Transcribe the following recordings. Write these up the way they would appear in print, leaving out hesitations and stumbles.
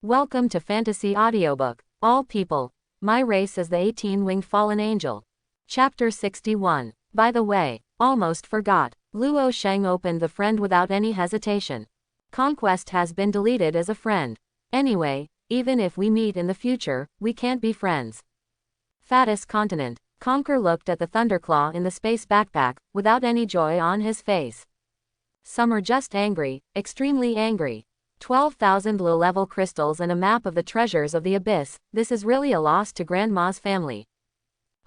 Welcome to Fantasy Audiobook. All people. My race is the 18-winged fallen angel. Chapter 61. By the way, almost forgot. Luoh Shang opened the friend without any hesitation. Conquest has been deleted as a friend. Anyway, even if we meet in the future, we can't be friends. Fattest continent. Conquer looked at the Thunderclaw in the space backpack, without any joy on his face. Some are just angry, extremely angry. 12,000 low-level crystals and a map of the treasures of the abyss, this is really a loss to Grandma's family.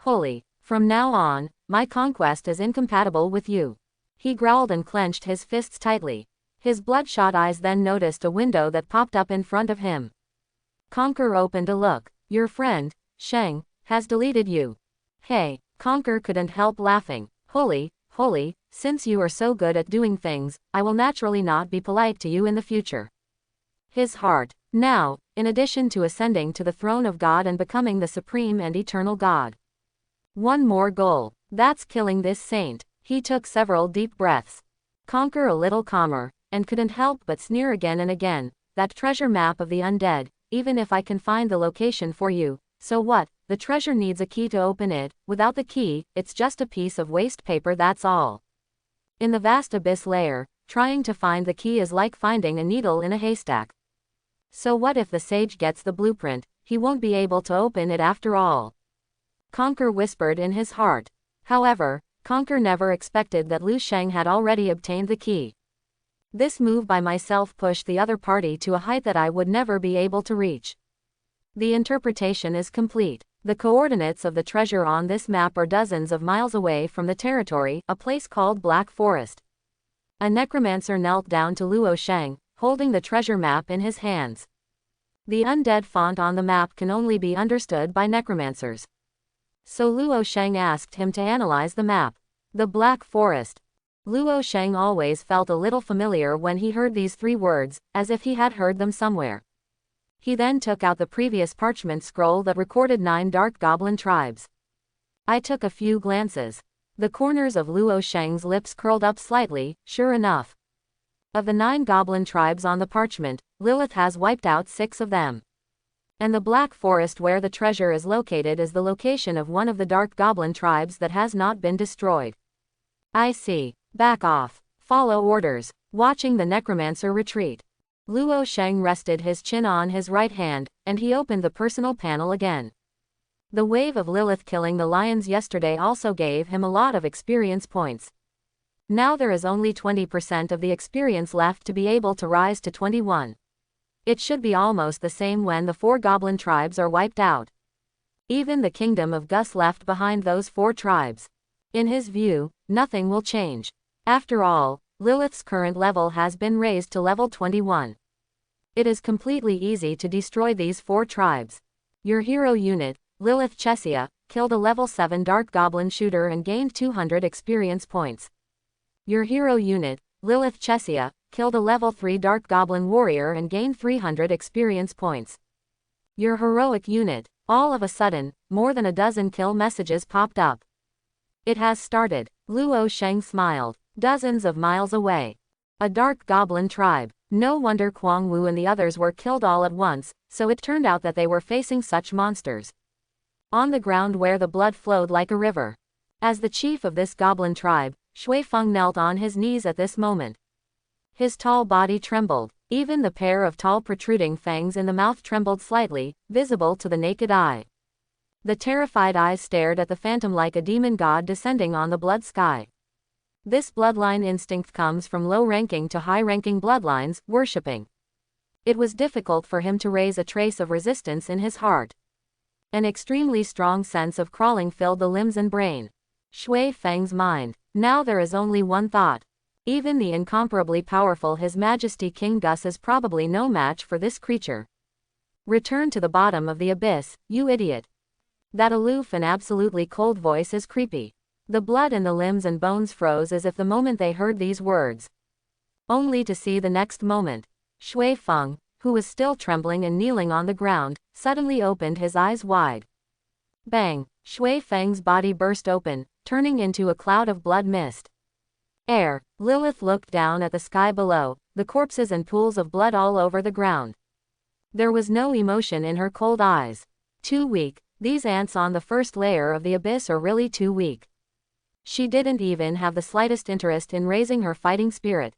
Holy, from now on, my conquest is incompatible with you. He growled and clenched his fists tightly. His bloodshot eyes then noticed a window that popped up in front of him. Conquer opened a look. Your friend, Shang, has deleted you. Hey, Conquer couldn't help laughing. Holy, since you are so good at doing things, I will naturally not be polite to you in the future. His heart. Now, in addition to ascending to the throne of God and becoming the supreme and eternal God. One more goal. That's killing this saint. He took several deep breaths. Conquer a little calmer, and couldn't help but sneer again and again. That treasure map of the undead, even if I can find the location for you, so what? The treasure needs a key to open it. Without the key, it's just a piece of waste paper, that's all. In the vast abyss layer, trying to find the key is like finding a needle in a haystack. So what if the sage gets the blueprint? He won't be able to open it after all. Conquer whispered in his heart. However, Conquer never expected that Luoh Shang had already obtained the key. This move by myself pushed the other party to a height that I would never be able to reach. The interpretation is complete. The coordinates of the treasure on this map are dozens of miles away from the territory, a place called Black Forest. A necromancer knelt down to Luoh Shang, holding the treasure map in his hands. The undead font on the map can only be understood by necromancers. So Luoh Shang asked him to analyze the map. The Black Forest. Luoh Shang always felt a little familiar when he heard these three words, as if he had heard them somewhere. He then took out the previous parchment scroll that recorded 9 dark goblin tribes. I took a few glances. The corners of Luoh Shang's lips curled up slightly. Sure enough. Of the 9 goblin tribes on the parchment, Lilith has wiped out 6 of them. And the Black Forest where the treasure is located is the location of one of the dark goblin tribes that has not been destroyed. I see. Back off. Follow orders. Watching the necromancer retreat. Luoh Shang rested his chin on his right hand, and he opened the personal panel again. The wave of Lilith killing the lions yesterday also gave him a lot of experience points. Now there is only 20% of the experience left to be able to rise to 21. It should be almost the same when the 4 goblin tribes are wiped out. Even the kingdom of Gus left behind those 4 tribes. In his view, nothing will change. After all, Lilith's current level has been raised to level 21. It is completely easy to destroy these 4 tribes. Your hero unit, Lilith Chesia, killed a level 7 dark goblin shooter and gained 200 experience points. Your hero unit, Lilith Chesia, killed a level 3 dark goblin warrior and gained 300 experience points. Your heroic unit. All of a sudden, more than a dozen kill messages popped up. It has started. Luoh Shang smiled. Dozens of miles away. A dark goblin tribe. No wonder Kwang Wu and the others were killed all at once, so it turned out that they were facing such monsters. On the ground where the blood flowed like a river. As the chief of this goblin tribe, Shui Feng knelt on his knees at this moment. His tall body trembled. Even the pair of tall protruding fangs in the mouth trembled slightly, visible to the naked eye. The terrified eyes stared at the phantom like a demon god descending on the blood sky. This bloodline instinct comes from low-ranking to high-ranking bloodlines, worshipping. It was difficult for him to raise a trace of resistance in his heart. An extremely strong sense of crawling filled the limbs and brain. Shui Feng's mind. Now there is only one thought. Even the incomparably powerful His Majesty King Gus is probably no match for this creature. Return to the bottom of the abyss, you idiot. That aloof and absolutely cold voice is creepy. The blood in the limbs and bones froze as if the moment they heard these words. Only to see the next moment. Shui Feng, who was still trembling and kneeling on the ground, suddenly opened his eyes wide. Bang! Shui Feng's body burst open, turning into a cloud of blood mist. Air. Lilith looked down at the sky below, the corpses and pools of blood all over the ground. There was no emotion in her cold eyes. Too weak. These ants on the first layer of the abyss are really too weak. She didn't even have the slightest interest in raising her fighting spirit.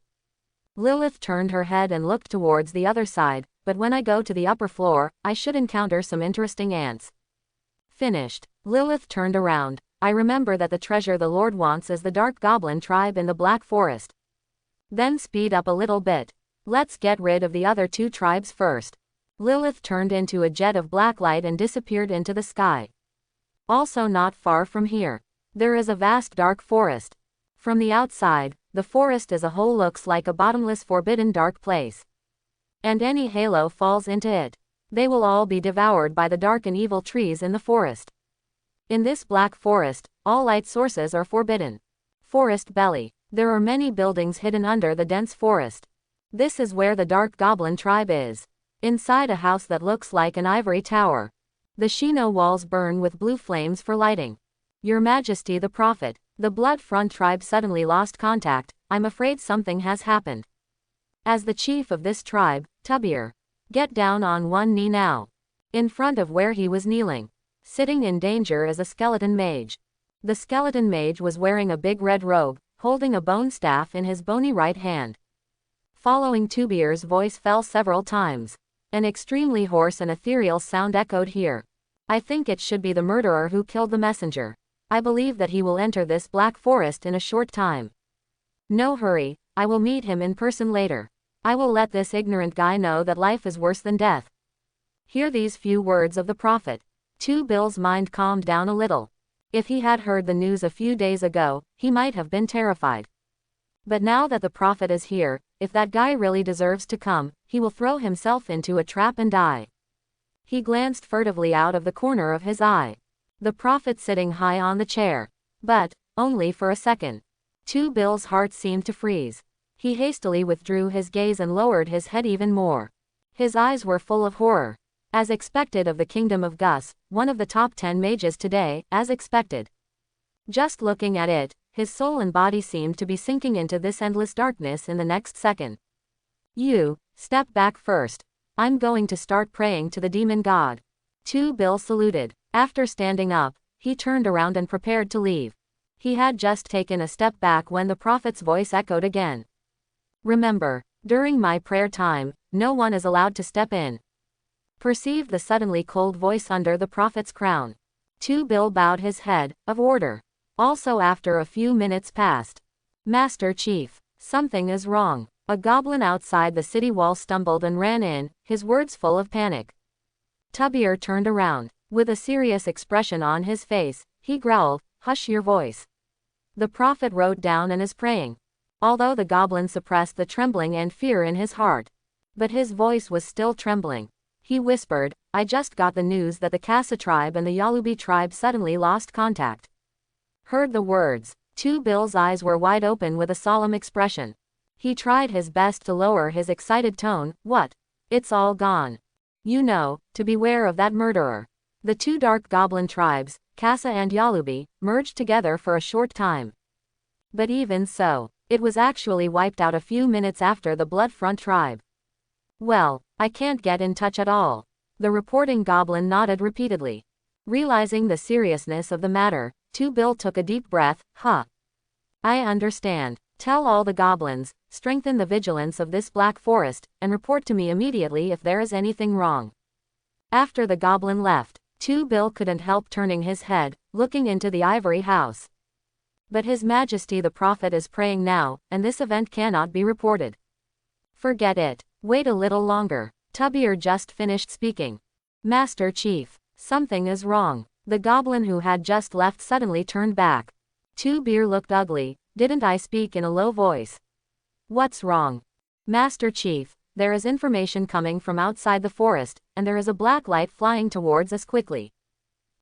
Lilith turned her head and looked towards the other side, but when I go to the upper floor, I should encounter some interesting ants. Finished. Lilith turned around. I remember that the treasure the Lord wants is the dark goblin tribe in the Black Forest. Then speed up a little bit. Let's get rid of the other two tribes first. Lilith turned into a jet of black light and disappeared into the sky. Also not far from here, there is a vast dark forest. From the outside, the forest as a whole looks like a bottomless forbidden dark place. And any halo falls into it, they will all be devoured by the dark and evil trees in the forest. In this black forest, all light sources are forbidden. Forest belly. There are many buildings hidden under the dense forest. This is where the dark goblin tribe is. Inside a house that looks like an ivory tower. The Shino walls burn with blue flames for lighting. Your Majesty the Prophet, the Blood Front tribe suddenly lost contact. I'm afraid something has happened. As the chief of this tribe, Tubir, get down on one knee now. In front of where he was kneeling, sitting in danger is a skeleton mage. The skeleton mage was wearing a big red robe, holding a bone staff in his bony right hand. Following Tubir's voice fell several times. An extremely hoarse and ethereal sound echoed here. I think it should be the murderer who killed the messenger. I believe that he will enter this black forest in a short time. No hurry, I will meet him in person later. I will let this ignorant guy know that life is worse than death. Hear these few words of the prophet. Tubil's mind calmed down a little. If he had heard the news a few days ago, he might have been terrified. But now that the prophet is here, if that guy really deserves to come, he will throw himself into a trap and die. He glanced furtively out of the corner of his eye. The prophet sitting high on the chair. But, only for a second. Tubil's heart seemed to freeze. He hastily withdrew his gaze and lowered his head even more. His eyes were full of horror. As expected of the kingdom of Gus, one of the top 10 mages today, as expected. Just looking at it, his soul and body seemed to be sinking into this endless darkness in the next second. You, step back first. I'm going to start praying to the demon god. Tubil saluted. After standing up, he turned around and prepared to leave. He had just taken a step back when the prophet's voice echoed again. Remember, during my prayer time, no one is allowed to step in. Perceived the suddenly cold voice under the prophet's crown. Tubil bowed his head, of order. Also after a few minutes passed. Master Chief, something is wrong. A goblin outside the city wall stumbled and ran in, his words full of panic. Tubir turned around. With a serious expression on his face, he growled, "Hush your voice." The prophet wrote down and is praying. Although the goblin suppressed the trembling and fear in his heart. But his voice was still trembling. He whispered, "I just got the news that the Kasa tribe and the Yalubi tribe suddenly lost contact." Heard the words. Tubil's eyes were wide open with a solemn expression. He tried his best to lower his excited tone. What? It's all gone. You know, to beware of that murderer. The two dark goblin tribes, Kasa and Yalubi, merged together for a short time. But even so, it was actually wiped out a few minutes after the Blood Front tribe. Well, I can't get in touch at all. The reporting goblin nodded repeatedly. Realizing the seriousness of the matter, Tubil took a deep breath. I understand. Tell all the goblins, strengthen the vigilance of this black forest, and report to me immediately if there is anything wrong. After the goblin left, Tubil couldn't help turning his head, looking into the ivory house. But His Majesty the Prophet is praying now, and this event cannot be reported. Forget it. Wait a little longer. Tubir just finished speaking. Master Chief, something is wrong. The goblin who had just left suddenly turned back. Tubir looked ugly. Didn't I speak in a low voice? What's wrong? Master Chief, there is information coming from outside the forest, and there is a black light flying towards us quickly.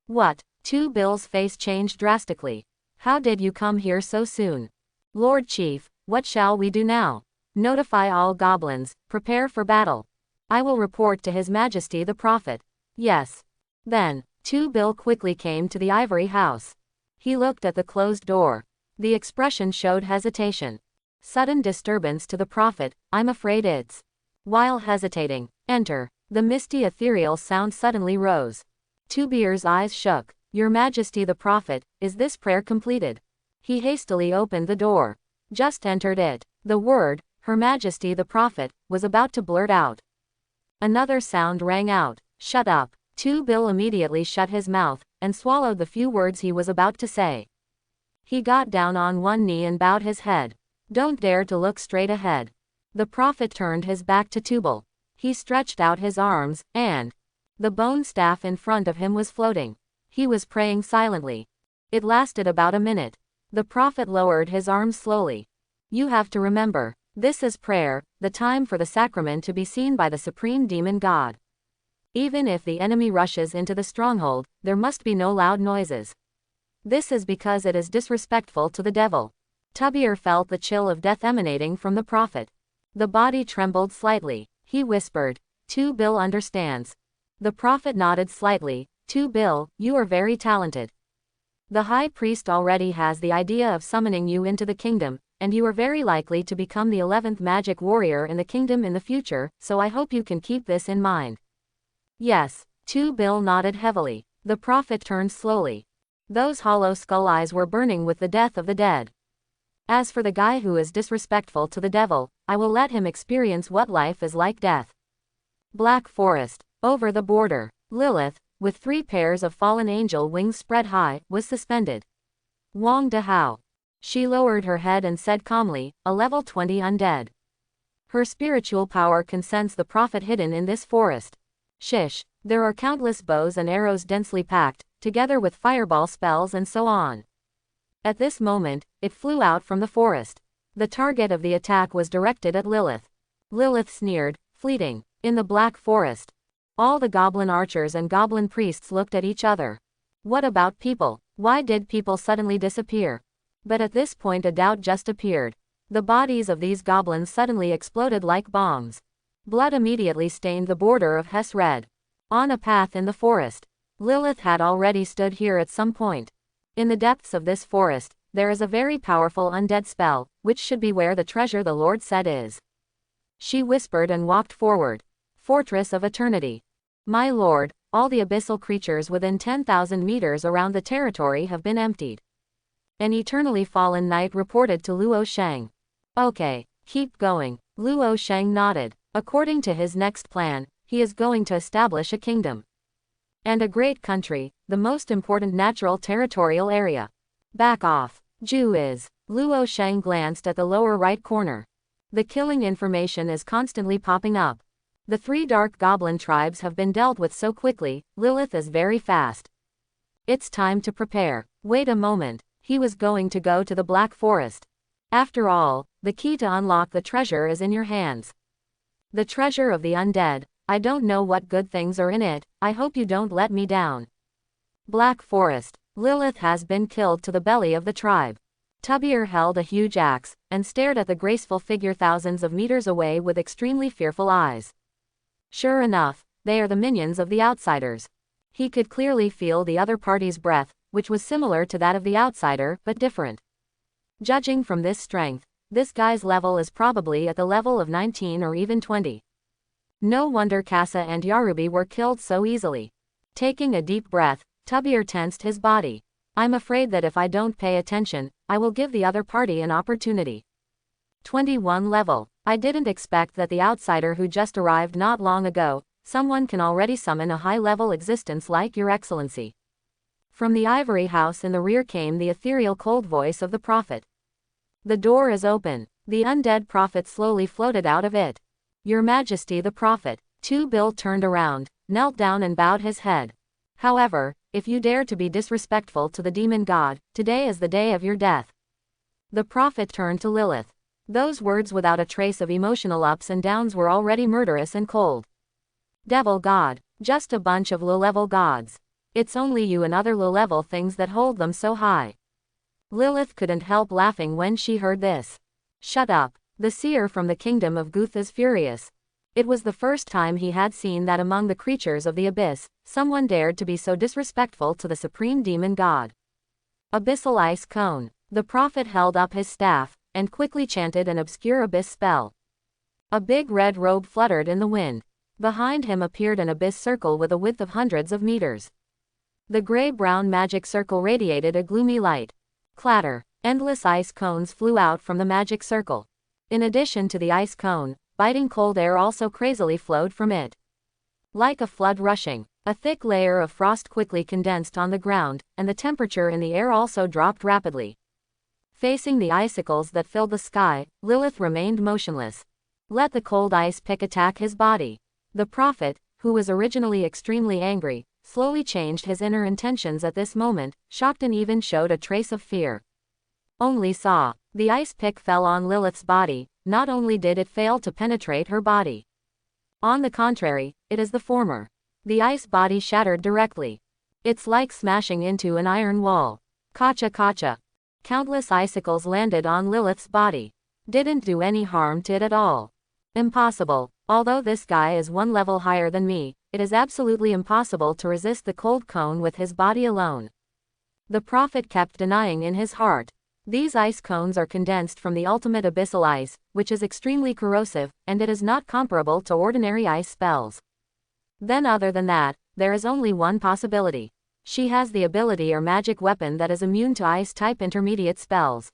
What? Tubil's face changed drastically. How did you come here so soon? Lord Chief, what shall we do now? Notify all goblins, prepare for battle. I will report to His Majesty the Prophet. Yes. Then, Tubil quickly came to the ivory house. He looked at the closed door. The expression showed hesitation. Sudden disturbance to the prophet, I'm afraid it's. While hesitating, enter. The misty ethereal sound suddenly rose. Tubir's eyes shook. Your Majesty the Prophet, is this prayer completed? He hastily opened the door. Just entered it. The word, Her Majesty the Prophet, was about to blurt out. Another sound rang out. Shut up. Tubil immediately shut his mouth, and swallowed the few words he was about to say. He got down on one knee and bowed his head. Don't dare to look straight ahead. The Prophet turned his back to Tubal. He stretched out his arms, and the bone staff in front of him was floating. He was praying silently. It lasted about a minute. The Prophet lowered his arms slowly. You have to remember, this is prayer, the time for the sacrament to be seen by the supreme demon god. Even if the enemy rushes into the stronghold, there must be no loud noises. This is because it is disrespectful to the devil. Tubir felt the chill of death emanating from the Prophet. The body trembled slightly. He whispered, Tubil understands. The Prophet nodded slightly. Tubil, you are very talented. The High Priest already has the idea of summoning you into the kingdom, and you are very likely to become the 11th magic warrior in the kingdom in the future, so I hope you can keep this in mind. Yes, Tubil nodded heavily. The Prophet turned slowly. Those hollow skull eyes were burning with the death of the dead. As for the guy who is disrespectful to the devil, I will let him experience what life is like death. Black Forest. Over the border, Lilith, with 3 pairs of fallen angel wings spread high, was suspended. Wang Dahao. She lowered her head and said calmly, a level 20 undead. Her spiritual power can sense the Prophet hidden in this forest. Shish, there are countless bows and arrows densely packed, together with fireball spells and so on. At this moment, it flew out from the forest. The target of the attack was directed at Lilith. Lilith sneered, fleeting. In the Black Forest, all the goblin archers and goblin priests looked at each other. What about people? Why did people suddenly disappear? But at this point a doubt just appeared. The bodies of these goblins suddenly exploded like bombs. Blood immediately stained the border of Hess red. On a path in the forest, Lilith had already stood here at some point. In the depths of this forest, there is a very powerful undead spell, which should be where the treasure the Lord said is. She whispered and walked forward. Fortress of Eternity. My lord, all the abyssal creatures within 10,000 meters around the territory have been emptied. An eternally fallen knight reported to Luoh Shang. Okay, keep going. Luoh Shang nodded. According to his next plan, he is going to establish a kingdom. And a great country, the most important natural territorial area. Back off. Jew is. Luoh Shang glanced at the lower right corner. The killing information is constantly popping up. The 3 dark goblin tribes have been dealt with so quickly, Lilith is very fast. It's time to prepare. Wait a moment, he was going to go to the Black Forest. After all, the key to unlock the treasure is in your hands. The treasure of the undead, I don't know what good things are in it, I hope you don't let me down. Black Forest, Lilith has been killed to the belly of the tribe. Tubir held a huge axe, and stared at the graceful figure thousands of meters away with extremely fearful eyes. Sure enough, they are the minions of the outsiders. He could clearly feel the other party's breath, which was similar to that of the outsider, but different. Judging from this strength, this guy's level is probably at the level of 19 or even 20. No wonder Kassa and Yarubi were killed so easily. Taking a deep breath, Tubir tensed his body. I'm afraid that if I don't pay attention, I will give the other party an opportunity. 21 level. I didn't expect that the outsider who just arrived not long ago, someone can already summon a high-level existence like Your Excellency. From the ivory house in the rear came the ethereal cold voice of the Prophet. The door is open. The undead Prophet slowly floated out of it. Your Majesty the Prophet. Tubil turned around, knelt down and bowed his head. However, if you dare to be disrespectful to the demon god, today is the day of your death. The Prophet turned to Lilith. Those words without a trace of emotional ups and downs were already murderous and cold. Devil god, just a bunch of low-level gods. It's only you and other low-level things that hold them so high. Lilith couldn't help laughing when she heard this. Shut up. The seer from the kingdom of Guth is furious. It was the first time he had seen that among the creatures of the abyss, someone dared to be so disrespectful to the supreme demon god. Abyssal ice cone. The Prophet held up his staff, and quickly chanted an obscure abyss spell. A big red robe fluttered in the wind. Behind him appeared an abyss circle with a width of hundreds of meters. The gray-brown magic circle radiated a gloomy light. Clatter. Endless ice cones flew out from the magic circle. In addition to the ice cone, biting cold air also crazily flowed from it. Like a flood rushing, a thick layer of frost quickly condensed on the ground, and the temperature in the air also dropped rapidly. Facing the icicles that filled the sky, Lilith remained motionless. Let the cold ice pick attack his body. The prophet, who was originally extremely angry, slowly changed his inner intentions at this moment, shocked and even showed a trace of fear. Only saw. The ice pick fell on Lilith's body. Not only did it fail to penetrate her body. On the contrary, it is the former. The ice body shattered directly. It's like smashing into an iron wall. Kacha kacha. Countless icicles landed on Lilith's body. Didn't do any harm to it at all. Impossible. Although this guy is one level higher than me, it is absolutely impossible to resist the cold cone with his body alone. The prophet kept denying in his heart. These ice cones are condensed from the ultimate abyssal ice, which is extremely corrosive, and it is not comparable to ordinary ice spells. Then other than that, there is only one possibility. She has the ability or magic weapon that is immune to ice-type intermediate spells.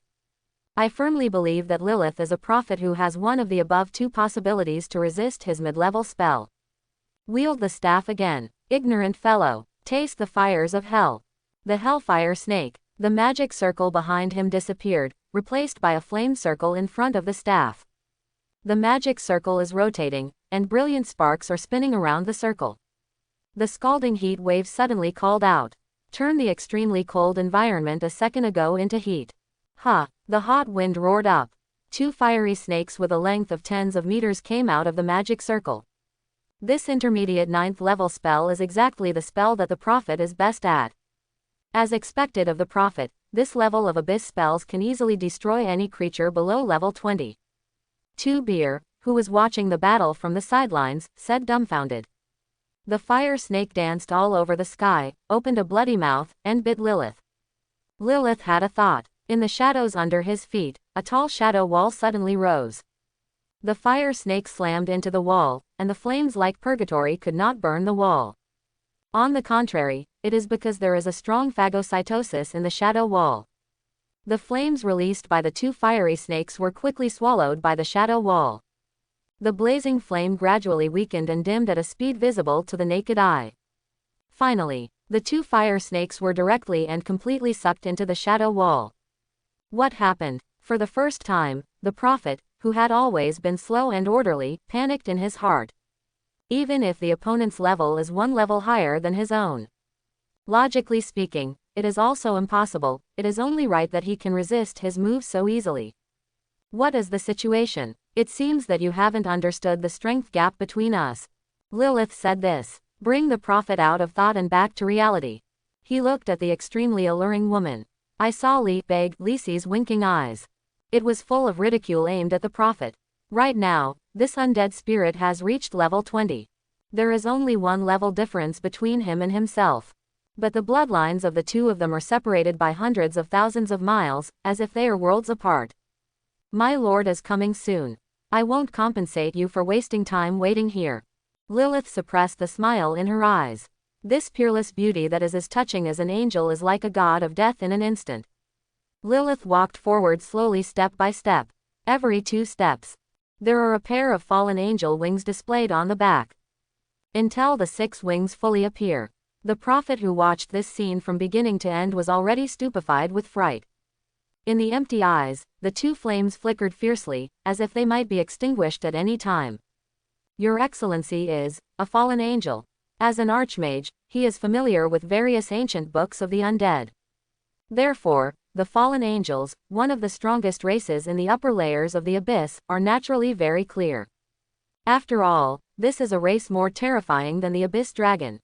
I firmly believe that Lilith is a prophet who has one of the above two possibilities to resist his mid-level spell. Wield the staff again. Ignorant fellow. Taste the fires of hell. The hellfire snake. The magic circle behind him disappeared, replaced by a flame circle in front of the staff. The magic circle is rotating, and brilliant sparks are spinning around the circle. The scalding heat wave suddenly called out. Turn the extremely cold environment a second ago into heat. The hot wind roared up. Two fiery snakes with a length of tens of meters came out of the magic circle. This intermediate 9th level spell is exactly the spell that the prophet is best at. As expected of the prophet, this level of abyss spells can easily destroy any creature below level 20. Beer, who was watching the battle from the sidelines, said dumbfounded. The fire snake danced all over the sky, opened a bloody mouth, and bit Lilith. Lilith had a thought. In the shadows under his feet, a tall shadow wall suddenly rose. The fire snake slammed into the wall, and the flames like purgatory could not burn the wall. On the contrary, it is because there is a strong phagocytosis in the shadow wall. The flames released by the two fiery snakes were quickly swallowed by the shadow wall. The blazing flame gradually weakened and dimmed at a speed visible to the naked eye. Finally, the two fire snakes were directly and completely sucked into the shadow wall. What happened? For the first time, the prophet, who had always been slow and orderly, panicked in his heart. Even if the opponent's level is one level higher than his own. Logically speaking, it is also impossible. It is only right that he can resist his moves so easily. What is the situation? It seems that you haven't understood the strength gap between us. Lilith said this. Bring the prophet out of thought and back to reality. He looked at the extremely alluring woman. I saw Lisi's winking eyes. It was full of ridicule aimed at the prophet. Right now, this undead spirit has reached level 20. There is only one level difference between him and himself. But the bloodlines of the two of them are separated by hundreds of thousands of miles, as if they are worlds apart. My lord is coming soon. I won't compensate you for wasting time waiting here. Lilith suppressed the smile in her eyes. This peerless beauty that is as touching as an angel is like a god of death in an instant. Lilith walked forward slowly step by step. Every 2 steps, there are a pair of fallen angel wings displayed on the back. Until the 6 wings fully appear. The prophet who watched this scene from beginning to end was already stupefied with fright. In the empty eyes, the 2 flames flickered fiercely, as if they might be extinguished at any time. Your Excellency is a fallen angel. As an archmage, he is familiar with various ancient books of the undead. Therefore, the fallen angels, one of the strongest races in the upper layers of the abyss, are naturally very clear. After all, this is a race more terrifying than the abyss dragon.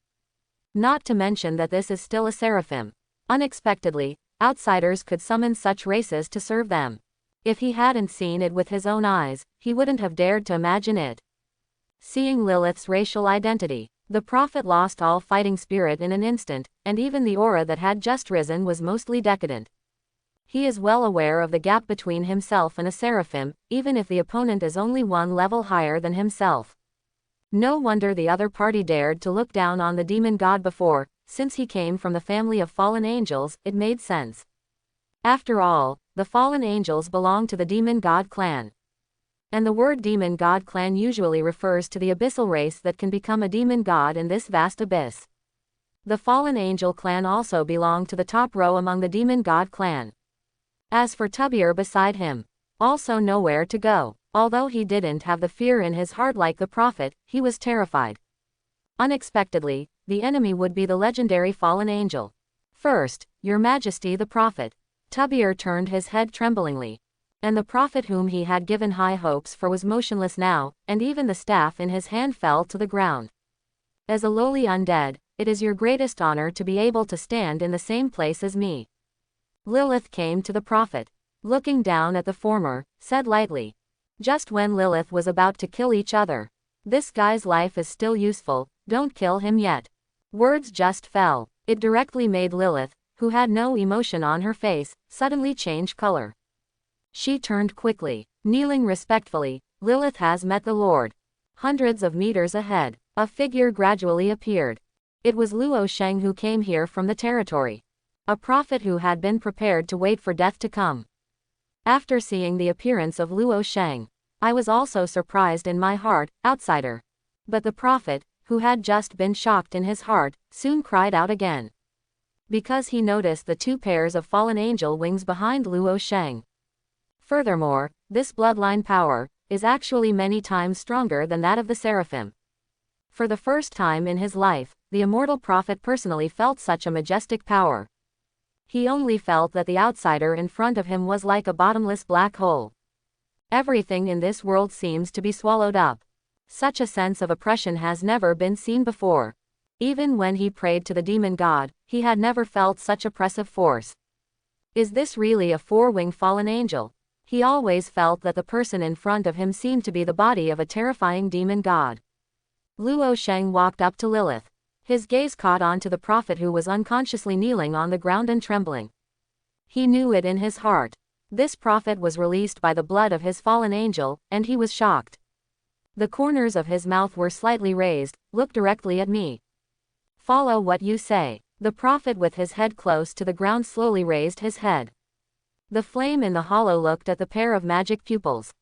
Not to mention that this is still a seraphim. Unexpectedly, outsiders could summon such races to serve them. If he hadn't seen it with his own eyes, he wouldn't have dared to imagine it. Seeing Lilith's racial identity, the prophet lost all fighting spirit in an instant, and even the aura that had just risen was mostly decadent. He is well aware of the gap between himself and a seraphim, even if the opponent is only one level higher than himself. No wonder the other party dared to look down on the demon god before, since he came from the family of fallen angels, it made sense. After all, the fallen angels belong to the demon god clan. And the word demon god clan usually refers to the abyssal race that can become a demon god in this vast abyss. The fallen angel clan also belonged to the top row among the demon god clan. As for Tubir beside him, also nowhere to go. Although he didn't have the fear in his heart like the prophet, he was terrified. Unexpectedly, the enemy would be the legendary fallen angel. First, Your Majesty the prophet. Tubir turned his head tremblingly. And the prophet whom he had given high hopes for was motionless now, and even the staff in his hand fell to the ground. As a lowly undead, it is your greatest honor to be able to stand in the same place as me. Lilith came to the prophet. Looking down at the former, said lightly. Just when Lilith was about to kill each other. This guy's life is still useful, don't kill him yet. Words just fell. It directly made Lilith, who had no emotion on her face, suddenly change color. She turned quickly. Kneeling respectfully, Lilith has met the Lord. Hundreds of meters ahead, a figure gradually appeared. It was Luoh Shang who came here from the territory. A prophet who had been prepared to wait for death to come. After seeing the appearance of Luoh Shang, I was also surprised in my heart, outsider. But the prophet, who had just been shocked in his heart, soon cried out again. Because he noticed the two pairs of fallen angel wings behind Luoh Shang. Furthermore, this bloodline power is actually many times stronger than that of the seraphim. For the first time in his life, the immortal prophet personally felt such a majestic power. He only felt that the outsider in front of him was like a bottomless black hole. Everything in this world seems to be swallowed up. Such a sense of oppression has never been seen before. Even when he prayed to the demon god, he had never felt such oppressive force. Is this really a four-winged fallen angel? He always felt that the person in front of him seemed to be the body of a terrifying demon god. Luoh Shang walked up to Lilith. His gaze caught on to the prophet who was unconsciously kneeling on the ground and trembling. He knew it in his heart. This prophet was released by the blood of his fallen angel, and he was shocked. The corners of his mouth were slightly raised. Look directly at me. Follow what you say. The prophet with his head close to the ground slowly raised his head. The flame in the hollow looked at the pair of magic pupils.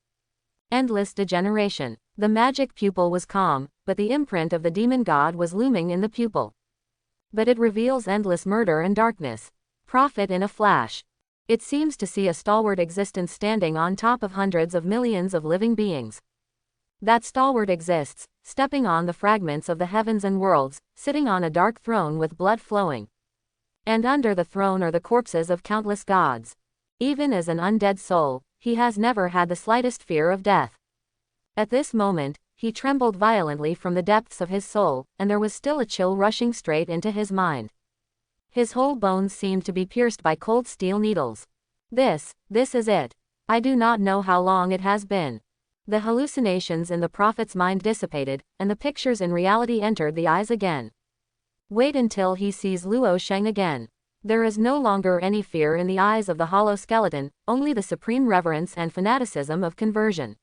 Endless degeneration. The magic pupil was calm, but the imprint of the demon god was looming in the pupil. But it reveals endless murder and darkness. Prophet in a flash. It seems to see a stalwart existence standing on top of hundreds of millions of living beings. That stalwart exists, stepping on the fragments of the heavens and worlds, sitting on a dark throne with blood flowing. And under the throne are the corpses of countless gods. Even as an undead soul, he has never had the slightest fear of death. At this moment, he trembled violently from the depths of his soul, and there was still a chill rushing straight into his mind. His whole bones seemed to be pierced by cold steel needles. This is it. I do not know how long it has been. The hallucinations in the prophet's mind dissipated, and the pictures in reality entered the eyes again. Wait until he sees Luoh Shang again. There is no longer any fear in the eyes of the hollow skeleton, only the supreme reverence and fanaticism of conversion.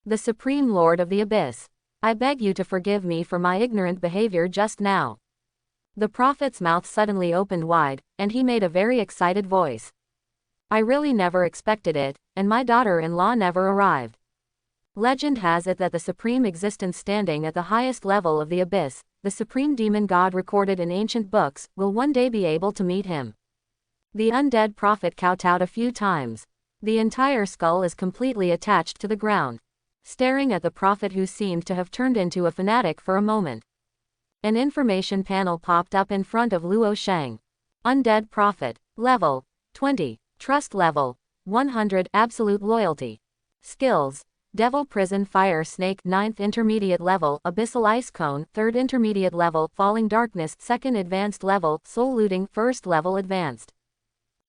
The Supreme Lord of the Abyss. I beg you to forgive me for my ignorant behavior just now. The prophet's mouth suddenly opened wide, and he made a very excited voice. I really never expected it, and my daughter-in-law never arrived. Legend has it that the supreme existence standing at the highest level of the abyss, the supreme demon god recorded in ancient books, will one day be able to meet him. The undead prophet kowtowed a few times. The entire skull is completely attached to the ground. Staring at the prophet who seemed to have turned into a fanatic for a moment. An information panel popped up in front of Luoh Shang. Undead prophet. Level 20. Trust level 100. Absolute loyalty. Skills. Devil Prison Fire Snake 9th Intermediate Level Abyssal Ice Cone 3rd Intermediate Level Falling Darkness 2nd Advanced Level Soul Looting 1st Level Advanced.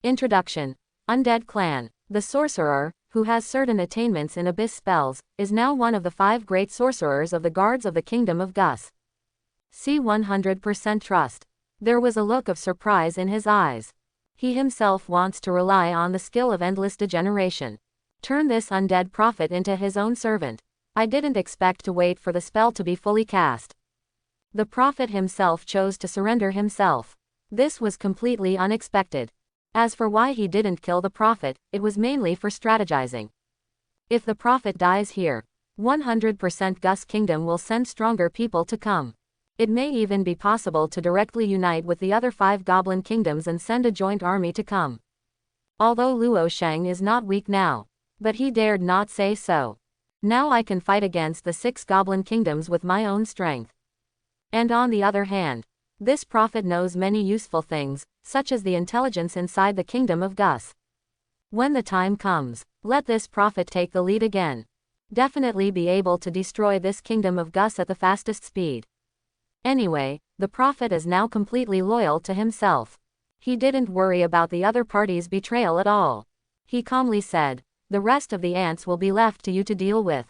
Introduction. Undead Clan. The sorcerer, who has certain attainments in abyss spells, is now one of the 5 great sorcerers of the guards of the Kingdom of Gus. See 100% trust. There was a look of surprise in his eyes. He himself wants to rely on the skill of endless degeneration. Turn this undead prophet into his own servant. I didn't expect to wait for the spell to be fully cast. The prophet himself chose to surrender himself. This was completely unexpected. As for why he didn't kill the prophet, it was mainly for strategizing. If the prophet dies here, 100% Gus Kingdom will send stronger people to come. It may even be possible to directly unite with the other 5 Goblin Kingdoms and send a joint army to come. Although Luoh Shang is not weak now. But he dared not say so. Now I can fight against the 6 Goblin Kingdoms with my own strength. And on the other hand, this prophet knows many useful things, such as the intelligence inside the kingdom of Gus. When the time comes, let this prophet take the lead again. Definitely be able to destroy this kingdom of Gus at the fastest speed. Anyway, the prophet is now completely loyal to himself. He didn't worry about the other party's betrayal at all. He calmly said, "The rest of the ants will be left to you to deal with."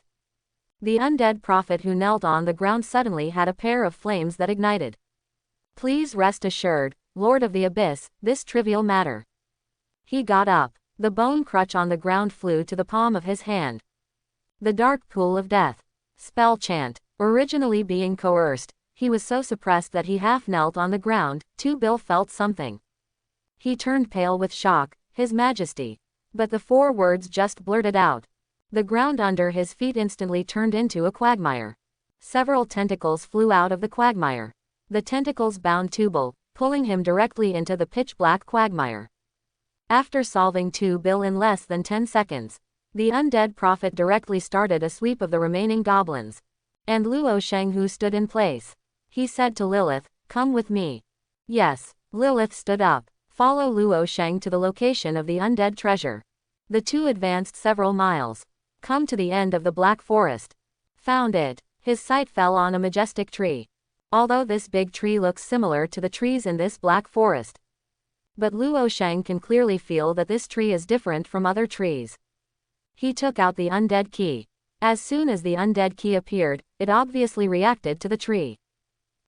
The undead prophet who knelt on the ground suddenly had a pair of flames that ignited. "Please rest assured, Lord of the Abyss, this trivial matter." He got up. The bone crutch on the ground flew to the palm of his hand. The dark pool of death. Spell chant. Originally being coerced, he was so suppressed that he half knelt on the ground. Bill felt something. He turned pale with shock, "His Majesty." But the 4 words just blurted out. The ground under his feet instantly turned into a quagmire. Several tentacles flew out of the quagmire. The tentacles bound Bill, pulling him directly into the pitch-black quagmire. After solving Bill in less than 10 seconds, the undead prophet directly started a sweep of the remaining goblins. And Luoh Shang, who stood in place. He said to Lilith, "Come with me." Yes, Lilith stood up. Follow Luoh Shang to the location of the undead treasure. The 2 advanced several miles. Come to the end of the Black Forest. Found it. His sight fell on a majestic tree. Although this big tree looks similar to the trees in this Black Forest. But Luoh Shang can clearly feel that this tree is different from other trees. He took out the undead key. As soon as the undead key appeared, it obviously reacted to the tree.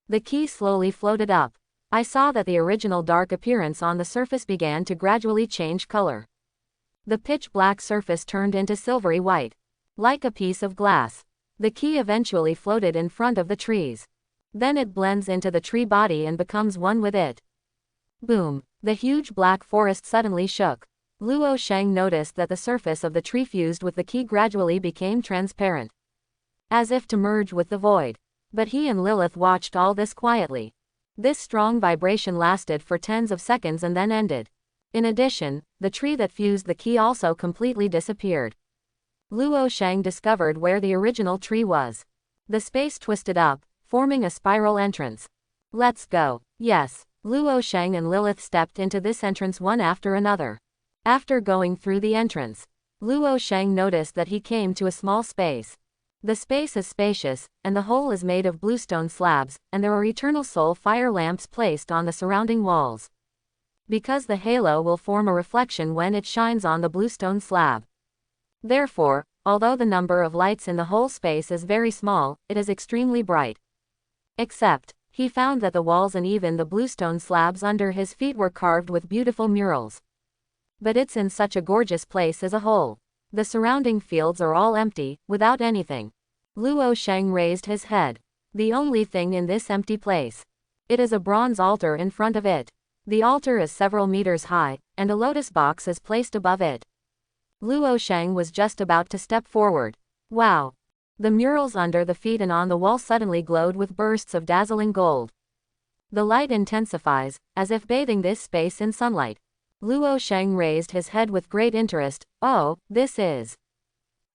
The key slowly floated up. I saw that the original dark appearance on the surface began to gradually change color. The pitch-black surface turned into silvery white. Like a piece of glass. The key eventually floated in front of the trees. Then it blends into the tree body and becomes one with it. Boom! The huge black forest suddenly shook. Luoh Shang noticed that the surface of the tree fused with the key gradually became transparent. As if to merge with the void. But he and Lilith watched all this quietly. This strong vibration lasted for tens of seconds and then ended. In addition, the tree that fused the key also completely disappeared. Luoh Shang discovered where the original tree was. The space twisted up, forming a spiral entrance. "Let's go." Yes, Luoh Shang and Lilith stepped into this entrance one after another. After going through the entrance, Luoh Shang noticed that he came to a small space. The space is spacious, and the whole is made of bluestone slabs, and there are eternal soul fire lamps placed on the surrounding walls. Because the halo will form a reflection when it shines on the bluestone slab. Therefore, although the number of lights in the whole space is very small, it is extremely bright. Except, he found that the walls and even the bluestone slabs under his feet were carved with beautiful murals. But it's in such a gorgeous place as a whole. The surrounding fields are all empty, without anything. Luoh Shang raised his head. The only thing in this empty place. It is a bronze altar in front of it. The altar is several meters high, and a lotus box is placed above it. Luoh Shang was just about to step forward. Wow! The murals under the feet and on the wall suddenly glowed with bursts of dazzling gold. The light intensifies, as if bathing this space in sunlight. Luoh Shang raised his head with great interest. "Oh, this is."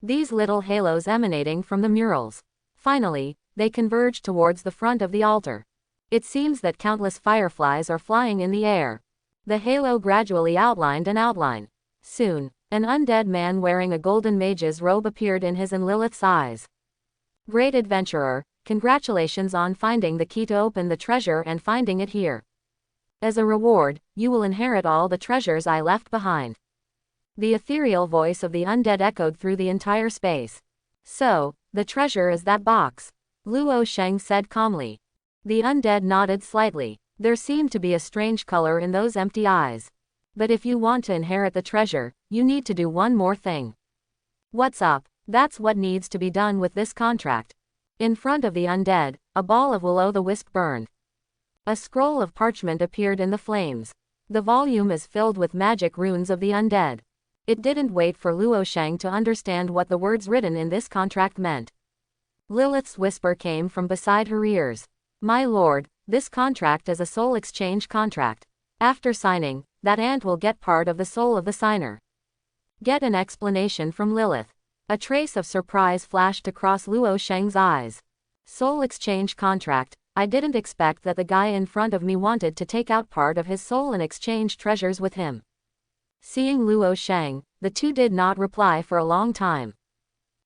These little halos emanating from the murals. Finally, they converge towards the front of the altar. It seems that countless fireflies are flying in the air. The halo gradually outlined an outline. Soon, an undead man wearing a golden mage's robe appeared in his and Lilith's eyes. "Great adventurer, congratulations on finding the key to open the treasure and finding it here. As a reward, you will inherit all the treasures I left behind." The ethereal voice of the undead echoed through the entire space. "So, the treasure is that box," Luoh Shang said calmly. The undead nodded slightly. There seemed to be a strange color in those empty eyes. "But if you want to inherit the treasure, you need to do one more thing." "What's up?" That's what needs to be done with this contract. In front of the undead, a ball of will-o'-the-wisp burned. A scroll of parchment appeared in the flames. The volume is filled with magic runes of the undead. It didn't wait for Luoh Shang to understand what the words written in this contract meant. Lilith's whisper came from beside her ears. My lord, this contract is a soul exchange contract. After signing, that ant will get part of the soul of the signer. Get an explanation from Lilith. A trace of surprise flashed across Luoh Shang's eyes. Soul exchange contract. I didn't expect that the guy in front of me wanted to take out part of his soul and exchange treasures with him. Seeing Luoh Shang, the two did not reply for a long time.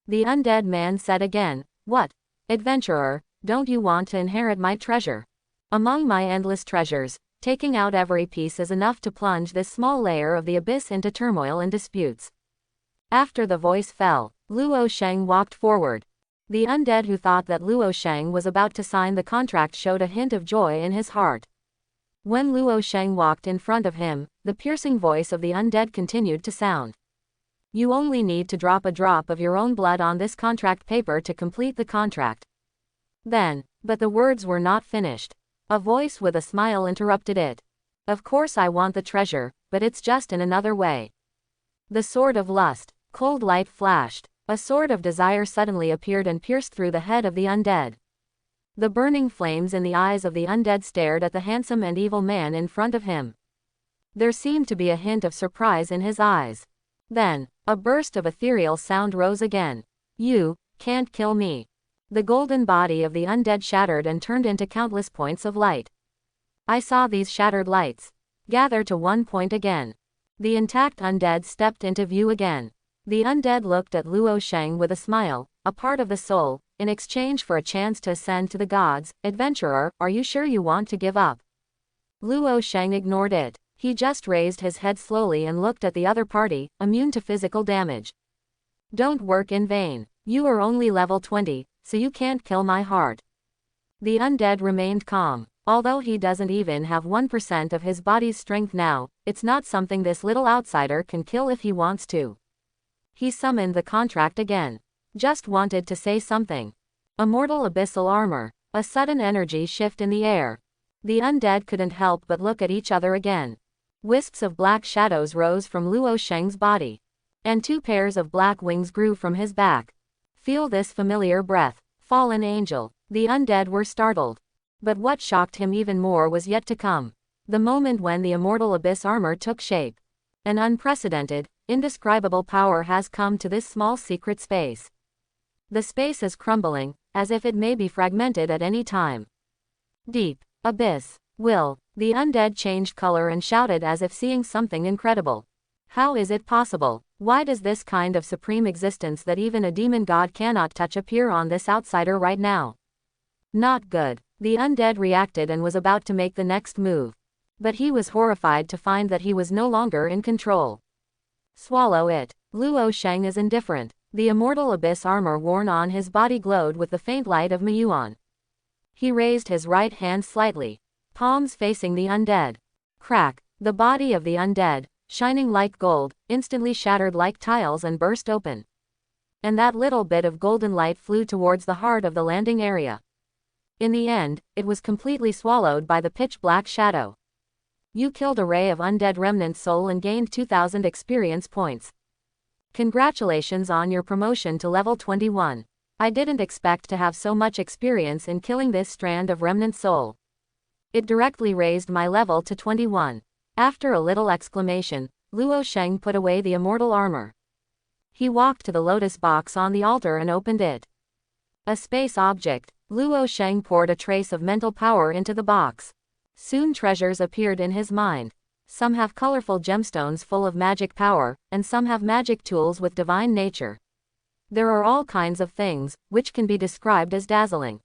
The undead man said again, what? Adventurer, don't you want to inherit my treasure? Among my endless treasures, taking out every piece is enough to plunge this small layer of the abyss into turmoil and disputes. After the voice fell, Luoh Shang walked forward. The undead who thought that Luoh Shang was about to sign the contract showed a hint of joy in his heart. When Luoh Shang walked in front of him, the piercing voice of the undead continued to sound. You only need to drop a drop of your own blood on this contract paper to complete the contract. Then, but the words were not finished. A voice with a smile interrupted it. Of course I want the treasure, but it's just in another way. The sword of lust. Cold light flashed. A sword of desire suddenly appeared and pierced through the head of the undead. The burning flames in the eyes of the undead stared at the handsome and evil man in front of him. There seemed to be a hint of surprise in his eyes. Then, a burst of ethereal sound rose again. You can't kill me. The golden body of the undead shattered and turned into countless points of light. I saw these shattered lights gather to one point again. The intact undead stepped into view again. The undead looked at Luoh Shang with a smile, a part of the soul, in exchange for a chance to ascend to the gods. Adventurer, are you sure you want to give up? Luoh Shang ignored it. He just raised his head slowly and looked at the other party, immune to physical damage. Don't work in vain. You are only level 20, so you can't kill my heart. The undead remained calm. Although he doesn't even have 1% of his body's strength now, it's not something this little outsider can kill if he wants to. He summoned the contract again. Just wanted to say something. Immortal abyssal armor. A sudden energy shift in the air. The undead couldn't help but look at each other again. Wisps of black shadows rose from Luoh Shang's body. And 2 pairs of black wings grew from his back. Feel this familiar breath. Fallen angel. The undead were startled. But what shocked him even more was yet to come. The moment when the immortal abyss armor took shape. An unprecedented, indescribable power has come to this small secret space. The space is crumbling, as if it may be fragmented at any time. Deep, abyss, will. The undead changed color and shouted as if seeing something incredible. How is it possible? Why does this kind of supreme existence that even a demon god cannot touch appear on this outsider right now? Not good. The undead reacted and was about to make the next move. But he was horrified to find that he was no longer in control. Swallow it. Luoh Shang is indifferent. The immortal abyss armor worn on his body glowed with the faint light of Miyuan. He raised his right hand slightly. Palms facing the undead. Crack. The body of the undead, shining like gold, instantly shattered like tiles and burst open. And that little bit of golden light flew towards the heart of the landing area. In the end, it was completely swallowed by the pitch-black shadow. You killed a ray of undead remnant soul and gained 2,000 experience points. Congratulations on your promotion to level 21. I didn't expect to have so much experience in killing this strand of remnant soul. It directly raised my level to 21. After a little exclamation, Luoh Shang put away the immortal armor. He walked to the lotus box on the altar and opened it. A space object. Luoh Shang poured a trace of mental power into the box. Soon treasures appeared in his mind. Some have colorful gemstones full of magic power, and some have magic tools with divine nature. There are all kinds of things, which can be described as dazzling.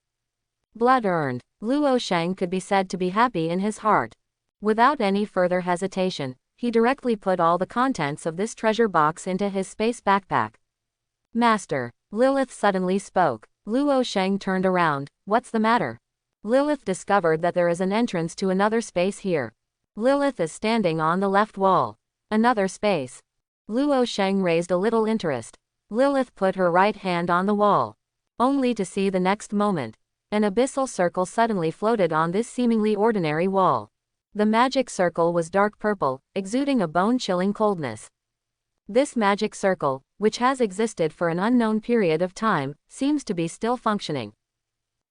Blood earned. Luoh Shang could be said to be happy in his heart. Without any further hesitation, he directly put all the contents of this treasure box into his space backpack. Master. Lilith suddenly spoke. Luoh Shang turned around. What's the matter? Lilith discovered that there is an entrance to another space here. Lilith is standing on the left wall. Another space. Luoh Shang raised a little interest. Lilith put her right hand on the wall. Only to see the next moment, an abyssal circle suddenly floated on this seemingly ordinary wall. The magic circle was dark purple, exuding a bone-chilling coldness. This magic circle, which has existed for an unknown period of time, seems to be still functioning.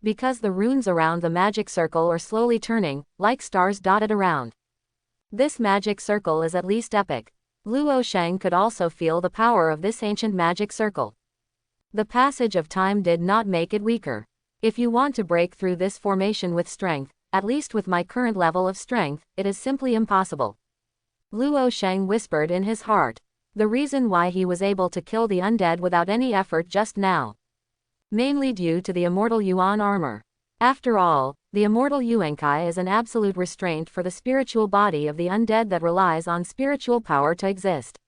Because the runes around the magic circle are slowly turning, like stars dotted around. This magic circle is at least epic. Luoh Shang could also feel the power of this ancient magic circle. The passage of time did not make it weaker. If you want to break through this formation with strength, at least with my current level of strength, it is simply impossible. Luoh Shang whispered in his heart. The reason why he was able to kill the undead without any effort just now. Mainly due to the immortal Yuan armor. After all, the immortal Yuankai is an absolute restraint for the spiritual body of the undead that relies on spiritual power to exist.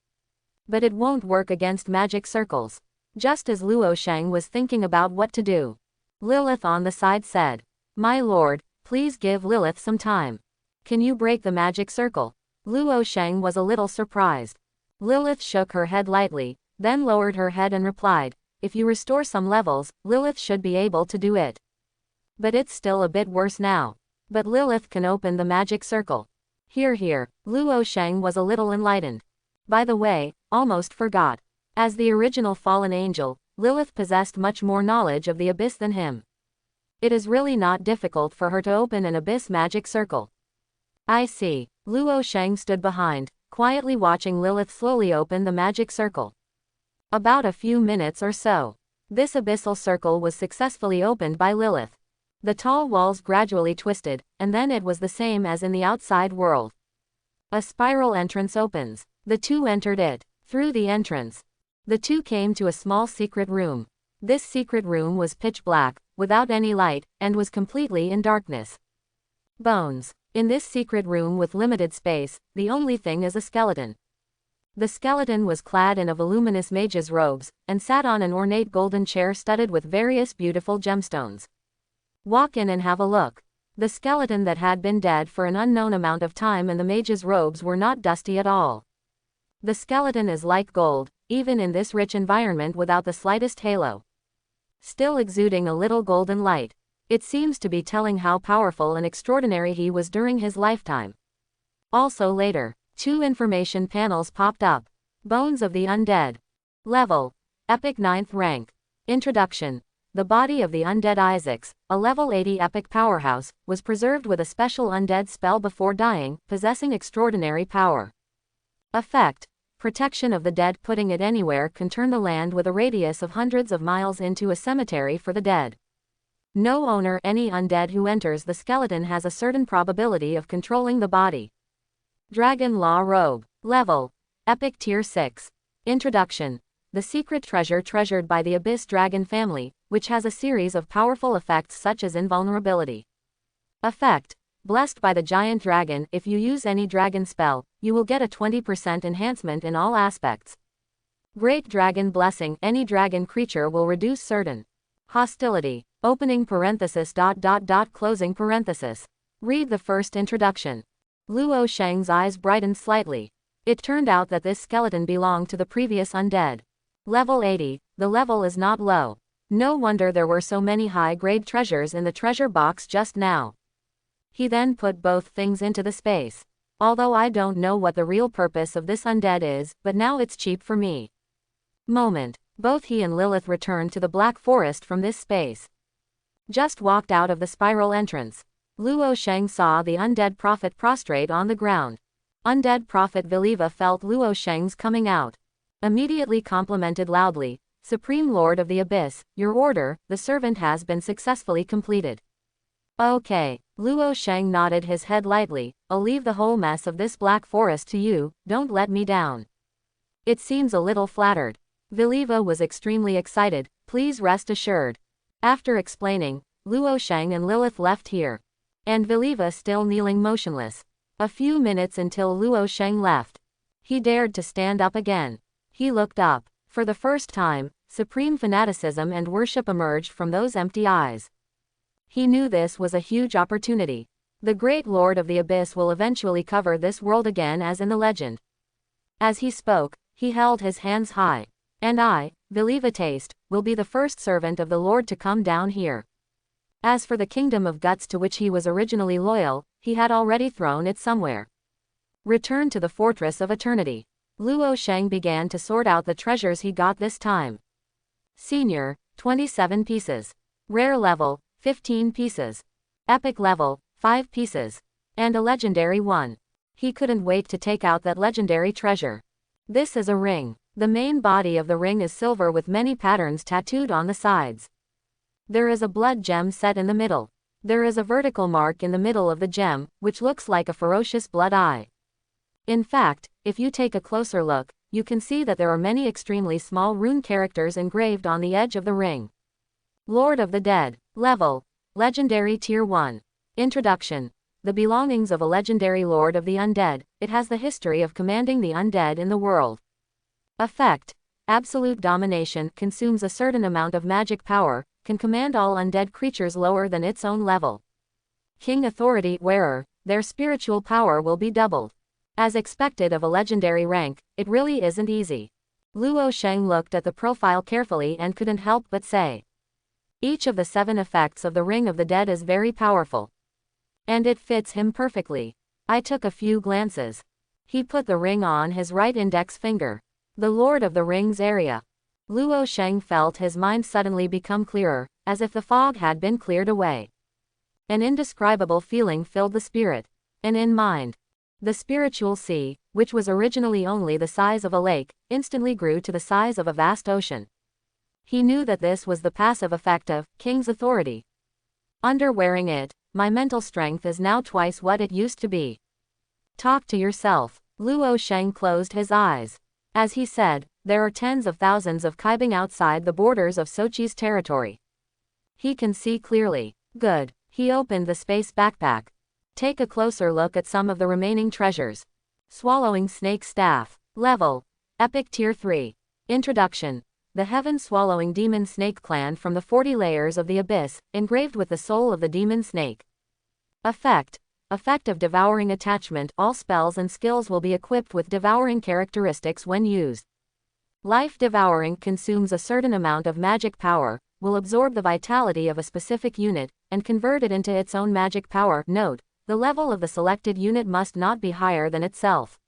But it won't work against magic circles. Just as Luoh Shang was thinking about what to do, Lilith on the side said, "My lord, please give Lilith some time. Can you break the magic circle?" Luoh Shang was a little surprised. Lilith shook her head lightly, then lowered her head and replied, "If you restore some levels, Lilith should be able to do it. But it's still a bit worse now. But Lilith can open the magic circle." Here, Luoh Shang was a little enlightened. By the way, almost forgot. As the original fallen angel, Lilith possessed much more knowledge of the abyss than him. It is really not difficult for her to open an abyss magic circle. I see. Luoh Shang stood behind, quietly watching Lilith slowly open the magic circle. About a few minutes or so, this abyssal circle was successfully opened by Lilith. The tall walls gradually twisted, and then it was the same as in the outside world. A spiral entrance opens. The two entered it. Through the entrance, the two came to a small secret room. This secret room was pitch black, without any light, and was completely in darkness. Bones. In this secret room with limited space, the only thing is a skeleton. The skeleton was clad in a voluminous mage's robes, and sat on an ornate golden chair studded with various beautiful gemstones. Walk in and have a look. The skeleton that had been dead for an unknown amount of time and the mage's robes were not dusty at all. The skeleton is like gold, even in this rich environment without the slightest halo. Still exuding a little golden light. It seems to be telling how powerful and extraordinary he was during his lifetime. Also later, 2 information panels popped up. Bones of the Undead. Level: Epic 9th rank. Introduction. The body of the undead Isaacs, a level 80 epic powerhouse, was preserved with a special undead spell before dying, possessing extraordinary power. Effect: Protection of the dead. Putting it anywhere can turn the land with a radius of hundreds of miles into a cemetery for the dead. No owner. Any undead who enters the skeleton has a certain probability of controlling the body. Dragon Law Robe. Level: Epic Tier 6. Introduction. The secret treasure treasured by the Abyss Dragon family, which has a series of powerful effects such as invulnerability. Effect: Blessed by the giant dragon. If you use any dragon spell, you will get a 20% enhancement in all aspects. Great Dragon Blessing. Any dragon creature will reduce certain hostility. Opening parenthesis ... closing parenthesis. Read the first introduction. Luoh Shang's eyes brightened slightly. It turned out that this skeleton belonged to the previous undead. Level 80, the level is not low. No wonder there were so many high-grade treasures in the treasure box just now. He then put both things into the space. Although I don't know what the real purpose of this undead is, but now it's cheap for me. Moment. Both he and Lilith returned to the Black Forest from this space. Just walked out of the spiral entrance. Luoh Shang saw the undead prophet prostrate on the ground. Undead prophet Viliva felt Luoh Shang's coming out. Immediately complimented loudly, "Supreme Lord of the Abyss, your order, the servant has been successfully completed." Okay. Luoh Shang nodded his head lightly. "I'll leave the whole mess of this Black Forest to you, don't let me down." It seems a little flattered. Viliva was extremely excited. "Please rest assured." After explaining, Luoh Shang and Lilith left here. And Viliva still kneeling motionless. A few minutes until Luoh Shang left. He dared to stand up again. He looked up. For the first time, supreme fanaticism and worship emerged from those empty eyes. He knew this was a huge opportunity. The great Lord of the Abyss will eventually cover this world again as in the legend. As he spoke, he held his hands high. And I, believe a taste, will be the first servant of the Lord to come down here. As for the kingdom of guts to which he was originally loyal, he had already thrown it somewhere. Return to the fortress of eternity. Luoh Shang began to sort out the treasures he got this time. Senior, 27 pieces. Rare level, 15 pieces. Epic level, 5 pieces. And a legendary one. He couldn't wait to take out that legendary treasure. This is a ring. The main body of the ring is silver with many patterns tattooed on the sides. There is a blood gem set in the middle. There is a vertical mark in the middle of the gem, which looks like a ferocious blood eye. In fact, if you take a closer look, you can see that there are many extremely small rune characters engraved on the edge of the ring. Lord of the Dead. Level. Legendary Tier 1. Introduction. The belongings of a legendary Lord of the Undead, it has the history of commanding the undead in the world. Effect. Absolute domination, consumes a certain amount of magic power, can command all undead creatures lower than its own level. King Authority Wearer, their spiritual power will be doubled. As expected of a legendary rank, it really isn't easy. Luoh Shang looked at the profile carefully and couldn't help but say. Each of the 7 effects of the Ring of the Dead is very powerful. And it fits him perfectly. I took a few glances. He put the ring on his right index finger. The Lord of the Rings area. Luoh Shang felt his mind suddenly become clearer, as if the fog had been cleared away. An indescribable feeling filled the spirit. And in mind. The spiritual sea, which was originally only the size of a lake, instantly grew to the size of a vast ocean. He knew that this was the passive effect of King's Authority. Under wearing it, my mental strength is now twice what it used to be. Talk to yourself. Luoh Shang closed his eyes. As he said, there are tens of thousands of Kaibing outside the borders of Sochi's territory. He can see clearly. Good. He opened the space backpack. Take a closer look at some of the remaining treasures. Swallowing Snake Staff. Level. Epic Tier 3. Introduction. The heaven-swallowing demon snake clan from the 40 layers of the abyss, engraved with the soul of the demon snake. Effect. Effect of devouring attachment. All spells and skills will be equipped with devouring characteristics when used. Life devouring consumes a certain amount of magic power, will absorb the vitality of a specific unit, and convert it into its own magic power. Note, the level of the selected unit must not be higher than itself.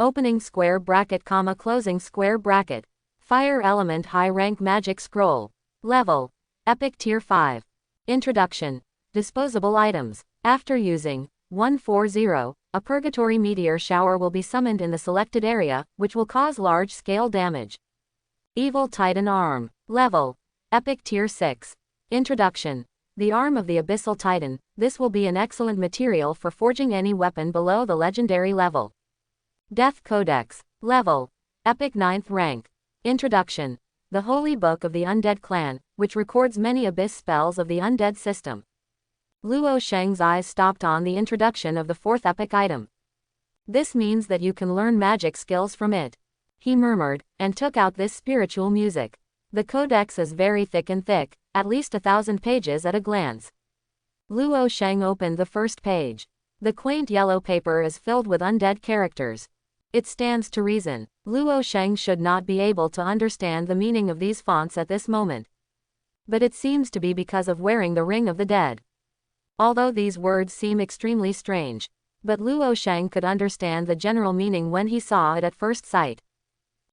Opening square bracket, comma, closing square bracket. Fire element high rank magic scroll. Level. Epic Tier 5. Introduction. Disposable items. After using 140, a purgatory meteor shower will be summoned in the selected area, which will cause large-scale damage. Evil Titan Arm. Level. Epic Tier 6. Introduction. The arm of the Abyssal Titan, this will be an excellent material for forging any weapon below the legendary level. Death Codex. Level. Epic 9th rank. Introduction. The Holy Book of the Undead Clan, which records many abyss spells of the undead system. Luoh Shang's eyes stopped on the introduction of the 4th epic item. This means that you can learn magic skills from it. He murmured, and took out this spiritual music. The codex is very thick and thick, at least 1,000 pages at a glance. Luoh Shang opened the first page. The quaint yellow paper is filled with undead characters. It stands to reason. Luoh Shang should not be able to understand the meaning of these fonts at this moment. But it seems to be because of wearing the Ring of the Dead. Although these words seem extremely strange, but Luoh Shang could understand the general meaning when he saw it at first sight.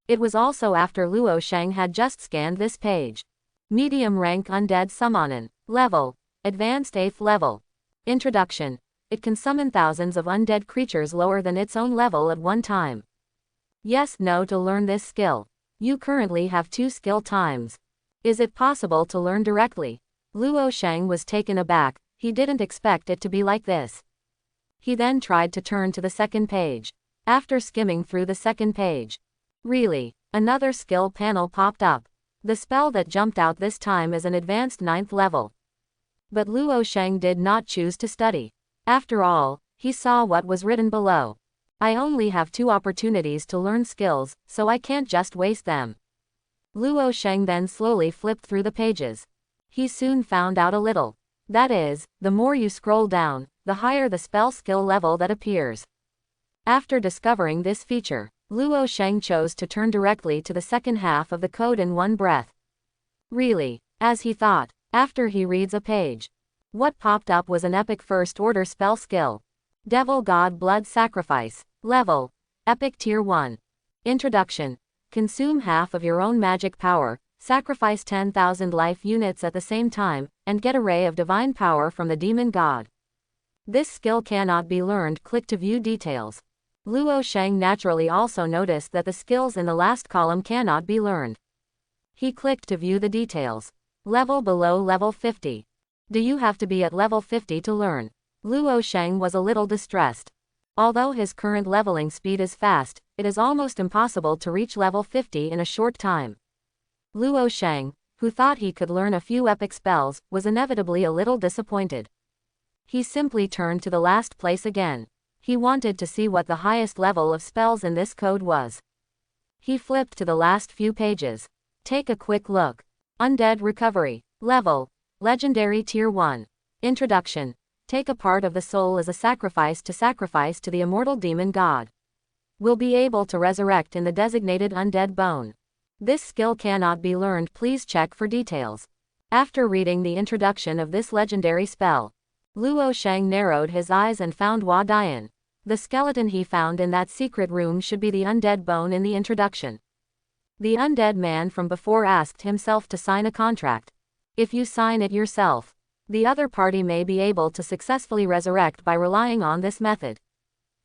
It was also after Luoh Shang had just scanned this page. Medium rank undead summonin. Level. Advanced 8th level. Introduction. It can summon thousands of undead creatures lower than its own level at one time. Yes, no to learn this skill. You currently have 2 skill times. Is it possible to learn directly? Luoh Shang was taken aback, he didn't expect it to be like this. He then tried to turn to the second page. After skimming through the second page. Really, another skill panel popped up. The spell that jumped out this time is an advanced 9th level. But Luoh Shang did not choose to study. After all, he saw what was written below. I only have 2 opportunities to learn skills, so I can't just waste them. Luoh Shang then slowly flipped through the pages. He soon found out a little. That is, the more you scroll down, the higher the spell skill level that appears. After discovering this feature, Luoh Shang chose to turn directly to the second half of the code in one breath. Really? As he thought, after he reads a page. What popped up was an epic first-order spell skill. Devil God Blood Sacrifice. Level. Epic Tier 1. Introduction. Consume half of your own magic power, sacrifice 10,000 life units at the same time, and get a ray of divine power from the demon god. This skill cannot be learned. Click to view details. Luoh Shang naturally also noticed that the skills in the last column cannot be learned. He clicked to view the details. Level below level 50. Do you have to be at level 50 to learn? Luoh Shang was a little distressed. Although his current leveling speed is fast, it is almost impossible to reach level 50 in a short time. Luoh Shang, who thought he could learn a few epic spells, was inevitably a little disappointed. He simply turned to the last place again. He wanted to see what the highest level of spells in this code was. He flipped to the last few pages. Take a quick look. Undead Recovery. Level. Legendary Tier 1. Introduction. Take a part of the soul as a sacrifice to the immortal demon god. Will be able to resurrect in the designated undead bone. This skill cannot be learned. Please check for details. After reading the introduction of this legendary spell, Luoh Shang narrowed his eyes and found Hua Dian. The skeleton he found in that secret room should be the undead bone in the introduction. The undead man from before asked himself to sign a contract. If you sign it yourself, the other party may be able to successfully resurrect by relying on this method.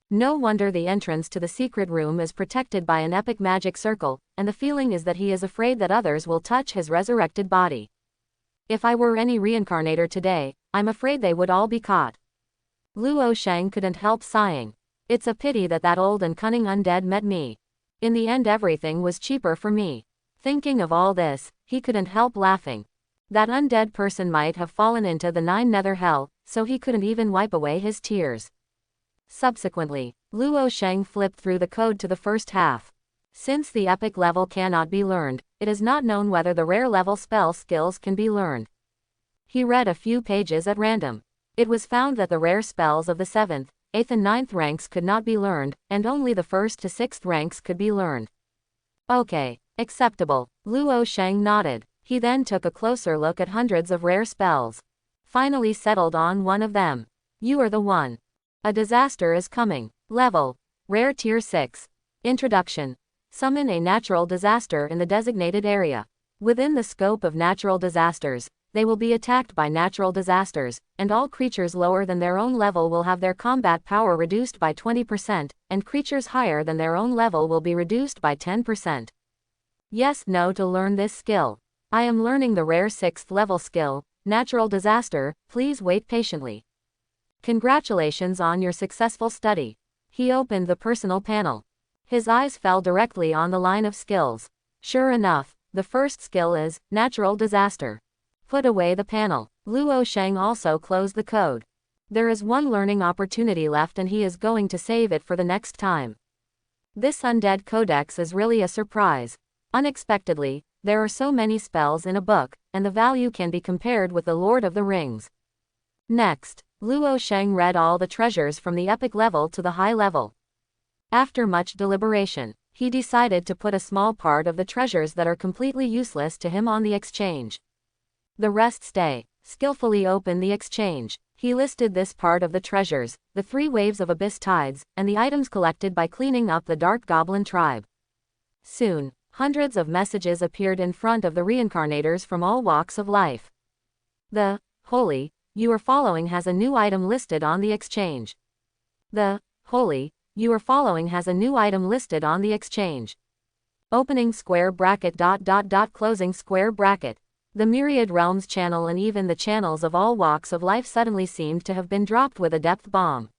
No wonder the entrance to the secret room is protected by an epic magic circle, and the feeling is that he is afraid that others will touch his resurrected body. If I were any reincarnator today, I'm afraid they would all be caught. Luoh Shang couldn't help sighing. It's a pity that that old and cunning undead met me. In the end everything was cheaper for me. Thinking of all this, he couldn't help laughing. That undead person might have fallen into the 9 nether hell, so he couldn't even wipe away his tears. Subsequently, Luoh Shang flipped through the code to the first half. Since the epic level cannot be learned, it is not known whether the rare level spell skills can be learned. He read a few pages at random. It was found that the rare spells of the 7th, 8th and 9th ranks could not be learned, and only the 1st to 6th ranks could be learned. Okay, acceptable. Luoh Shang nodded. He then took a closer look at hundreds of rare spells. Finally settled on one of them. You are the one. A disaster is coming. Level. Rare Tier 6. Introduction. Summon a natural disaster in the designated area. Within the scope of natural disasters, they will be attacked by natural disasters, and all creatures lower than their own level will have their combat power reduced by 20%, and creatures higher than their own level will be reduced by 10%. Yes, no to learn this skill. I am learning the rare 6th level skill, Natural Disaster. Please wait patiently. Congratulations on your successful study. He opened the personal panel. His eyes fell directly on the line of skills. Sure enough, the first skill is Natural Disaster. Put away the panel. Luoh Shang also closed the code. There is one learning opportunity left and he is going to save it for the next time. This undead codex is really a surprise. Unexpectedly, there are so many spells in a book, and the value can be compared with the Lord of the Rings. Next, Luoh Shang read all the treasures from the epic level to the high level. After much deliberation, he decided to put a small part of the treasures that are completely useless to him on the exchange. The rest stay. Skillfully open the exchange. He listed this part of the treasures, the 3 waves of abyss tides, and the items collected by cleaning up the dark goblin tribe. Soon, hundreds of messages appeared in front of the Reincarnators from all walks of life. The Holy you are following has a new item listed on the exchange. The Holy you are following has a new item listed on the exchange. Opening square bracket ... closing square bracket. The myriad realms channel and even the channels of all walks of life suddenly seemed to have been dropped with a depth bomb.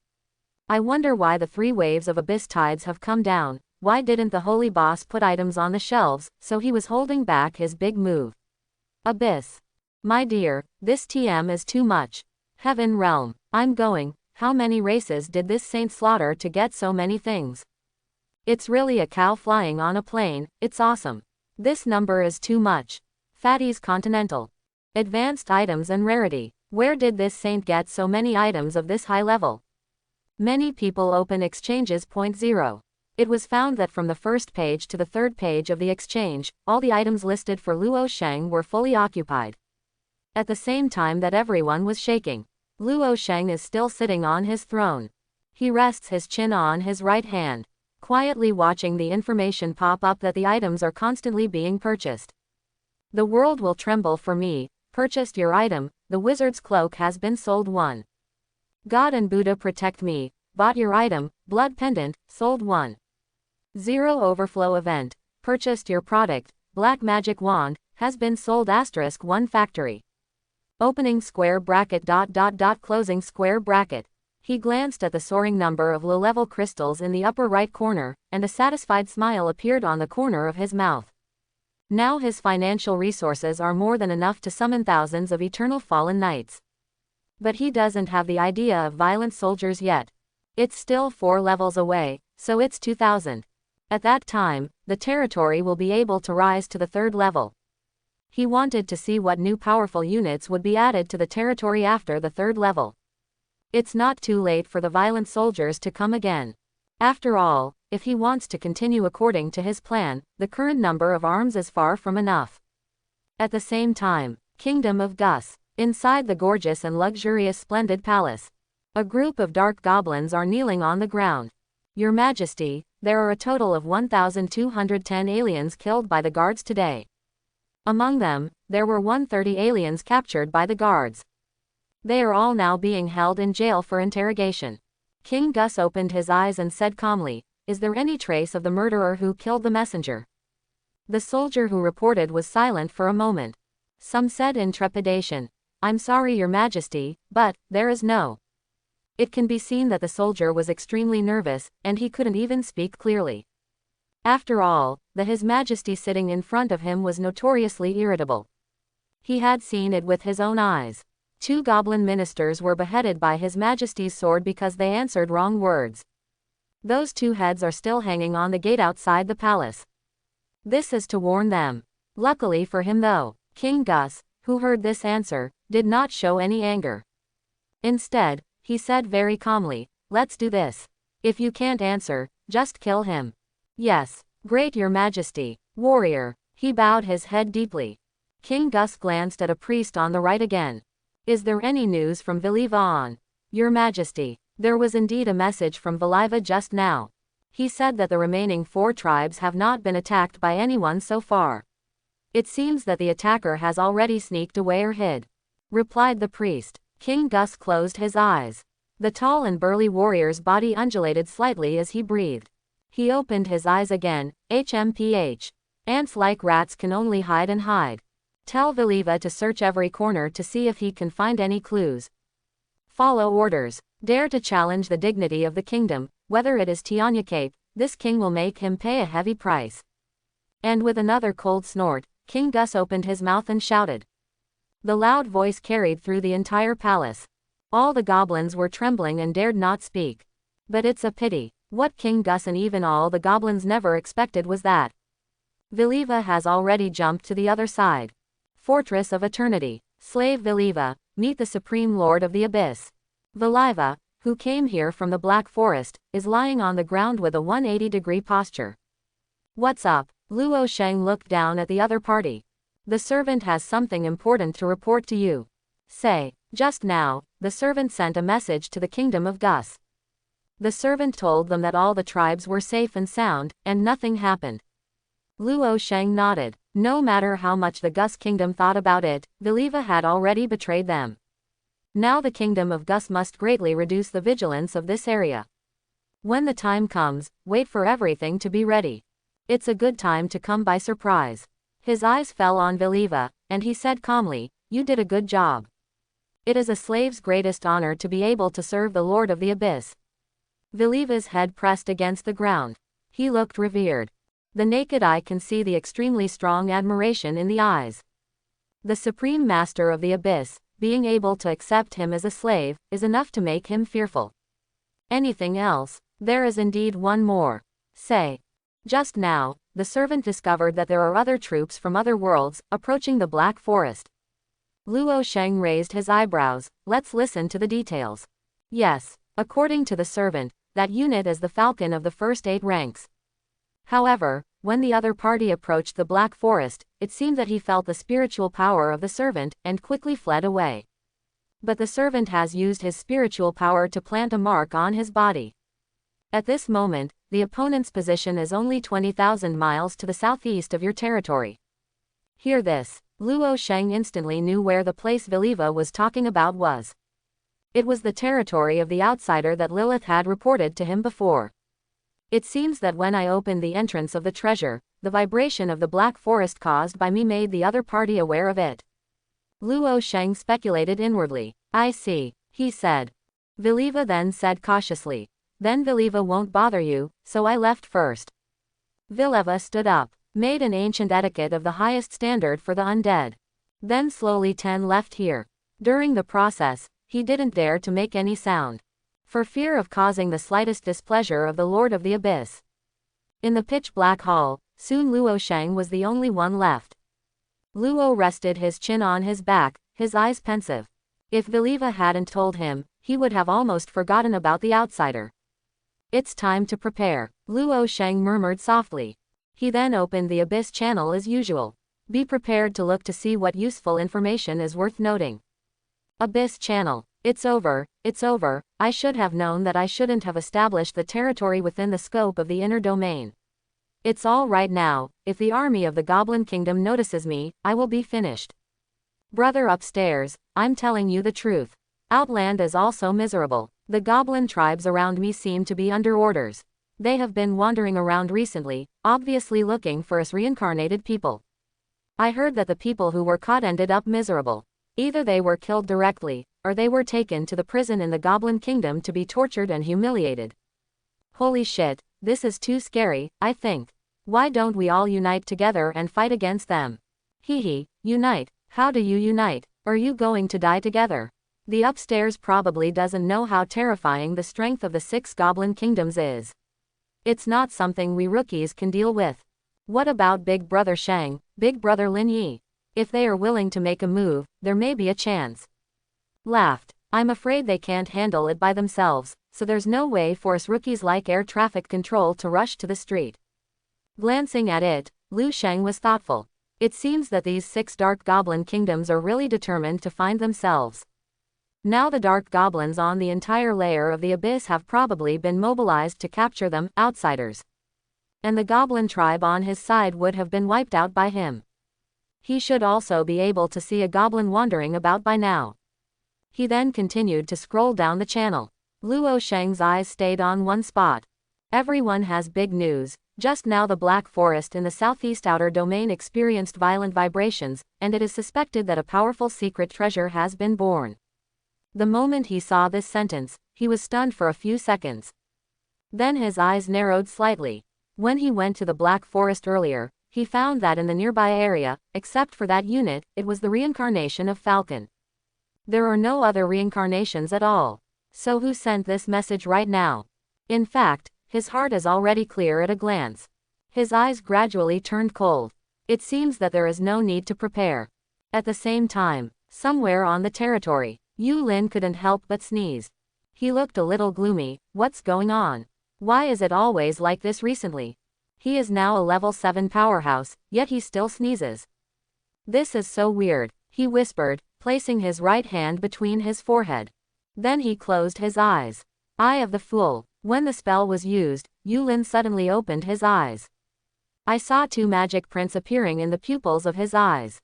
I wonder why the 3 waves of abyss tides have come down. Why didn't the holy boss put items on the shelves, so he was holding back his big move. Abyss. My dear, this TM is too much. Heaven realm. I'm going. How many races did this saint slaughter to get so many things? It's really a cow flying on a plane. It's awesome. This number is too much. Fatty's Continental. Advanced items and rarity. Where did this saint get so many items of this high level? Many people open exchanges. 0. It was found that from the first page to the third page of the exchange, all the items listed for Luoh Shang were fully occupied. At the same time that everyone was shaking, Luoh Shang is still sitting on his throne. He rests his chin on his right hand, quietly watching the information pop up that the items are constantly being purchased. The world will tremble for me. Purchased your item. The wizard's cloak has been sold. 1. God and Buddha protect me. Bought your item. Blood pendant, sold. 1. 0 overflow event. Purchased your product. Black magic wand, has been sold. *1 factory. Opening square bracket. Closing square bracket. He glanced at the soaring number of low-level crystals in the upper right corner, and a satisfied smile appeared on the corner of his mouth. Now his financial resources are more than enough to summon thousands of eternal fallen knights. But he doesn't have the idea of violent soldiers yet. It's still 4 levels away, so it's 2000. At that time, the territory will be able to rise to the 3rd level. He wanted to see what new powerful units would be added to the territory after the 3rd level. It's not too late for the violent soldiers to come again. After all, if he wants to continue according to his plan, the current number of arms is far from enough. At the same time, Kingdom of Gus. Inside the gorgeous and luxurious splendid palace, a group of dark goblins are kneeling on the ground. Your Majesty, there are a total of 1,210 aliens killed by the guards today. Among them, there were 130 aliens captured by the guards. They are all now being held in jail for interrogation. King Gus opened his eyes and said calmly, "Is there any trace of the murderer who killed the messenger?" The soldier who reported was silent for a moment. Some said in trepidation, "I'm sorry, Your Majesty, but there is no." It can be seen that the soldier was extremely nervous, and he couldn't even speak clearly. After all, His Majesty sitting in front of him was notoriously irritable. He had seen it with his own eyes. 2 goblin ministers were beheaded by His Majesty's sword because they answered wrong words. Those 2 heads are still hanging on the gate outside the palace. This is to warn them. Luckily for him though, King Gus, who heard this answer, did not show any anger. Instead, he said very calmly, "Let's do this. If you can't answer, just kill him." "Yes, great Your Majesty." "Warrior." He bowed his head deeply. King Gus glanced at a priest on the right again. "Is there any news from Viliva on?" "Your Majesty, there was indeed a message from Viliva just now. He said that the remaining 4 tribes have not been attacked by anyone so far. It seems that the attacker has already sneaked away or hid," replied the priest. King Gus closed his eyes. The tall and burly warrior's body undulated slightly as he breathed. He opened his eyes again. HMPH. Ants like rats can only hide and hide. Tell Viliva to search every corner to see if he can find any clues. Follow orders. Dare to challenge the dignity of the kingdom, whether it is Tianya Cape, this king will make him pay a heavy price. And with another cold snort, King Gus opened his mouth and shouted. The loud voice carried through the entire palace. All the goblins were trembling and dared not speak. But it's a pity. What King Gus and even all the goblins never expected was that Viliva has already jumped to the other side. Fortress of Eternity. Slave Viliva, meet the Supreme Lord of the Abyss. Viliva, who came here from the Black Forest, is lying on the ground with a 180-degree posture. What's up? Luoh Shang looked down at the other party. The servant has something important to report to you. Say, just now, the servant sent a message to the Kingdom of Gus. The servant told them that all the tribes were safe and sound, and nothing happened. Luoh Shang nodded. No matter how much the Gus kingdom thought about it, Viliva had already betrayed them. Now the Kingdom of Gus must greatly reduce the vigilance of this area. When the time comes, wait for everything to be ready. It's a good time to come by surprise. His eyes fell on Viliva, and he said calmly, "You did a good job. It is a slave's greatest honor to be able to serve the Lord of the Abyss." Viliva's head pressed against the ground. He looked revered. The naked eye can see the extremely strong admiration in the eyes. The Supreme Master of the Abyss, being able to accept him as a slave, is enough to make him fearful. Anything else? There is indeed one more. Say. Just now, the servant discovered that there are other troops from other worlds, approaching the Black Forest. Luoh Shang raised his eyebrows. Let's listen to the details. Yes. According to the servant, that unit as the falcon of the first 8 ranks. However, when the other party approached the Black Forest, it seemed that he felt the spiritual power of the servant, and quickly fled away. But the servant has used his spiritual power to plant a mark on his body. At this moment, the opponent's position is only 20,000 miles to the southeast of your territory. Hear this. Luoh Shang instantly knew where the place Viliva was talking about was. It was the territory of the outsider that Lilith had reported to him before. It seems that when I opened the entrance of the treasure, the vibration of the Black Forest caused by me made the other party aware of it. Luoh Shang speculated inwardly. I see, he said. Viliva then said cautiously. Then Viliva won't bother you, so I left first. Viliva stood up, made an ancient etiquette of the highest standard for the undead. Then slowly Ten left here. During the process, he didn't dare to make any sound, for fear of causing the slightest displeasure of the Lord of the Abyss. In the pitch-black hall, soon Luoh Shang was the only one left. Luoh rested his chin on his back, his eyes pensive. If Viliva hadn't told him, he would have almost forgotten about the outsider. It's time to prepare, Luoh Shang murmured softly. He then opened the Abyss channel as usual. Be prepared to look to see what useful information is worth noting. Abyss channel. It's over, I should have known that I shouldn't have established the territory within the scope of the inner domain. It's all right now, if the army of the Goblin Kingdom notices me, I will be finished. Brother upstairs, I'm telling you the truth. Outland is also miserable. The Goblin tribes around me seem to be under orders. They have been wandering around recently, obviously looking for us reincarnated people. I heard that the people who were caught ended up miserable. Either they were killed directly, or they were taken to the prison in the Goblin Kingdom to be tortured and humiliated. Holy shit, this is too scary, I think. Why don't we all unite together and fight against them? Hee, unite. How do you unite? Are you going to die together? The upstairs probably doesn't know how terrifying the strength of the 6 Goblin Kingdoms is. It's not something we rookies can deal with. What about Big Brother Shang, Big Brother Lin Yi? If they are willing to make a move, there may be a chance. Laughed. I'm afraid they can't handle it by themselves, so there's no way for us rookies like air traffic control to rush to the street. Glancing at it, Luoh Shang was thoughtful. It seems that these 6 Dark Goblin Kingdoms are really determined to find themselves. Now the Dark Goblins on the entire layer of the Abyss have probably been mobilized to capture them, outsiders. And the Goblin tribe on his side would have been wiped out by him. He should also be able to see a goblin wandering about by now. He then continued to scroll down the channel. Luoh Shang's eyes stayed on one spot. Everyone has big news. Just now the Black Forest in the southeast outer domain experienced violent vibrations, and it is suspected that a powerful secret treasure has been born. The moment he saw this sentence, he was stunned for a few seconds. Then his eyes narrowed slightly. When he went to the Black Forest earlier, he found that in the nearby area, except for that unit, it was the reincarnation of Falcon. There are no other reincarnations at all. So who sent this message right now? In fact, his heart is already clear at a glance. His eyes gradually turned cold. It seems that there is no need to prepare. At the same time, somewhere on the territory, Ulin couldn't help but sneeze. He looked a little gloomy. What's going on? Why is it always like this recently? He is now a level 7 powerhouse, yet he still sneezes. This is so weird, he whispered, placing his right hand between his forehead. Then he closed his eyes. Eye of the Fool. When the spell was used, Ulin suddenly opened his eyes. I saw 2 magic prints appearing in the pupils of his eyes.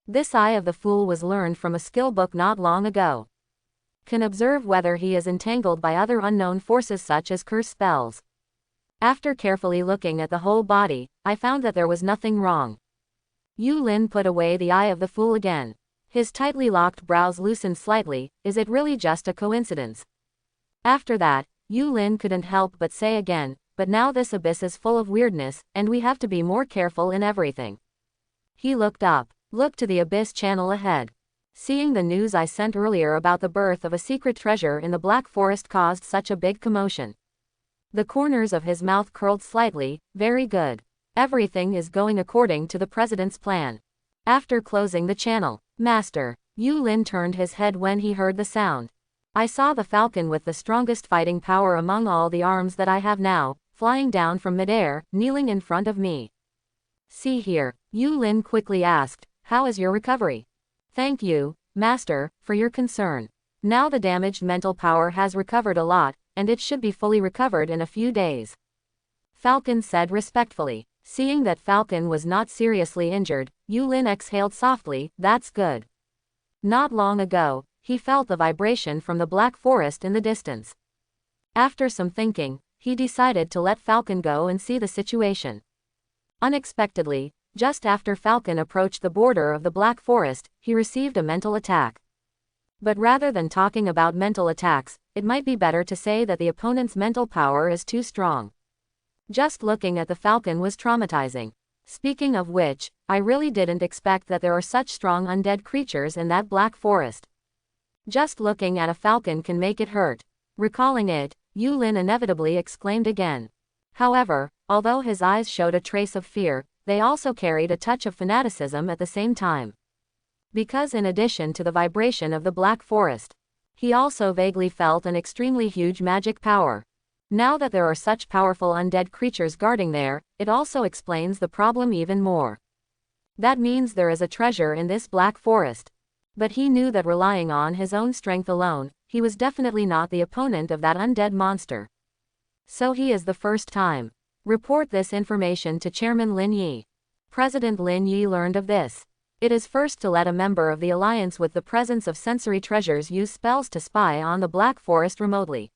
This Eye of the Fool was learned from a skill book not long ago. Can observe whether he is entangled by other unknown forces such as curse spells. After carefully looking at the whole body, I found that there was nothing wrong. Ulin put away the Eye of the Fool again. His tightly locked brows loosened slightly. Is it really just a coincidence? After that, Ulin couldn't help but say again, but now this abyss is full of weirdness, and we have to be more careful in everything. He looked up, looked to the Abyss channel ahead. Seeing the news I sent earlier about the birth of a secret treasure in the Black Forest caused such a big commotion. The corners of his mouth curled slightly. Very good. Everything is going according to the president's plan. After closing the channel, Master, Ulin turned his head when he heard the sound. I saw the falcon with the strongest fighting power among all the arms that I have now, flying down from midair, kneeling in front of me. See here, Ulin quickly asked, how is your recovery? Thank you, Master, for your concern. Now the damaged mental power has recovered a lot, and it should be fully recovered in a few days. Falcon said respectfully. Seeing that Falcon was not seriously injured, Ulin exhaled softly, that's good. Not long ago, he felt the vibration from the black forest in the distance. After some thinking, he decided to let Falcon go and see the situation. Unexpectedly, just after Falcon approached the border of the black forest, he received a mental attack. But rather than talking about mental attacks, it might be better to say that the opponent's mental power is too strong. Just looking at the falcon was traumatizing. Speaking of which, I really didn't expect that there are such strong undead creatures in that black forest. Just looking at a falcon can make it hurt. Recalling it, Ulin inevitably exclaimed again. However, although his eyes showed a trace of fear, they also carried a touch of fanaticism at the same time. Because in addition to the vibration of the black forest, he also vaguely felt an extremely huge magic power. Now that there are such powerful undead creatures guarding there, it also explains the problem even more. That means there is a treasure in this black forest. But he knew that relying on his own strength alone, he was definitely not the opponent of that undead monster. So he is the first time. Report this information to Chairman Lin Yi. President Lin Yi learned of this. It is first to let a member of the alliance with the presence of sensory treasures use spells to spy on the black forest remotely.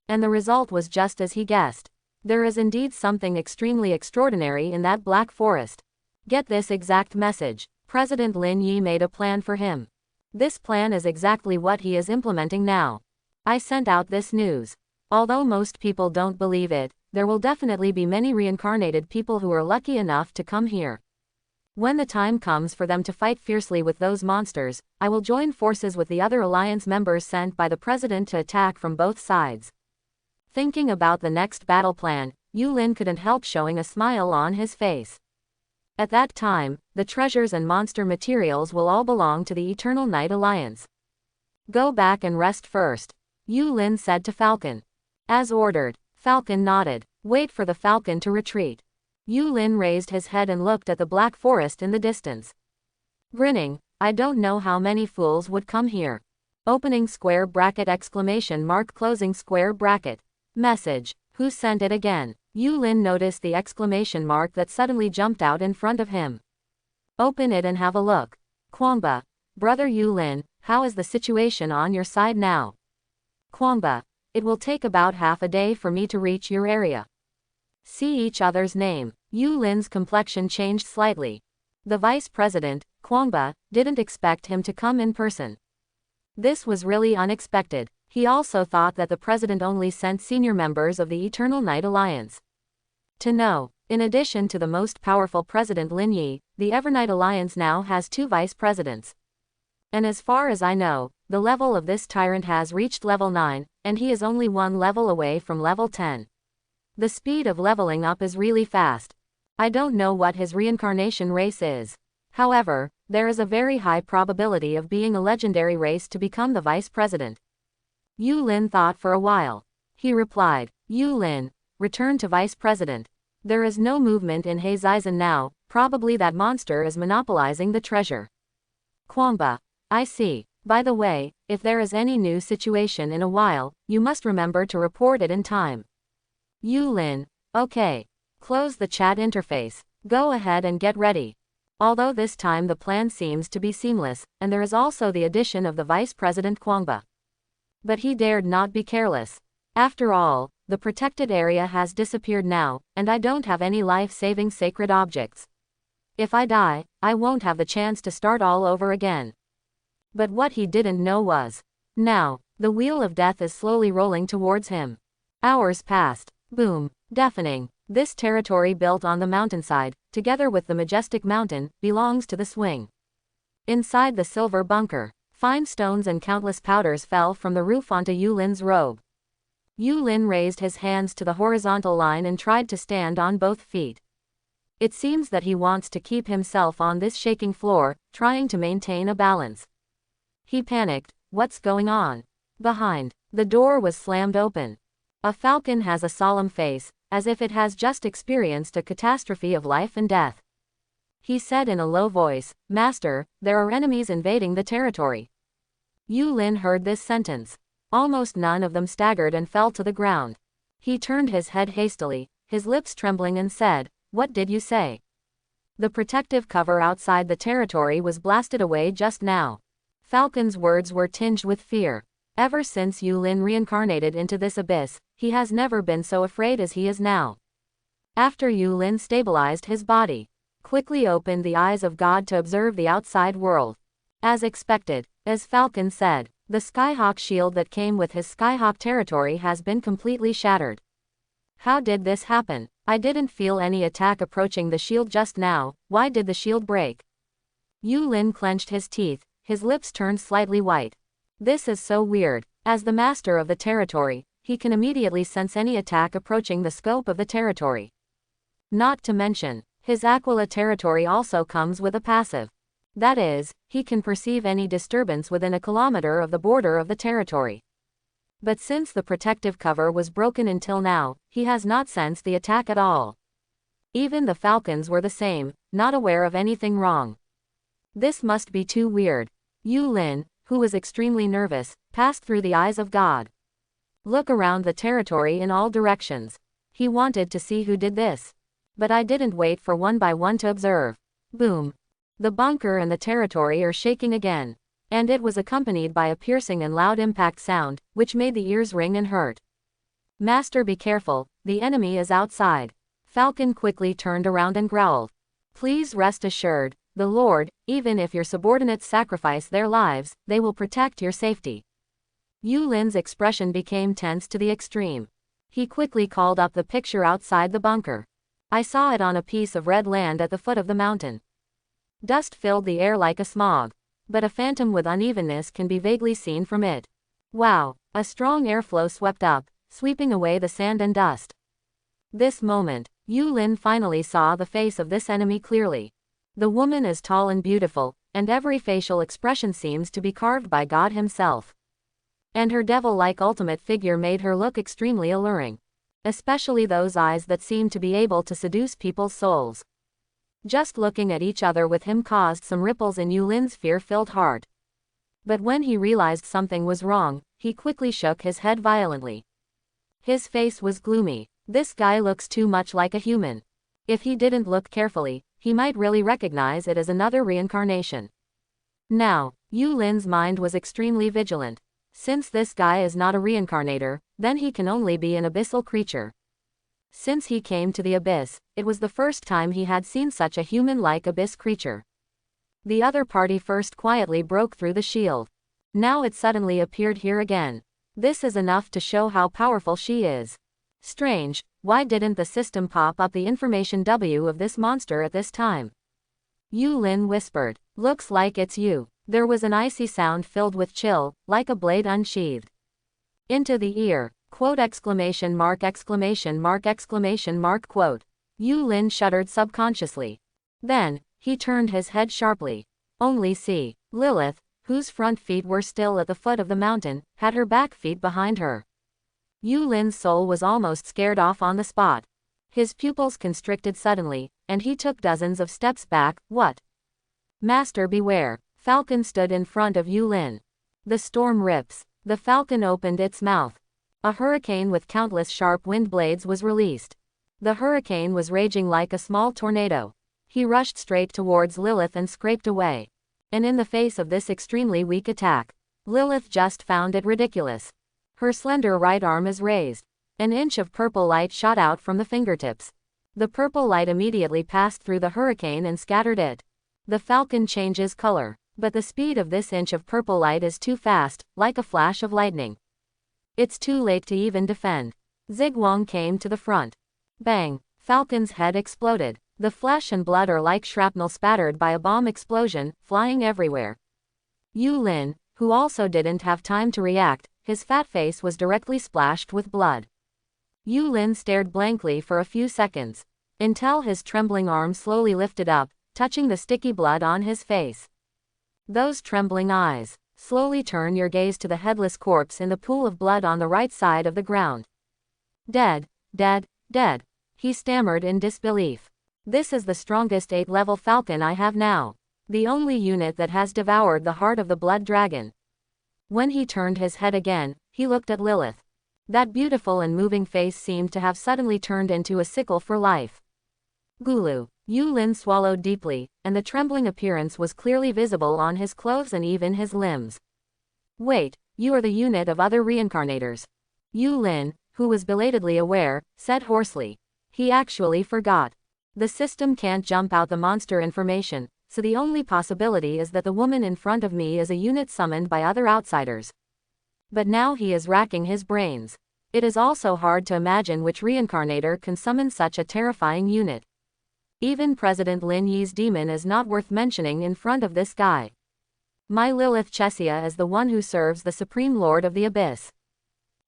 And the result was just as he guessed. There is indeed something extremely extraordinary in that black forest. Get this exact message. President Lin Yi made a plan for him. This plan is exactly what he is implementing now. I sent out this news. Although most people don't believe it, there will definitely be many reincarnated people who are lucky enough to come here. When the time comes for them to fight fiercely with those monsters, I will join forces with the other alliance members sent by the president to attack from both sides. Thinking about the next battle plan, Ulin couldn't help showing a smile on his face. At that time, the treasures and monster materials will all belong to the Eternal Night Alliance. Go back and rest first, Ulin said to Falcon. As ordered, Falcon nodded. Wait for the falcon to retreat. Ulin raised his head and looked at the black forest in the distance. Grinning, I don't know how many fools would come here. Opening square bracket exclamation mark closing square bracket. Message. Who sent it again? Ulin noticed the exclamation mark that suddenly jumped out in front of him. Open it and have a look. Kwangba. Brother Ulin, how is the situation on your side now? Kwangba. It will take about half a day for me to reach your area. See each other's name. Ulin's complexion changed slightly. The vice president, Kwangba, didn't expect him to come in person. This was really unexpected. He also thought that the president only sent senior members of the Eternal Night Alliance. To know, in addition to the most powerful President Lin Yi, the Evernight Alliance now has 2 vice presidents. And as far as I know, the level of this tyrant has reached level 9, and he is only 1 level away from level 10. The speed of leveling up is really fast. I don't know what his reincarnation race is. However, there is a very high probability of being a legendary race to become the vice president. Ulin thought for a while. He replied, Ulin, return to vice president. There is no movement in Heizaizen now, probably that monster is monopolizing the treasure. Kwangba. I see. By the way, if there is any new situation in a while, you must remember to report it in time. Ulin. Okay. Close the chat interface. Go ahead and get ready. Although this time the plan seems to be seamless, and there is also the addition of the vice president Kwangba. But he dared not be careless. After all, the protected area has disappeared now, and I don't have any life-saving sacred objects. If I die, I won't have the chance to start all over again. But what he didn't know was, now, the wheel of death is slowly rolling towards him. Hours passed. Boom. Deafening. This territory built on the mountainside, together with the majestic mountain, belongs to the swing. Inside the silver bunker, fine stones and countless powders fell from the roof onto Ulin's robe. Ulin raised his hands to the horizontal line and tried to stand on both feet. It seems that he wants to keep himself on this shaking floor, trying to maintain a balance. He panicked. What's going on? Behind, the door was slammed open. A falcon has a solemn face, as if it has just experienced a catastrophe of life and death. He said in a low voice, "Master, there are enemies invading the territory." Ulin heard this sentence. Almost none of them staggered and fell to the ground. He turned his head hastily, his lips trembling, and said, "What did you say?" The protective cover outside the territory was blasted away just now. Falcon's words were tinged with fear. Ever since Ulin reincarnated into this abyss, he has never been so afraid as he is now. After Ulin stabilized his body, quickly opened the eyes of God to observe the outside world. As expected, as Falcon said, the Skyhawk shield that came with his Skyhawk territory has been completely shattered. How did this happen? I didn't feel any attack approaching the shield just now. Why did the shield break? Ulin clenched his teeth, his lips turned slightly white. This is so weird. As the master of the territory, he can immediately sense any attack approaching the scope of the territory. Not to mention, his Aquila territory also comes with a passive. That is, he can perceive any disturbance within a kilometer of the border of the territory. But since the protective cover was broken until now, he has not sensed the attack at all. Even the falcons were the same, not aware of anything wrong. This must be too weird. Ulin, who was extremely nervous, passed through the eyes of God. Look around the territory in all directions. He wanted to see who did this. But I didn't wait for one by one to observe. Boom. The bunker and the territory are shaking again. And it was accompanied by a piercing and loud impact sound, which made the ears ring and hurt. Master, be careful, the enemy is outside. Falcon quickly turned around and growled. Please rest assured, the Lord, even if your subordinates sacrifice their lives, they will protect your safety. Ulin's expression became tense to the extreme. He quickly called up the picture outside the bunker. I saw it on a piece of red land at the foot of the mountain. Dust filled the air like a smog. But a phantom with unevenness can be vaguely seen from it. Wow, a strong airflow swept up, sweeping away the sand and dust. This moment, Ulin finally saw the face of this enemy clearly. The woman is tall and beautiful, and every facial expression seems to be carved by God himself. And her devil-like ultimate figure made her look extremely alluring. Especially those eyes that seemed to be able to seduce people's souls. Just looking at each other with him caused some ripples in Ulin's fear-filled heart. But when he realized something was wrong, he quickly shook his head violently. His face was gloomy. This guy looks too much like a human. If he didn't look carefully, he might really recognize it as another reincarnation. Now, Ulin's mind was extremely vigilant. Since this guy is not a reincarnator, then he can only be an abyssal creature. Since he came to the abyss, it was the first time he had seen such a human-like abyss creature. The other party first quietly broke through the shield. Now it suddenly appeared here again. This is enough to show how powerful she is. Strange, why didn't the system pop up the information W of this monster at this time? Ulin whispered, "Looks like it's you." There was an icy sound filled with chill, like a blade unsheathed. Into the ear, quote exclamation mark quote. Ulin shuddered subconsciously. Then, he turned his head sharply. Only see, Lilith, whose front feet were still at the foot of the mountain, had her back feet behind her. Ulin's soul was almost scared off on the spot. His pupils constricted suddenly, and he took dozens of steps back. What? Master, beware. Falcon stood in front of Ulin. The storm rips. The falcon opened its mouth. A hurricane with countless sharp wind blades was released. The hurricane was raging like a small tornado. He rushed straight towards Lilith and scraped away. And in the face of this extremely weak attack, Lilith just found it ridiculous. Her slender right arm is raised. An inch of purple light shot out from the fingertips. The purple light immediately passed through the hurricane and scattered it. The falcon changes color, but the speed of this inch of purple light is too fast, like a flash of lightning. It's too late to even defend. Zigwang came to the front. Bang! Falcon's head exploded. The flesh and blood are like shrapnel spattered by a bomb explosion, flying everywhere. Ulin, who also didn't have time to react, his fat face was directly splashed with blood. Ulin stared blankly for a few seconds, until his trembling arm slowly lifted up, touching the sticky blood on his face. Those trembling eyes. Slowly turn your gaze to the headless corpse in the pool of blood on the right side of the ground. Dead, dead, dead. He stammered in disbelief. This is the strongest 8th-level falcon I have now. The only unit that has devoured the heart of the blood dragon. When he turned his head again, he looked at Lilith. That beautiful and moving face seemed to have suddenly turned into a sickle for life. Gulu. Ulin swallowed deeply, and the trembling appearance was clearly visible on his clothes and even his limbs. Wait, you are the unit of other Reincarnators. Ulin, who was belatedly aware, said hoarsely. He actually forgot. The system can't jump out the monster information, so the only possibility is that the woman in front of me is a unit summoned by other outsiders. But now he is racking his brains. It is also hard to imagine which Reincarnator can summon such a terrifying unit. Even President Lin Yi's demon is not worth mentioning in front of this guy. My Lilith Chesia is the one who serves the Supreme Lord of the Abyss.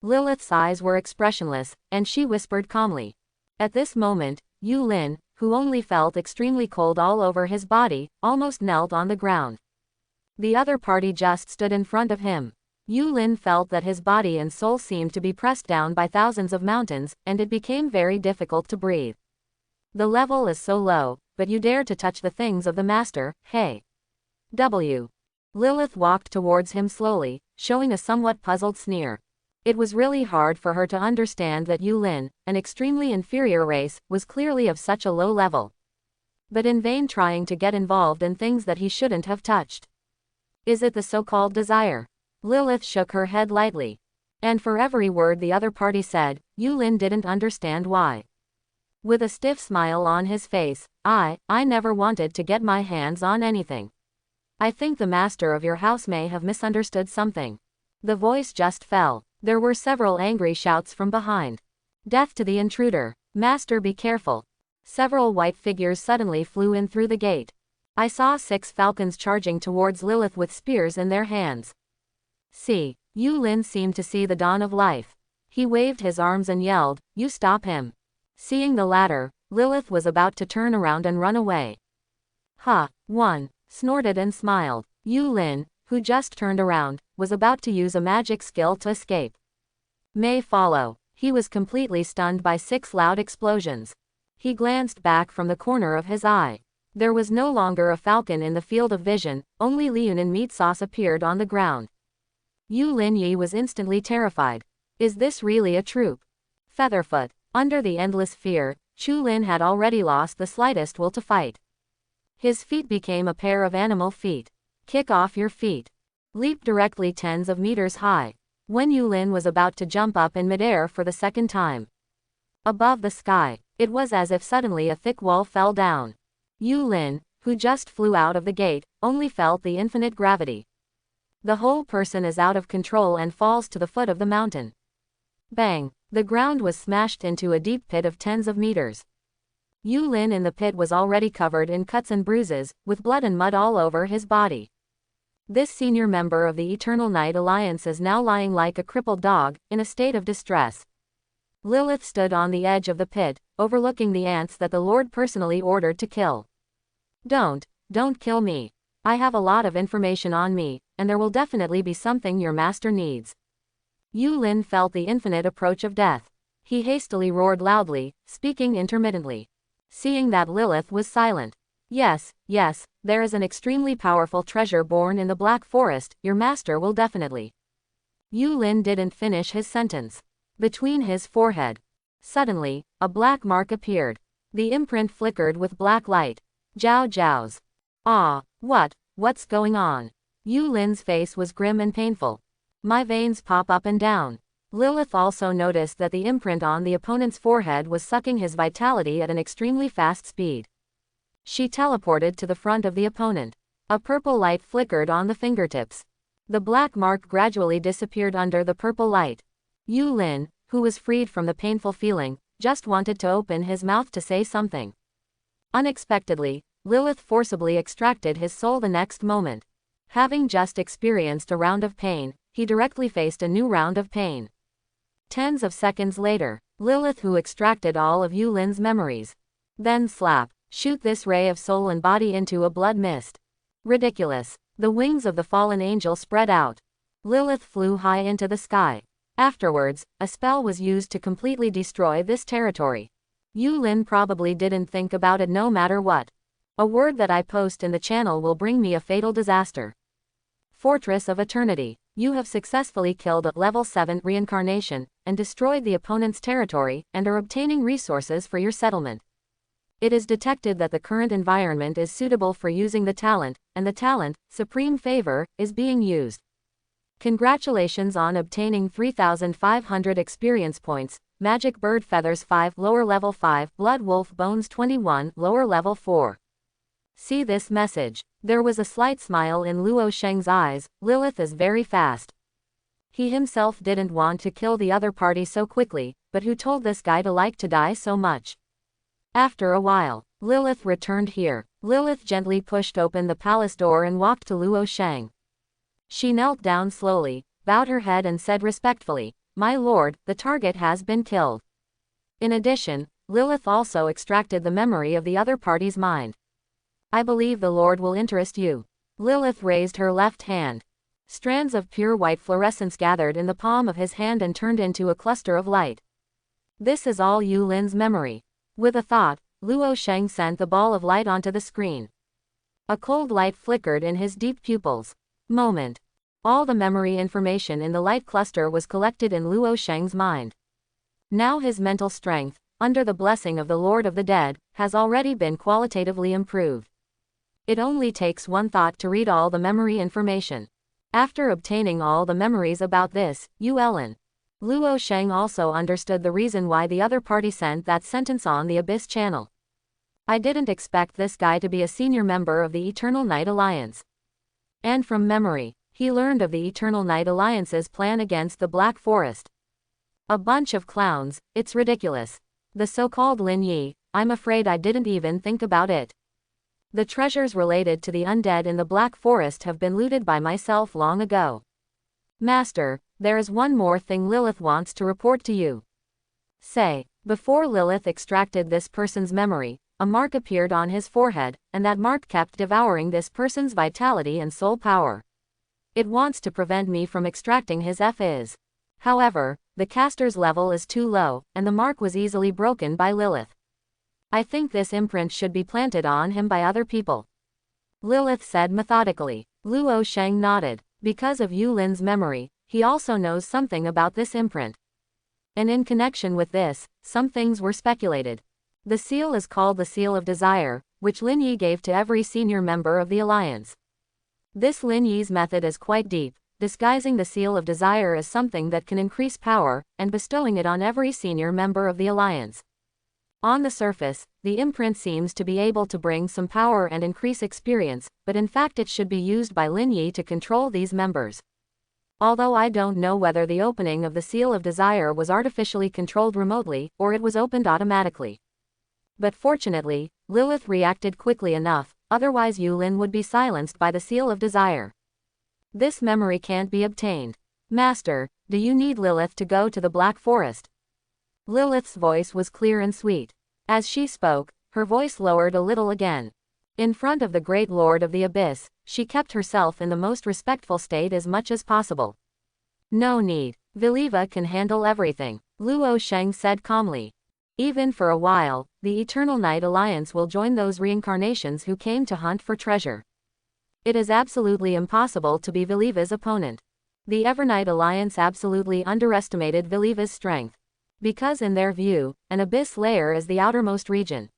Lilith's eyes were expressionless, and she whispered calmly. At this moment, Ulin, who only felt extremely cold all over his body, almost knelt on the ground. The other party just stood in front of him. Ulin felt that his body and soul seemed to be pressed down by thousands of mountains, and it became very difficult to breathe. The level is so low, but you dare to touch the things of the master, hey? W. Lilith walked towards him slowly, showing a somewhat puzzled sneer. It was really hard for her to understand that Ulin, an extremely inferior race, was clearly of such a low level. But in vain trying to get involved in things that he shouldn't have touched. Is it the so-called desire? Lilith shook her head lightly. And for every word the other party said, Ulin didn't understand why. With a stiff smile on his face, I never wanted to get my hands on anything. I think the master of your house may have misunderstood something. The voice just fell. There were several angry shouts from behind. Death to the intruder. Master, be careful. Several white figures suddenly flew in through the gate. I saw 6 falcons charging towards Lilith with spears in their hands. See, Ulin seemed to see the dawn of life. He waved his arms and yelled, "You stop him." Seeing the latter, Lilith was about to turn around and run away. Ha, one, snorted and smiled. Ulin, who just turned around, was about to use a magic skill to escape. May follow. He was completely stunned by 6 loud explosions. He glanced back from the corner of his eye. There was no longer a falcon in the field of vision, only Leonin meat sauce appeared on the ground. Ulin Yi was instantly terrified. Is this really a troop? Featherfoot. Under the endless fear, Chulin had already lost the slightest will to fight. His feet became a pair of animal feet. Kick off your feet. Leap directly tens of meters high. When Ulin was about to jump up in midair for the second time. Above the sky, it was as if suddenly a thick wall fell down. Ulin, who just flew out of the gate, only felt the infinite gravity. The whole person is out of control and falls to the foot of the mountain. Bang! The ground was smashed into a deep pit of tens of meters. Ulin in the pit was already covered in cuts and bruises, with blood and mud all over his body. This senior member of the Eternal Night Alliance is now lying like a crippled dog, in a state of distress. Lilith stood on the edge of the pit, overlooking the ants that the Lord personally ordered to kill. Don't kill me. I have a lot of information on me, and there will definitely be something your master needs. Ulin felt the infinite approach of death. He hastily roared loudly, speaking intermittently. Seeing that Lilith was silent. Yes, there is an extremely powerful treasure born in the Black Forest, your master will definitely. Ulin didn't finish his sentence. Between his forehead. Suddenly, a black mark appeared. The imprint flickered with black light. Zhao's. Ah, what's going on? Ulin's face was grim and painful. My veins pop up and down. Lilith also noticed that the imprint on the opponent's forehead was sucking his vitality at an extremely fast speed. She teleported to the front of the opponent. A purple light flickered on the fingertips. The black mark gradually disappeared under the purple light. Ulin, who was freed from the painful feeling, just wanted to open his mouth to say something. Unexpectedly, Lilith forcibly extracted his soul the next moment. Having just experienced a round of pain, he directly faced a new round of pain. Tens of seconds later, Lilith who extracted all of Ulin's memories. Then slap, shoot this ray of soul and body into a blood mist. Ridiculous. The wings of the fallen angel spread out. Lilith flew high into the sky. Afterwards, a spell was used to completely destroy this territory. Ulin probably didn't think about it no matter what. A word that I post in the channel will bring me a fatal disaster. Fortress of Eternity. You have successfully killed a level 7 reincarnation, and destroyed the opponent's territory, and are obtaining resources for your settlement. It is detected that the current environment is suitable for using the talent, and the talent, Supreme Favor, is being used. Congratulations on obtaining 3,500 experience points, Magic Bird Feathers 5 lower level 5, Blood Wolf Bones 21 lower level 4. See this message. There was a slight smile in Luoh Shang's eyes. Lilith is very fast. He himself didn't want to kill the other party so quickly, but who told this guy to like to die so much? After a while, Lilith returned here. Lilith gently pushed open the palace door and walked to Luoh Shang. She knelt down slowly, bowed her head and said respectfully, "My lord, the target has been killed." In addition, Lilith also extracted the memory of the other party's mind. "I believe the Lord will interest you." Lilith raised her left hand. Strands of pure white fluorescence gathered in the palm of his hand and turned into a cluster of light. This is all Ulin's memory. With a thought, Luoh Shang sent the ball of light onto the screen. A cold light flickered in his deep pupils. Moment. All the memory information in the light cluster was collected in Luoh Shang's mind. Now his mental strength, under the blessing of the Lord of the Dead, has already been qualitatively improved. It only takes one thought to read all the memory information. After obtaining all the memories about this, Ulin, Luoh Shang also understood the reason why the other party sent that sentence on the Abyss channel. I didn't expect this guy to be a senior member of the Eternal Night Alliance. And from memory, he learned of the Eternal Night Alliance's plan against the Black Forest. A bunch of clowns, it's ridiculous. The so-called Lin Yi, I'm afraid I didn't even think about it. The treasures related to the undead in the Black Forest have been looted by myself long ago. Master, there is one more thing Lilith wants to report to you. Say, before Lilith extracted this person's memory, a mark appeared on his forehead, and that mark kept devouring this person's vitality and soul power. It wants to prevent me from extracting his FIs. However, the caster's level is too low, and the mark was easily broken by Lilith. I think this imprint should be planted on him by other people. Lilith said methodically. Luoh Shang nodded. Because of Ulin's memory, he also knows something about this imprint. And in connection with this, some things were speculated. The seal is called the Seal of Desire, which Lin Yi gave to every senior member of the Alliance. This Lin Yi's method is quite deep, disguising the Seal of Desire as something that can increase power, and bestowing it on every senior member of the Alliance. On the surface, the imprint seems to be able to bring some power and increase experience, but in fact it should be used by Lin Yi to control these members. Although I don't know whether the opening of the Seal of Desire was artificially controlled remotely, or it was opened automatically. But fortunately, Lilith reacted quickly enough, otherwise Ulin would be silenced by the Seal of Desire. This memory can't be obtained. Master, do you need Lilith to go to the Black Forest? Lilith's voice was clear and sweet. As she spoke, her voice lowered a little again. In front of the great Lord of the Abyss, she kept herself in the most respectful state as much as possible. No need. Viliva can handle everything, Luoh Shang said calmly. Even for a while, the Eternal Night Alliance will join those reincarnations who came to hunt for treasure. It is absolutely impossible to be Viliva's opponent. The Evernight Alliance absolutely underestimated Viliva's strength. Because in their view, an abyss layer is the outermost region.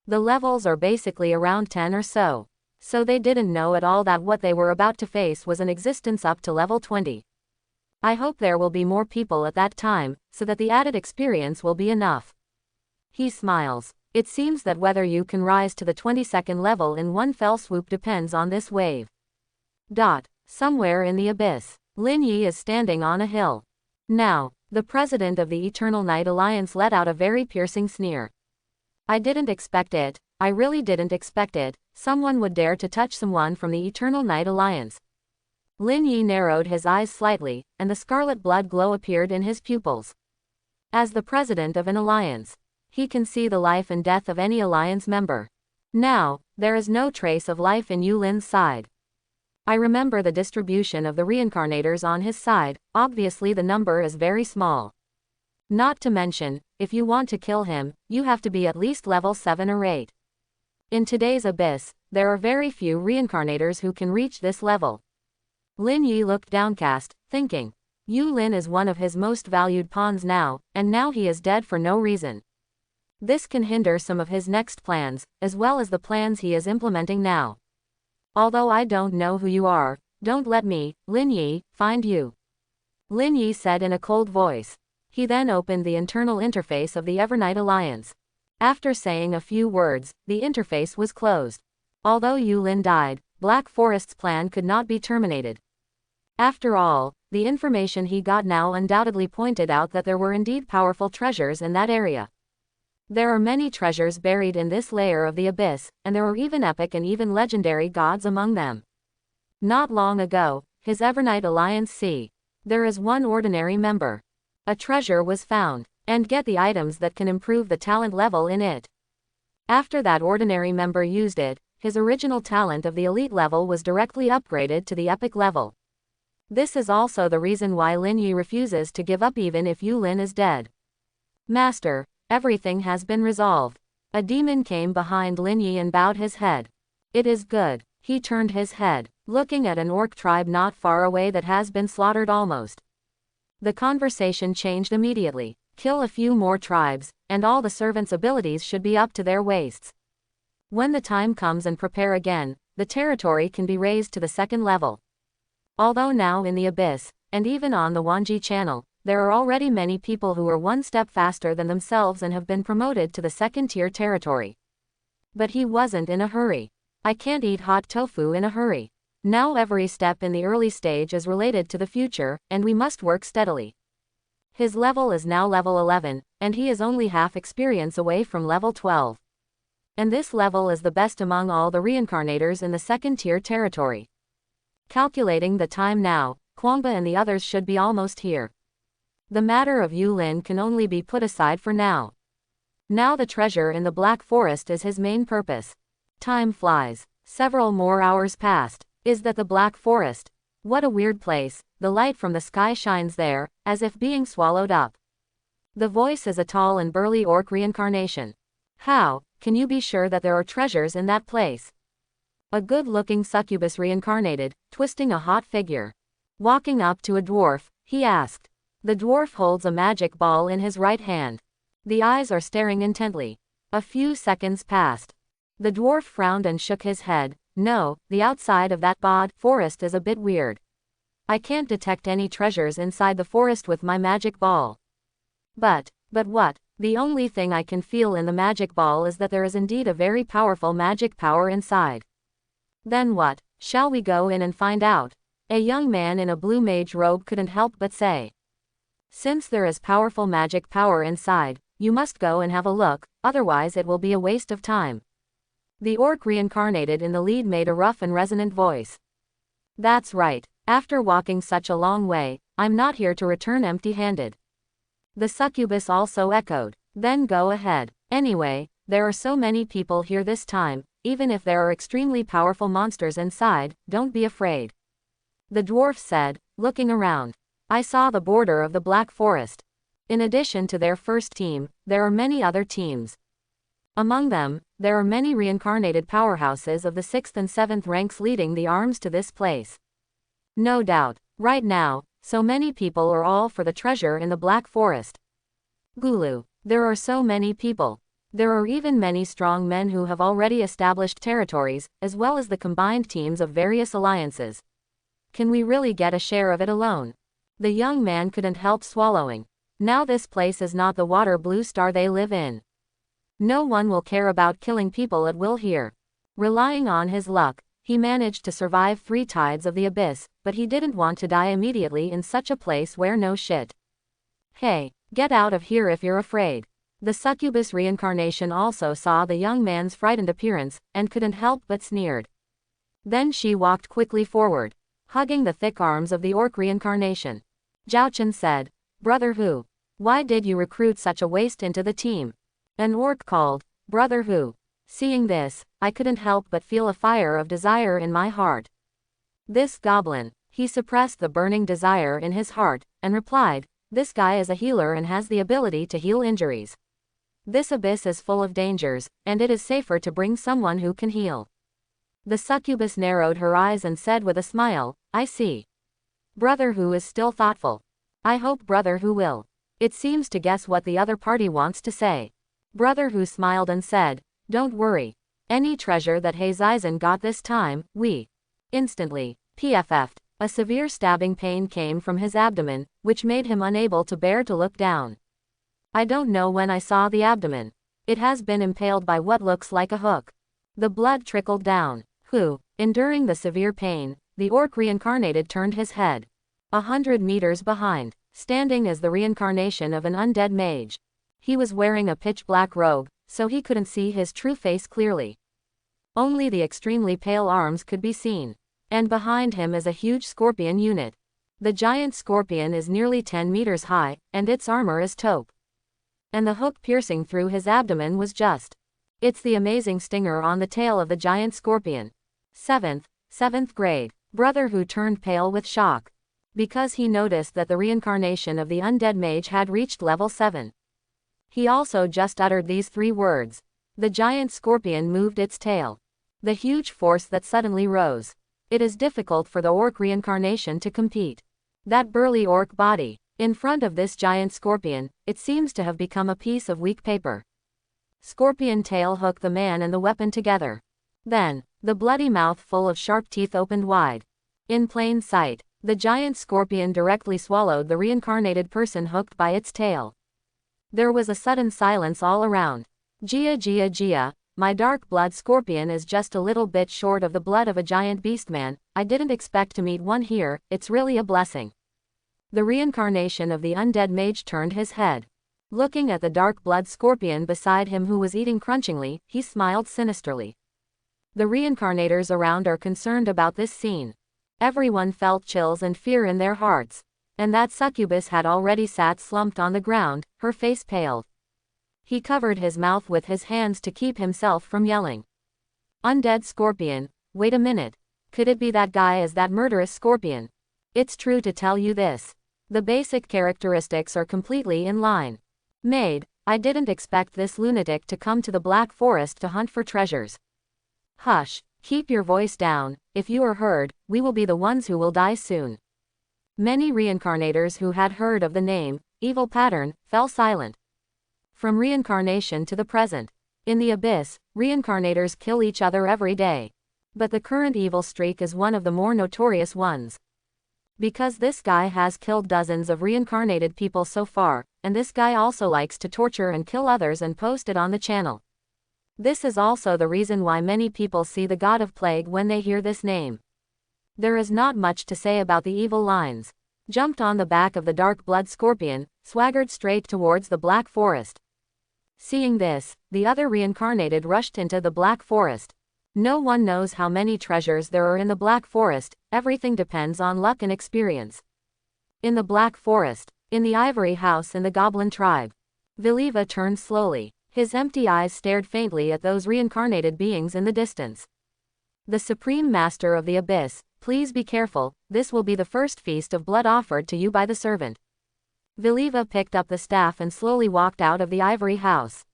The levels are basically around 10 or so. So they didn't know at all that what they were about to face was an existence up to level 20. I hope there will be more people at that time, so that the added experience will be enough. He smiles. It seems that whether you can rise to the 22nd level in one fell swoop depends on this wave. Somewhere in the abyss, Lin Yi is standing on a hill. Now, the president of the Eternal Night Alliance let out a very piercing sneer. I didn't expect it, I really didn't expect it, someone would dare to touch someone from the Eternal Night Alliance. Lin Yi narrowed his eyes slightly, and the scarlet blood glow appeared in his pupils. As the president of an alliance, he can see the life and death of any alliance member. Now, there is no trace of life in Ulin's side. I remember the distribution of the Reincarnators on his side, obviously the number is very small. Not to mention, if you want to kill him, you have to be at least level 7 or 8. In today's abyss, there are very few Reincarnators who can reach this level. Lin Yi looked downcast, thinking. Ulin is one of his most valued pawns now, and now he is dead for no reason. This can hinder some of his next plans, as well as the plans he is implementing now. Although I don't know who you are, don't let me, Lin Yi, find you. Lin Yi said in a cold voice. He then opened the internal interface of the Evernight Alliance. After saying a few words, the interface was closed. Although Ulin died, Black Forest's plan could not be terminated. After all, the information he got now undoubtedly pointed out that there were indeed powerful treasures in that area. There are many treasures buried in this layer of the abyss, and there are even epic and even legendary gods among them. Not long ago, his Evernight Alliance there is one ordinary member. A treasure was found, and get the items that can improve the talent level in it. After that ordinary member used it, his original talent of the elite level was directly upgraded to the epic level. This is also the reason why Lin Yi refuses to give up even if Ulin is dead. Master, everything has been resolved. A demon came behind Lin Yi and bowed his head. It is good. He turned his head, looking at an orc tribe not far away that has been slaughtered almost. The conversation changed immediately. Kill a few more tribes, and all the servants' abilities should be up to their waists. When the time comes and prepare again, the territory can be raised to the 2nd level. Although now in the abyss, and even on the Wanji channel, there are already many people who are one step faster than themselves and have been promoted to the 2nd-tier territory. But he wasn't in a hurry. I can't eat hot tofu in a hurry. Now every step in the early stage is related to the future, and we must work steadily. His level is now level 11, and he is only half experience away from level 12. And this level is the best among all the Reincarnators in the 2nd-tier territory. Calculating the time now, Kwangba and the others should be almost here. The matter of Ulin can only be put aside for now. Now the treasure in the Black Forest is his main purpose. Time flies. Several more hours passed. Is that the Black Forest? What a weird place. The light from the sky shines there, as if being swallowed up. The voice is a tall and burly orc reincarnation. How can you be sure that there are treasures in that place? A good-looking succubus reincarnated, twisting a hot figure. Walking up to a dwarf, he asked. The dwarf holds a magic ball in his right hand. The eyes are staring intently. A few seconds passed. The dwarf frowned and shook his head. No, the outside of that forest is a bit weird. I can't detect any treasures inside the forest with my magic ball. But what? The only thing I can feel in the magic ball is that there is indeed a very powerful magic power inside. Then what? Shall we go in and find out? A young man in a blue mage robe couldn't help but say. Since there is powerful magic power inside, you must go and have a look, otherwise it will be a waste of time. The orc reincarnated in the lead made a rough and resonant voice. That's right. After walking such a long way, I'm not here to return empty-handed. The succubus also echoed. Then go ahead. Anyway, there are so many people here this time, even if there are extremely powerful monsters inside, don't be afraid. The dwarf said, looking around. I saw the border of the Black Forest. In addition to their first team, there are many other teams. Among them, there are many reincarnated powerhouses of the 6th and 7th ranks leading the arms to this place. No doubt, right now, so many people are all for the treasure in the Black Forest. Gulu, there are so many people. There are even many strong men who have already established territories, as well as the combined teams of various alliances. Can we really get a share of it alone? The young man couldn't help swallowing. Now this place is not the water blue star they live in. No one will care about killing people at will here. Relying on his luck, he managed to survive 3 tides of the abyss, but he didn't want to die immediately in such a place where no shit. Hey, get out of here if you're afraid. The succubus reincarnation also saw the young man's frightened appearance, and couldn't help but sneered. Then she walked quickly forward, hugging the thick arms of the orc reincarnation. Zhao Chen said, Brother Hu, why did you recruit such a waste into the team? An orc called, Brother Hu. Seeing this, I couldn't help but feel a fire of desire in my heart. This goblin. He suppressed the burning desire in his heart, and replied, "This guy is a healer and has the ability to heal injuries. This abyss is full of dangers, and it is safer to bring someone who can heal." The succubus narrowed her eyes and said with a smile, "I see. Brother who is still thoughtful. I hope brother who will. It seems to guess what the other party wants to say." Brother who smiled and said, "Don't worry. Any treasure that Hazizen got this time, we." Instantly, PFF'd. A severe stabbing pain came from his abdomen, which made him unable to bear to look down. "I don't know when I saw the abdomen. It has been impaled by what looks like a hook." The blood trickled down. Enduring the severe pain, the orc reincarnated turned his head. 100 meters behind, standing as the reincarnation of an undead mage. He was wearing a pitch-black robe, so he couldn't see his true face clearly. Only the extremely pale arms could be seen. And behind him is a huge scorpion unit. The giant scorpion is nearly 10 meters high, and its armor is taupe. And the hook piercing through his abdomen was just. It's the amazing stinger on the tail of the giant scorpion. Seventh grade. Brother who turned pale with shock. Because he noticed that the reincarnation of the undead mage had reached level 7. He also just uttered these 3 words. The giant scorpion moved its tail. The huge force that suddenly rose. It is difficult for the orc reincarnation to compete. That burly orc body, in front of this giant scorpion, it seems to have become a piece of weak paper. Scorpion tail hooked the man and the weapon together. Then, the bloody mouth full of sharp teeth opened wide. In plain sight, the giant scorpion directly swallowed the reincarnated person hooked by its tail. There was a sudden silence all around. Gia, my dark blood scorpion is just a little bit short of the blood of a giant beastman. I didn't expect to meet one here, it's really a blessing." The reincarnation of the undead mage turned his head. Looking at the dark blood scorpion beside him who was eating crunchingly, he smiled sinisterly. The Reincarnators around are concerned about this scene. Everyone felt chills and fear in their hearts. And that succubus had already sat slumped on the ground, her face pale. He covered his mouth with his hands to keep himself from yelling. "Undead scorpion, wait a minute. Could it be that guy as that murderous scorpion? It's true to tell you this. The basic characteristics are completely in line. Maid, I didn't expect this lunatic to come to the Black Forest to hunt for treasures." "Hush, keep your voice down. If you are heard, we will be the ones who will die soon." Many reincarnators who had heard of the name, evil pattern, fell silent. From reincarnation to the present. In the abyss, reincarnators kill each other every day. But the current evil streak is one of the more notorious ones. Because this guy has killed dozens of reincarnated people so far, and this guy also likes to torture and kill others and post it on the channel. This is also the reason why many people see the god of plague when they hear this name. There is not much to say about the evil lines. Jumped on the back of the dark blood scorpion, swaggered straight towards the Black Forest. Seeing this, the other reincarnated rushed into the Black Forest. No one knows how many treasures there are in the Black Forest, everything depends on luck and experience. In the Black Forest, in the ivory house in the Goblin tribe, Viliva turned slowly. His empty eyes stared faintly at those reincarnated beings in the distance. "The Supreme Master of the Abyss, please be careful, this will be the first feast of blood offered to you by the servant." Viliva picked up the staff and slowly walked out of the ivory house.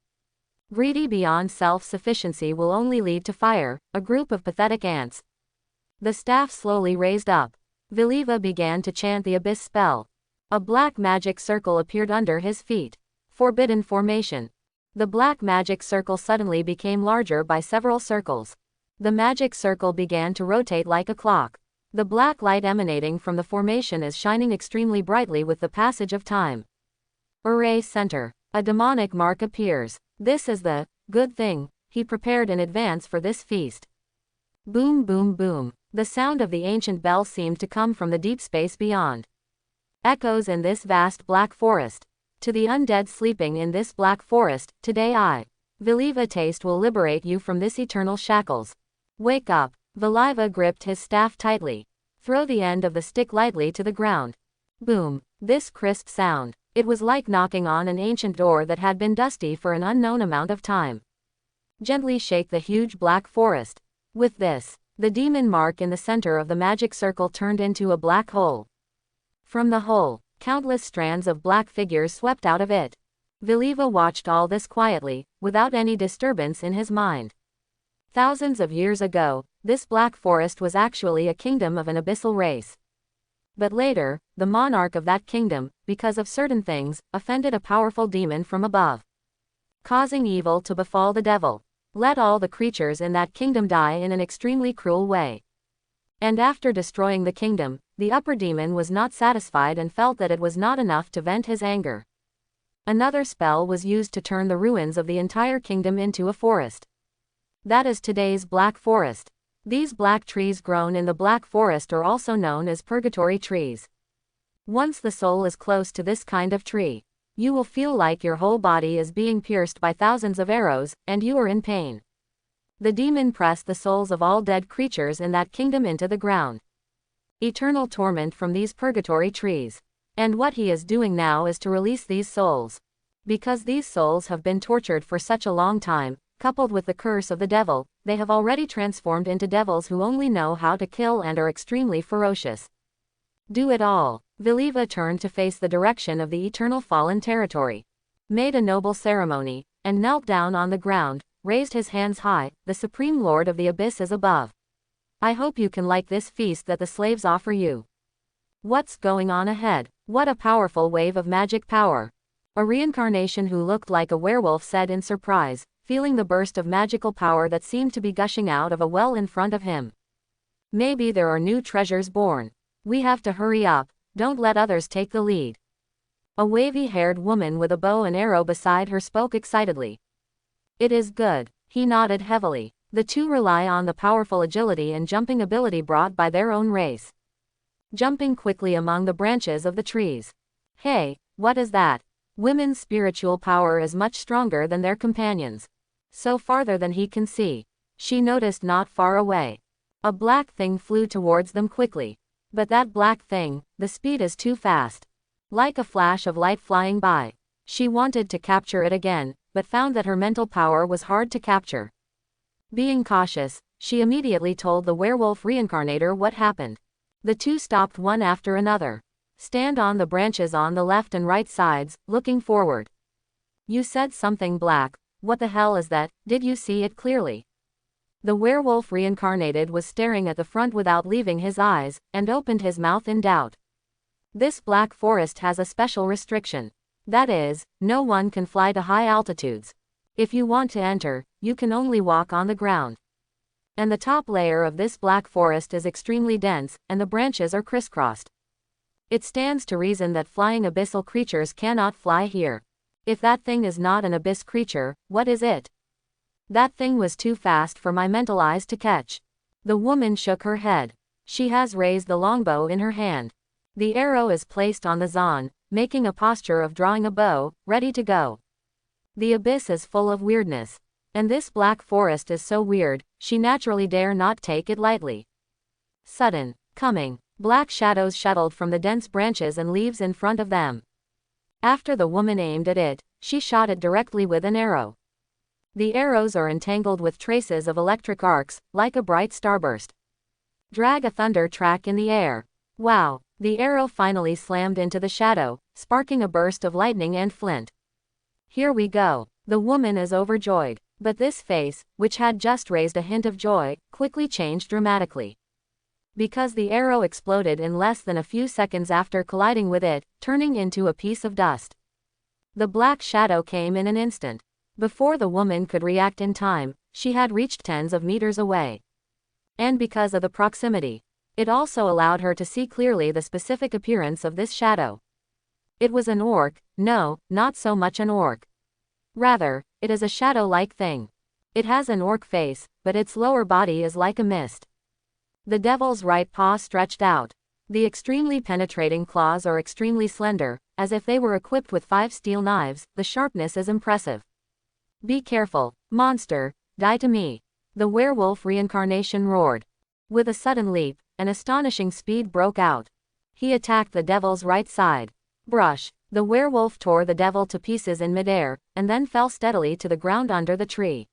Greedy beyond self-sufficiency will only lead to fire, a group of pathetic ants. The staff slowly raised up. Viliva began to chant the abyss spell. A black magic circle appeared under his feet. Forbidden formation. The black magic circle suddenly became larger by several circles. The magic circle began to rotate like a clock. The black light emanating from the formation is shining extremely brightly with the passage of time. Array center. A demonic mark appears. This is the good thing he prepared in advance for this feast. Boom, boom, boom. The sound of the ancient bell seemed to come from the deep space beyond. Echoes in this vast black forest. To the undead sleeping in this black forest, today I, Viliva Taste, will liberate you from this eternal shackles. Wake up. Viliva gripped his staff tightly. Throw the end of the stick lightly to the ground. Boom. This crisp sound. It was like knocking on an ancient door that had been dusty for an unknown amount of time. Gently shake the huge black forest. With this, The demon mark in the center of the magic circle turned into a black hole. From the hole, countless strands of black figures swept out of it. Viliva watched all this quietly, without any disturbance in his mind. Thousands of years ago, this black forest was actually a kingdom of an abyssal race. But later, the monarch of that kingdom, because of certain things, offended a powerful demon from above, causing evil to befall the devil. Let all the creatures in that kingdom die in an extremely cruel way. And after destroying the kingdom, the upper demon was not satisfied and felt that it was not enough to vent his anger. Another spell was used to turn the ruins of the entire kingdom into a forest. That is today's Black Forest. These black trees grown in the Black Forest are also known as purgatory trees. Once the soul is close to this kind of tree, you will feel like your whole body is being pierced by thousands of arrows, and you are in pain. The demon pressed the souls of all dead creatures in that kingdom into the ground. Eternal torment from these purgatory trees. And what he is doing now is to release these souls. Because these souls have been tortured for such a long time, coupled with the curse of the devil, they have already transformed into devils who only know how to kill and are extremely ferocious. Do it all. Viliva turned to face the direction of the eternal fallen territory, made a noble ceremony, and knelt down on the ground, raised his hands high. The Supreme Lord of the Abyss is above. I hope you can like this feast that the slaves offer you. What's going on ahead? What a powerful wave of magic power. A reincarnation who looked like a werewolf said in surprise, feeling the burst of magical power that seemed to be gushing out of a well in front of him. Maybe there are new treasures born. We have to hurry up, don't let others take the lead. A wavy-haired woman with a bow and arrow beside her spoke excitedly. It is good. He nodded heavily. The two rely on the powerful agility and jumping ability brought by their own race, jumping quickly among the branches of the trees. Hey, what is that? Women's spiritual power is much stronger than their companions. So farther than he can see. She noticed not far away. A black thing flew towards them quickly. But that black thing, the speed is too fast. Like a flash of light flying by. She wanted to capture it again, but found that her mental power was hard to capture. Being cautious, she immediately told the werewolf reincarnator what happened. The two stopped one after another. Stand on the branches on the left and right sides, looking forward. You said something black. What the hell is that? Did you see it clearly? The werewolf reincarnated was staring at the front without leaving his eyes, and opened his mouth in doubt. This Black Forest has a special restriction. That is, no one can fly to high altitudes. If you want to enter, you can only walk on the ground. And the top layer of this Black Forest is extremely dense, and the branches are crisscrossed. It stands to reason that flying abyssal creatures cannot fly here. If that thing is not an abyss creature, what is it? That thing was too fast for my mental eyes to catch. The woman shook her head. She has raised the longbow in her hand. The arrow is placed on the zon, making a posture of drawing a bow, ready to go. The abyss is full of weirdness. And this Black Forest is so weird, she naturally dare not take it lightly. Sudden, coming, black shadows shuttled from the dense branches and leaves in front of them. After the woman aimed at it, she shot it directly with an arrow. The arrows are entangled with traces of electric arcs, like a bright starburst. Drag a thunder track in the air. Wow, the arrow finally slammed into the shadow, sparking a burst of lightning and flint. Here we go. The woman is overjoyed. But this face, which had just raised a hint of joy, quickly changed dramatically. Because the arrow exploded in less than a few seconds after colliding with it, turning into a piece of dust. The black shadow came in an instant. Before the woman could react in time, she had reached tens of meters away. And because of the proximity, it also allowed her to see clearly the specific appearance of this shadow. It was an orc. No, not so much an orc. Rather, it is a shadow-like thing. It has an orc face, but its lower body is like a mist. The devil's right paw stretched out. The extremely penetrating claws are extremely slender, as if they were equipped with 5 steel knives. The sharpness is impressive. Be careful, monster, die to me. The werewolf reincarnation roared. With a sudden leap, an astonishing speed broke out. He attacked the devil's right side. Brush. The werewolf tore the devil to pieces in midair, and then fell steadily to the ground under the tree.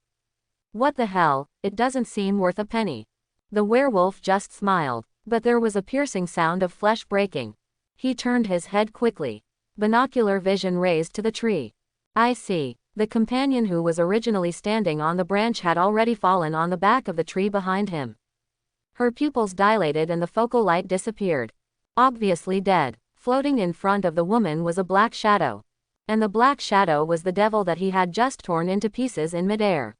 What the hell, it doesn't seem worth a penny. The werewolf just smiled, but there was a piercing sound of flesh breaking. He turned his head quickly. Binocular vision raised to the tree. I see. The companion who was originally standing on the branch had already fallen on the back of the tree behind him. Her pupils dilated and the focal light disappeared. Obviously dead. Floating in front of the woman was a black shadow. And the black shadow was the devil that he had just torn into pieces in midair.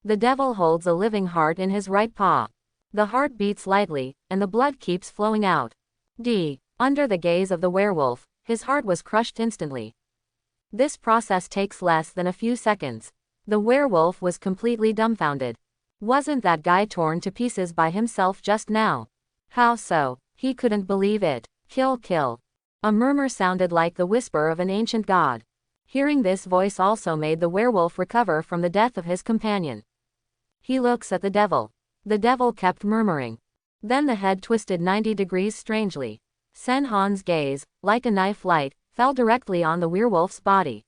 The devil holds a living heart in his right paw. The heart beats lightly, and the blood keeps flowing out. Under the gaze of the werewolf, his heart was crushed instantly. This process takes less than a few seconds. The werewolf was completely dumbfounded. Wasn't that guy torn to pieces by himself just now? How so? He couldn't believe it. Kill. A murmur sounded like the whisper of an ancient god. Hearing this voice also made the werewolf recover from the death of his companion. He looks at the devil. The devil kept murmuring. Then the head twisted 90 degrees strangely. Senhan's gaze, like a knife light, fell directly on the werewolf's body.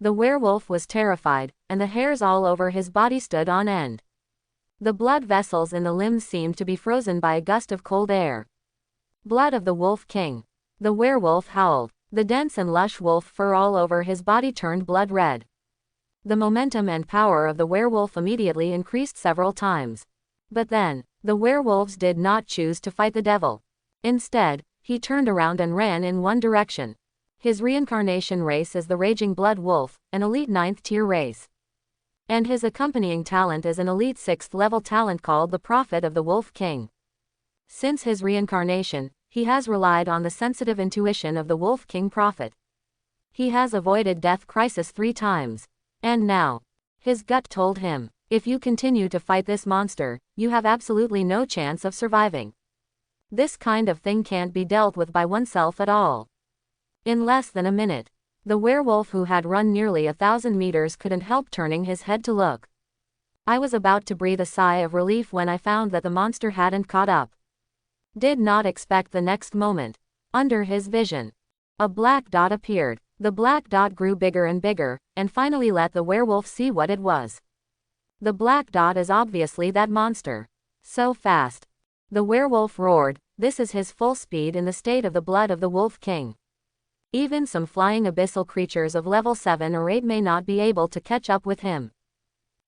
The werewolf was terrified, and the hairs all over his body stood on end. The blood vessels in the limbs seemed to be frozen by a gust of cold air. Blood of the Wolf King. The werewolf howled. The dense and lush wolf fur all over his body turned blood red. The momentum and power of the werewolf immediately increased several times. But then, the werewolves did not choose to fight the devil. Instead, he turned around and ran in one direction. His reincarnation race is the Raging Blood Wolf, an elite 9th tier race. And his accompanying talent is an elite 6th level talent called the Prophet of the Wolf King. Since his reincarnation, he has relied on the sensitive intuition of the Wolf King Prophet. He has avoided death crisis 3 times. And now, his gut told him, if you continue to fight this monster, you have absolutely no chance of surviving. This kind of thing can't be dealt with by oneself at all. In less than a minute, the werewolf who had run nearly 1,000 meters couldn't help turning his head to look. I was about to breathe a sigh of relief when I found that the monster hadn't caught up. Did not expect the next moment. Under his vision, a black dot appeared. The black dot grew bigger and bigger, and finally let the werewolf see what it was. The black dot is obviously that monster. So fast. The werewolf roared. This is his full speed in the state of the blood of the Wolf King. Even some flying abyssal creatures of level 7 or 8 may not be able to catch up with him.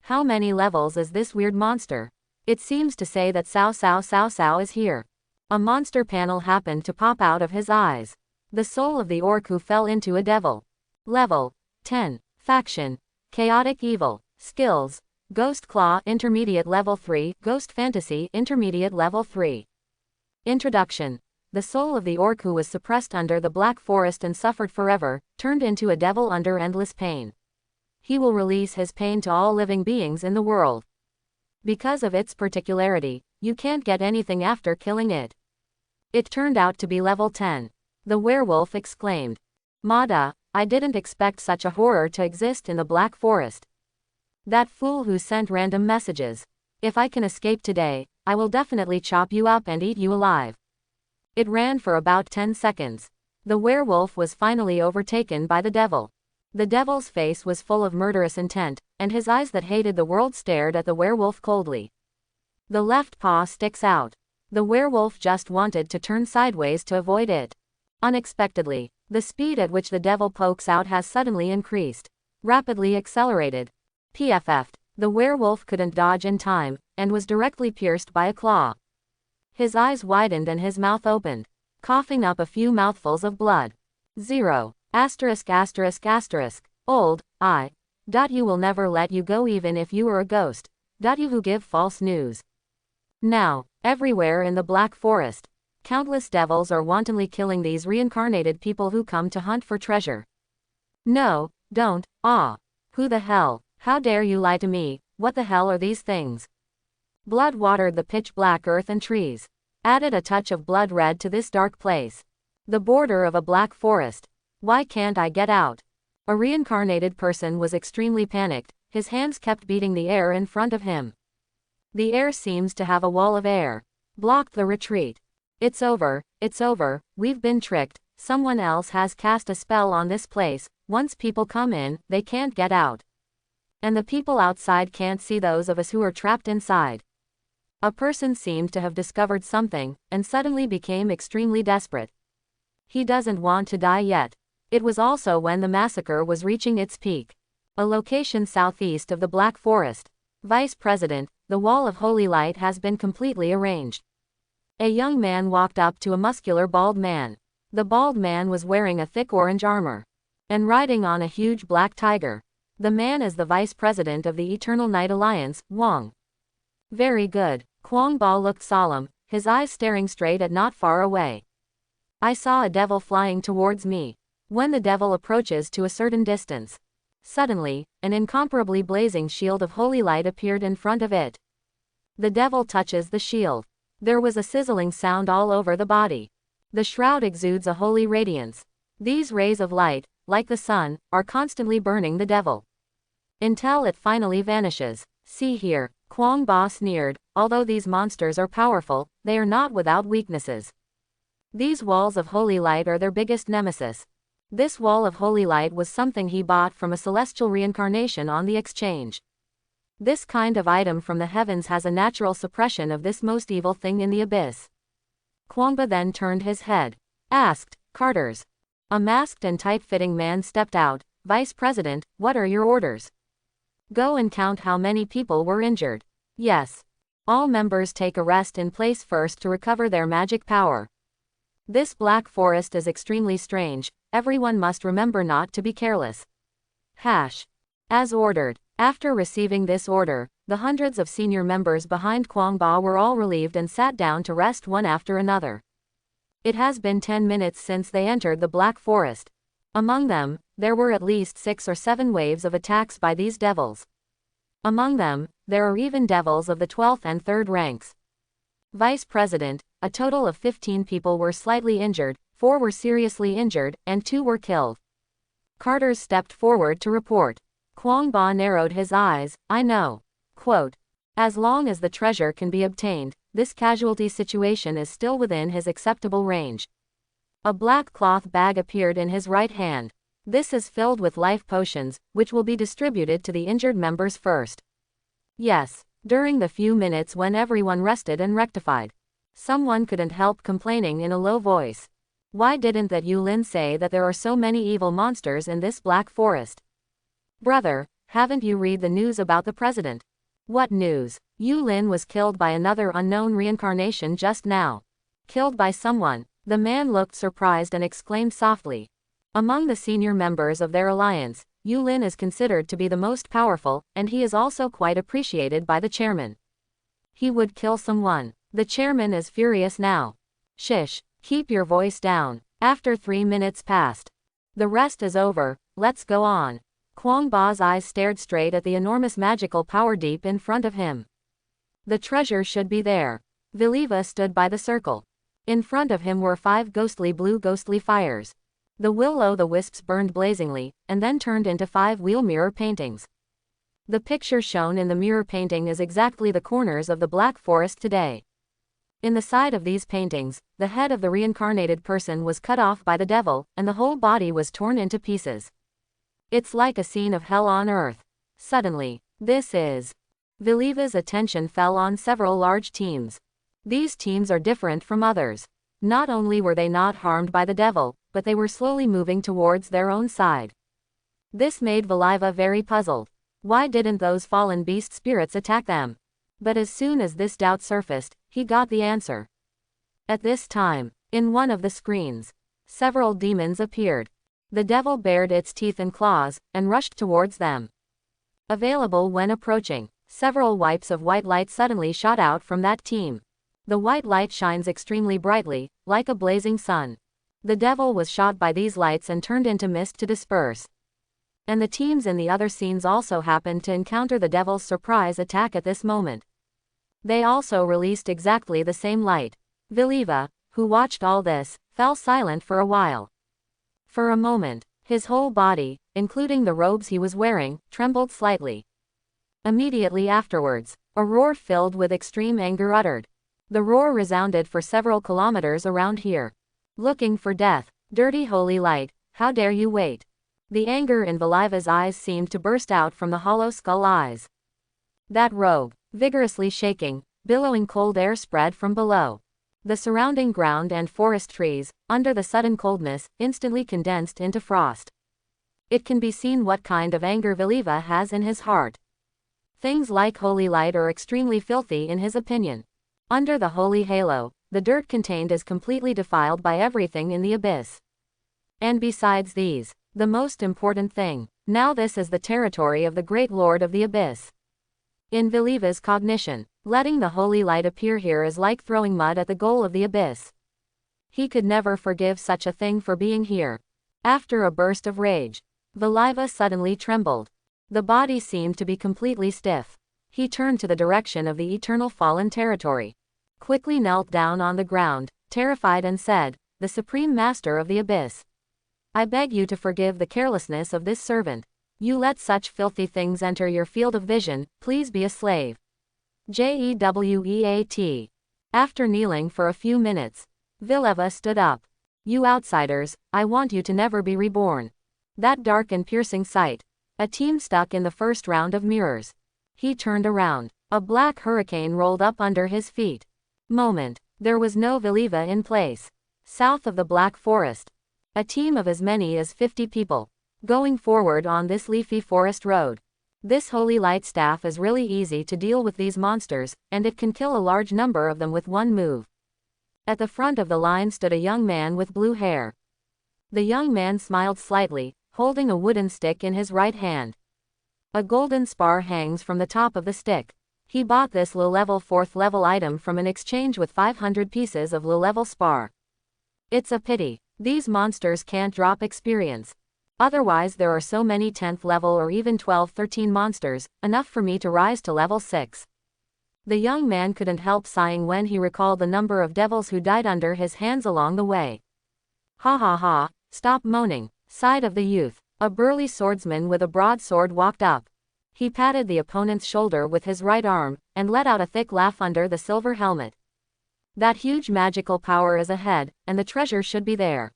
How many levels is this weird monster? It seems to say that Cao is here. A monster panel happened to pop out of his eyes. The soul of the orc who fell into a devil. Level 10. Faction. Chaotic Evil. Skills. Ghost Claw Intermediate Level 3. Ghost Fantasy Intermediate Level 3. Introduction. The soul of the orc who was suppressed under the Black Forest and suffered forever, turned into a devil under endless pain. He will release his pain to all living beings in the world. Because of its particularity, you can't get anything after killing it. It turned out to be level 10. The werewolf exclaimed. Mada, I didn't expect such a horror to exist in the Black Forest. That fool who sent random messages. If I can escape today, I will definitely chop you up and eat you alive. It ran for about 10 seconds. The werewolf was finally overtaken by the devil. The devil's face was full of murderous intent, and his eyes that hated the world stared at the werewolf coldly. The left paw sticks out. The werewolf just wanted to turn sideways to avoid it. Unexpectedly, the speed at which the devil pokes out has suddenly increased. Rapidly accelerated. PFF'd. The werewolf couldn't dodge in time, and was directly pierced by a claw. His eyes widened and his mouth opened, coughing up a few mouthfuls of blood. 0. *****. Old, I. You will never let you go even if you were a ghost. You who give false news. Now, everywhere in the Black Forest, countless devils are wantonly killing these reincarnated people who come to hunt for treasure. No, don't, who the hell, how dare you lie to me, what the hell are these things? Blood watered the pitch black earth and trees. Added a touch of blood red to this dark place. The border of a black forest. Why can't I get out? A reincarnated person was extremely panicked, his hands kept beating the air in front of him. The air seems to have a wall of air. Blocked the retreat. It's over, we've been tricked, someone else has cast a spell on this place, once people come in, they can't get out. And the people outside can't see those of us who are trapped inside. A person seemed to have discovered something, and suddenly became extremely desperate. He doesn't want to die yet. It was also when the massacre was reaching its peak. A location southeast of the Black Forest. Vice President, the wall of holy light has been completely arranged. A young man walked up to a muscular bald man. The bald man was wearing a thick orange armor and riding on a huge black tiger. The man is the Vice President of the Eternal Night Alliance, Wang. Very good. Quang Ba looked solemn, his eyes staring straight at not far away. I saw a devil flying towards me. When the devil approaches to a certain distance, suddenly, an incomparably blazing shield of holy light appeared in front of it. The devil touches the shield. There was a sizzling sound all over the body. The shroud exudes a holy radiance. These rays of light, like the sun, are constantly burning the devil until it finally vanishes. See here, Quang Ba sneered, although these monsters are powerful, they are not without weaknesses. These walls of holy light are their biggest nemesis. This wall of holy light was something he bought from a celestial reincarnation on the exchange. This kind of item from the heavens has a natural suppression of this most evil thing in the abyss. Quang Ba then turned his head. Asked, Carters. A masked and tight-fitting man stepped out. Vice President, what are your orders? Go and count how many people were injured. Yes. All members take a rest in place first to recover their magic power. This Black Forest is extremely strange. Everyone must remember not to be careless. As ordered. After receiving this order, the hundreds of senior members behind Quang Ba were all relieved and sat down to rest one after another. It has been 10 minutes since they entered the Black Forest. Among them, there were at least 6 or 7 waves of attacks by these devils. Among them, there are even devils of the 12th and 3rd ranks. Vice President, a total of 15 people were slightly injured, 4 were seriously injured, and 2 were killed. Carters stepped forward to report. Quang Ba narrowed his eyes. I know. Quote, as long as the treasure can be obtained, this casualty situation is still within his acceptable range. A black cloth bag appeared in his right hand. This is filled with life potions, which will be distributed to the injured members first. Yes, during the few minutes when everyone rested and rectified, someone couldn't help complaining in a low voice. Why didn't that Ulin say that there are so many evil monsters in this Black Forest? Brother, haven't you read the news about the president? What news? Ulin was killed by another unknown reincarnation just now. Killed by someone. The man looked surprised and exclaimed softly. Among the senior members of their alliance, Ulin is considered to be the most powerful, and he is also quite appreciated by the chairman. He would kill someone. The chairman is furious now. Shish, keep your voice down. After 3 minutes passed. The rest is over, let's go on. Quang Ba's eyes stared straight at the enormous magical power deep in front of him. The treasure should be there. Viliva stood by the circle. In front of him were 5 ghostly fires. The will-o'-the-wisps burned blazingly, and then turned into 5 wheel mirror paintings. The picture shown in the mirror painting is exactly the corners of the Black Forest today. In the side of these paintings, the head of the reincarnated person was cut off by the devil, and the whole body was torn into pieces. It's like a scene of hell on earth. Suddenly, Viliva's attention fell on several large teams. These teams are different from others. Not only were they not harmed by the devil, but they were slowly moving towards their own side. This made Viliva very puzzled. Why didn't those fallen beast spirits attack them? But as soon as this doubt surfaced, he got the answer. At this time, in one of the screens, several demons appeared. The devil bared its teeth and claws, and rushed towards them. Available when approaching, several wipes of white light suddenly shot out from that team. The white light shines extremely brightly, like a blazing sun. The devil was shot by these lights and turned into mist to disperse. And the teams in the other scenes also happened to encounter the devil's surprise attack at this moment. They also released exactly the same light. Viliva, who watched all this, fell silent for a while. For a moment, his whole body, including the robes he was wearing, trembled slightly. Immediately afterwards, a roar filled with extreme anger uttered. The roar resounded for several kilometers around here. Looking for death. Dirty holy light, how dare you wait? The anger in Viliva's eyes seemed to burst out from the hollow skull eyes. That robe, vigorously shaking, Billowing cold air spread from below. The surrounding ground and forest trees, under the sudden coldness, instantly condensed into frost. It can be seen what kind of anger Viliva has in his heart. Things like holy light are extremely filthy in his opinion. Under the holy halo, the dirt contained is completely defiled by everything in the abyss. And besides these, the most important thing, now this is the territory of the great lord of the abyss. In Viliva's cognition, letting the holy light appear here is like throwing mud at the goal of the abyss. He could never forgive such a thing for being here. After a burst of rage, Viliva suddenly trembled. The body seemed to be completely stiff. He turned to the direction of the eternal fallen territory. Quickly knelt down on the ground, terrified, and said, "The Supreme Master of the Abyss, I beg you to forgive the carelessness of this servant. You let such filthy things enter your field of vision, please be a slave." Jeweat. After kneeling for a few minutes, Viliva stood up. "You outsiders, I want you to never be reborn." That dark and piercing sight. A team stuck in the first round of mirrors. He turned around. A black hurricane rolled up under his feet. Moment. There was no Viliva in place. South of the Black Forest. A team of as many as 50 people. Going forward on this leafy forest road. This holy light staff is really easy to deal with these monsters, and it can kill a large number of them with one move. At the front of the line stood a young man with blue hair. The young man smiled slightly, holding a wooden stick in his right hand. A golden spar hangs from the top of the stick. He bought this low-level 4th level item from an exchange with 500 pieces of low-level spar. It's a pity. These monsters can't drop experience. Otherwise there are so many 10th level or even 12-13 monsters, enough for me to rise to level 6. The young man couldn't help sighing when he recalled the number of devils who died under his hands along the way. "Ha ha ha, stop moaning," sighed of the youth. A burly swordsman with a broadsword walked up. He patted the opponent's shoulder with his right arm, and let out a thick laugh under the silver helmet. "That huge magical power is ahead, and the treasure should be there.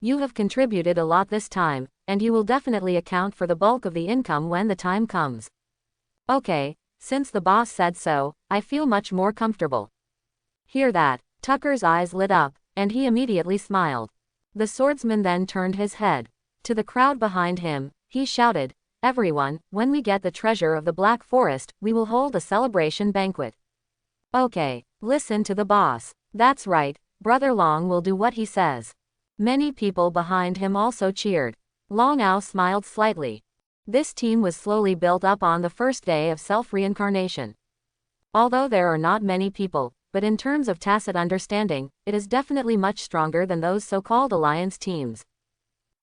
You have contributed a lot this time, and you will definitely account for the bulk of the income when the time comes." "Okay, since the boss said so, I feel much more comfortable." Hear that? Tucker's eyes lit up, and he immediately smiled. The swordsman then turned his head. To the crowd behind him, he shouted, "Everyone, when we get the treasure of the Black Forest, we will hold a celebration banquet." "Okay, listen to the boss. That's right, Brother Long will do what he says." Many people behind him also cheered. Long Ao smiled slightly. This team was slowly built up on the first day of self-reincarnation. Although there are not many people, but in terms of tacit understanding, it is definitely much stronger than those so-called alliance teams.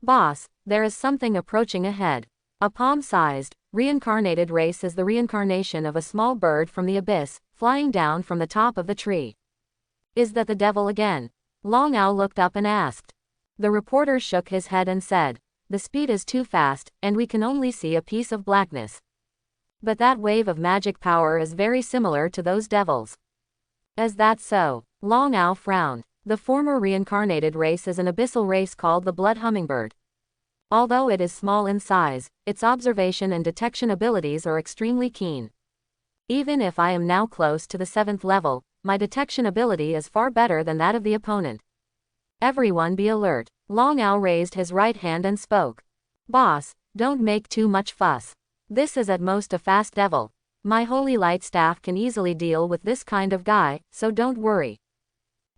"Boss, there is something approaching ahead." A palm-sized, reincarnated race is the reincarnation of a small bird from the abyss, flying down from the top of the tree. "Is that the devil again?" Long Ao looked up and asked. The reporter shook his head and said, "The speed is too fast, and we can only see a piece of blackness. But that wave of magic power is very similar to those devils." "Is that so?" Long Ao frowned. The former reincarnated race is an abyssal race called the blood hummingbird. Although it is small in size, its observation and detection abilities are extremely keen. Even if I am now close to the 7th level, my detection ability is far better than that of the opponent. "Everyone be alert." Long Ao raised his right hand and spoke. "Boss, don't make too much fuss. This is at most a fast devil. My holy light staff can easily deal with this kind of guy, so don't worry."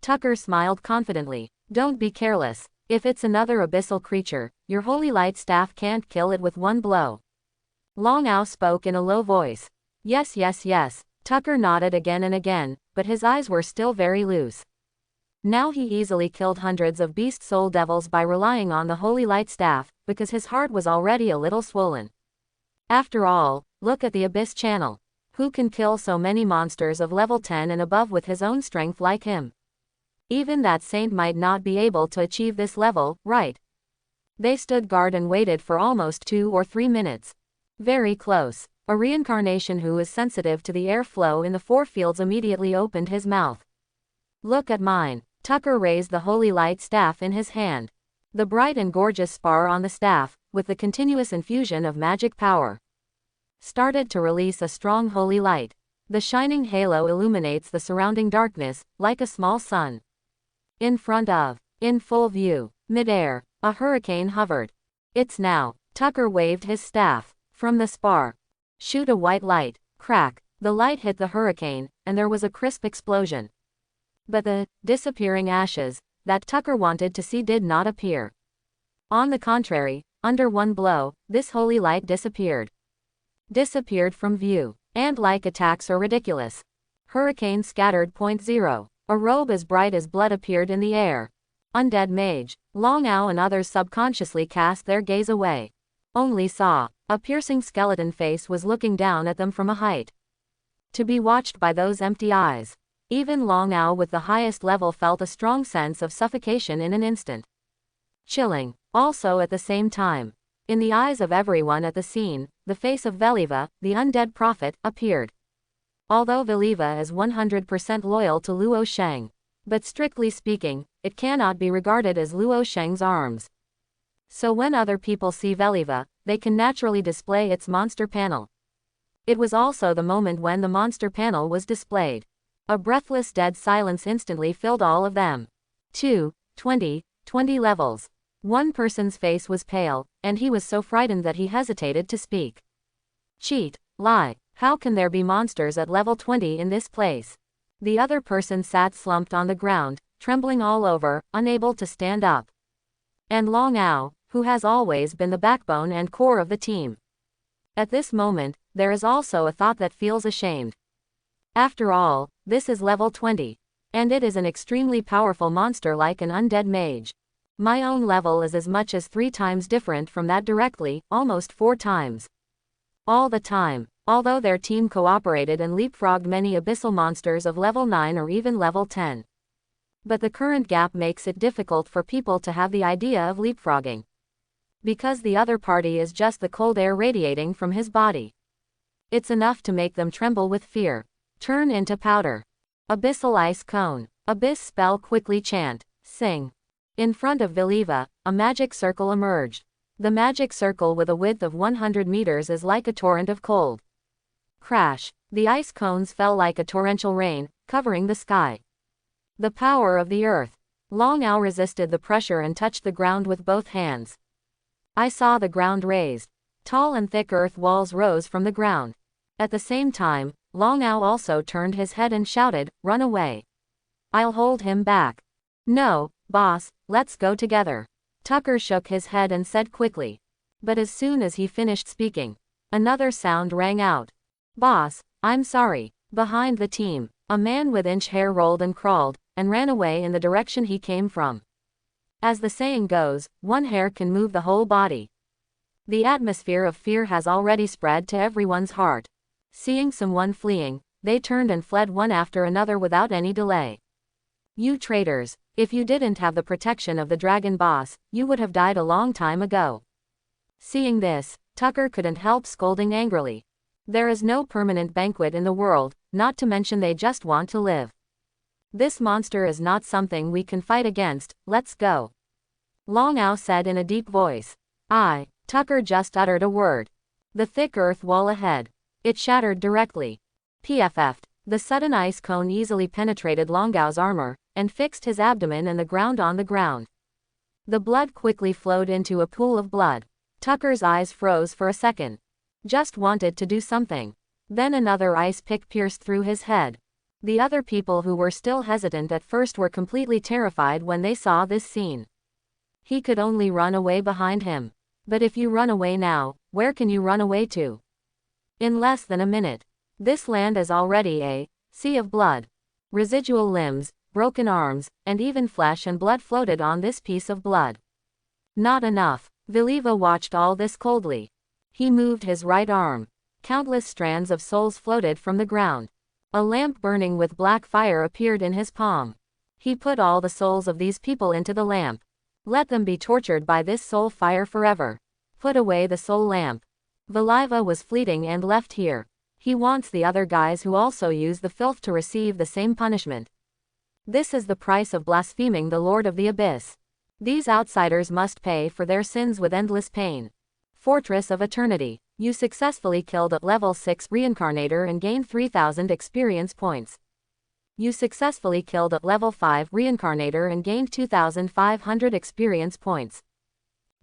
Tucker smiled confidently. "Don't be careless. If it's another abyssal creature, your holy light staff can't kill it with one blow." Long Ao spoke in a low voice. "Yes, yes, yes." Tucker nodded again and again, but his eyes were still very loose. Now he easily killed hundreds of beast soul devils by relying on the holy light staff, because his heart was already a little swollen. After all, look at the Abyss channel. Who can kill so many monsters of level 10 and above with his own strength like him? Even that saint might not be able to achieve this level, right? They stood guard and waited for almost 2 or 3 minutes. Very close. A reincarnation who is sensitive to the airflow in the 4 fields immediately opened his mouth. "Look at mine." Tucker raised the holy light staff in his hand. The bright and gorgeous spar on the staff, with the continuous infusion of magic power, started to release a strong holy light. The shining halo illuminates the surrounding darkness, like a small sun. In front of, in full view, midair, a hurricane hovered. It's now. Tucker waved his staff. From the spar. Shoot a white light. Crack. The light hit the hurricane, and there was a crisp explosion. But the disappearing ashes that Tucker wanted to see did not appear. On the contrary, under one blow, this holy light disappeared. Disappeared from view. Ant-like attacks are ridiculous. Hurricane scattered. 0. A robe as bright as blood appeared in the air. Undead mage. Long Ao and others subconsciously cast their gaze away. Only saw. A piercing skeleton face was looking down at them from a height. To be watched by those empty eyes. Even Long Ao with the highest level felt a strong sense of suffocation in an instant. Chilling. Also at the same time. In the eyes of everyone at the scene, the face of Veliva, the undead prophet, appeared. Although Veliva is 100% loyal to Luoh Shang. But strictly speaking, it cannot be regarded as Luoh Shang's arms. So when other people see Veliva, they can naturally display its monster panel. It was also the moment when the monster panel was displayed. A breathless dead silence instantly filled all of them. 20 levels. One person's face was pale, and he was so frightened that he hesitated to speak. Cheat, lie, how can there be monsters at level 20 in this place? The other person sat slumped on the ground, trembling all over, unable to stand up. And Long Ao, who has always been the backbone and core of the team. At this moment, there is also a thought that feels ashamed. After all, this is level 20. And it is an extremely powerful monster like an undead mage. My own level is as much as 3 times different from that directly, almost 4 times. All the time, although their team cooperated and leapfrogged many abyssal monsters of level 9 or even level 10. But the current gap makes it difficult for people to have the idea of leapfrogging. Because the other party is just the cold air radiating from his body. It's enough to make them tremble with fear. Turn into powder. Abyssal ice cone. Abyss spell quickly chant. Sing. In front of Veliva, a magic circle emerged. The magic circle with a width of 100 meters is like a torrent of cold. Crash. The ice cones fell like a torrential rain, covering the sky. The power of the earth. Long Ao resisted the pressure and touched the ground with both hands. I saw the ground raised. Tall and thick earth walls rose from the ground. At the same time, Long Ao also turned his head and shouted, "Run away. I'll hold him back." "No, boss, let's go together." Tucker shook his head and said quickly. But as soon as he finished speaking, another sound rang out. "Boss, I'm sorry." Behind the team, a man with inch hair rolled and crawled, and ran away in the direction he came from. As the saying goes, one hair can move the whole body. The atmosphere of fear has already spread to everyone's heart. Seeing someone fleeing, they turned and fled one after another without any delay. You traitors, if you didn't have the protection of the dragon boss, you would have died a long time ago. Seeing this, Tucker couldn't help scolding angrily. There is no permanent banquet in the world, not to mention they just want to live. This monster is not something we can fight against, let's go. Long Ao said in a deep voice. Tucker just uttered a word. The thick earth wall ahead. It shattered directly. PFF'd. The sudden ice cone easily penetrated Long Ao's armor, and fixed his abdomen and the ground on the ground. The blood quickly flowed into a pool of blood. Tucker's eyes froze for a second. Just wanted to do something. Then another ice pick pierced through his head. The other people who were still hesitant at first were completely terrified when they saw this scene. He could only run away behind him. But if you run away now, where can you run away to? In less than a minute. This land is already a sea of blood. Residual limbs, broken arms, and even flesh and blood floated on this piece of blood. Not enough. Veliva watched all this coldly. He moved his right arm. Countless strands of souls floated from the ground. A lamp burning with black fire appeared in his palm. He put all the souls of these people into the lamp. Let them be tortured by this soul fire forever. Put away the soul lamp. Veliva was fleeting and left here. He wants the other guys who also use the filth to receive the same punishment. This is the price of blaspheming the Lord of the Abyss. These outsiders must pay for their sins with endless pain. Fortress of Eternity. You successfully killed a level 6 Reincarnator and gained 3000 experience points. You successfully killed a level 5 Reincarnator and gained 2500 experience points.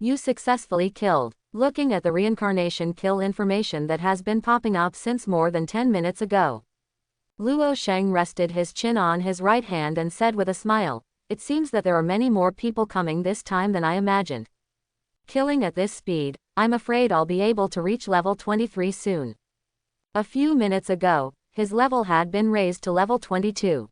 You successfully killed. Looking at the reincarnation kill information that has been popping up since more than 10 minutes ago, Luoh Shang rested his chin on his right hand and said with a smile, "It seems that there are many more people coming this time than I imagined. Killing at this speed, I'm afraid I'll be able to reach level 23 soon." A few minutes ago, his level had been raised to level 22.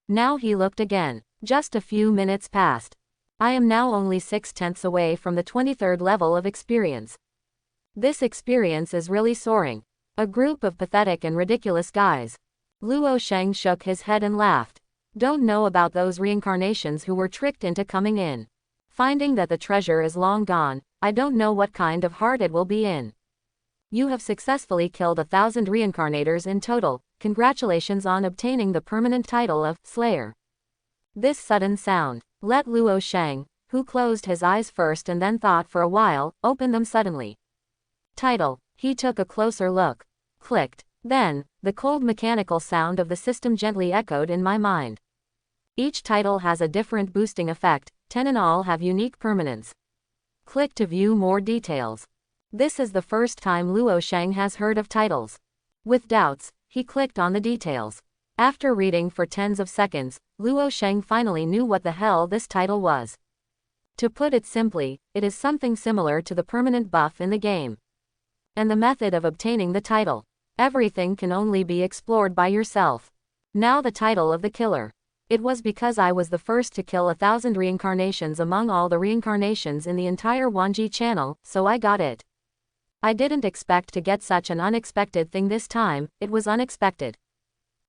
Now he looked again. Just a few minutes passed. I am now only 6/10 away from the 23rd level of experience. This experience is really soaring. A group of pathetic and ridiculous guys. Luoh Shang shook his head and laughed. Don't know about those reincarnations who were tricked into coming in. Finding that the treasure is long gone, I don't know what kind of heart it will be in. You have successfully killed 1000 reincarnators in total. Congratulations on obtaining the permanent title of Slayer. This sudden sound let Luoh Shang, who closed his eyes first and then thought for a while, open them suddenly. Title. He took a closer look. Clicked. Then, the cold mechanical sound of the system gently echoed in my mind. Each title has a different boosting effect, 10 in all have unique permanence. Click to view more details. This is the first time Luoh Shang has heard of titles. With doubts, he clicked on the details. After reading for tens of seconds, Luoh Shang finally knew what the hell this title was. To put it simply, it is something similar to the permanent buff in the game. And the method of obtaining the title. Everything can only be explored by yourself. Now the title of the killer. It was because I was the first to kill 1000 reincarnations among all the reincarnations in the entire Wanji channel, so I got it. I didn't expect to get such an unexpected thing this time, it was unexpected.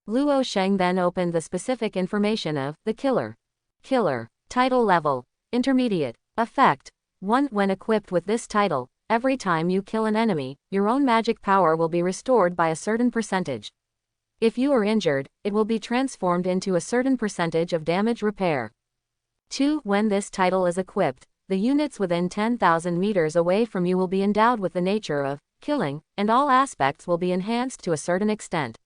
Luoh Shang then opened the specific information of the killer. Killer. Title level. Intermediate. Effect. 1. When equipped with this title, every time you kill an enemy, your own magic power will be restored by a certain percentage. If you are injured, it will be transformed into a certain percentage of damage repair. 2. When this title is equipped, the units within 10,000 meters away from you will be endowed with the nature of killing, and all aspects will be enhanced to a certain extent.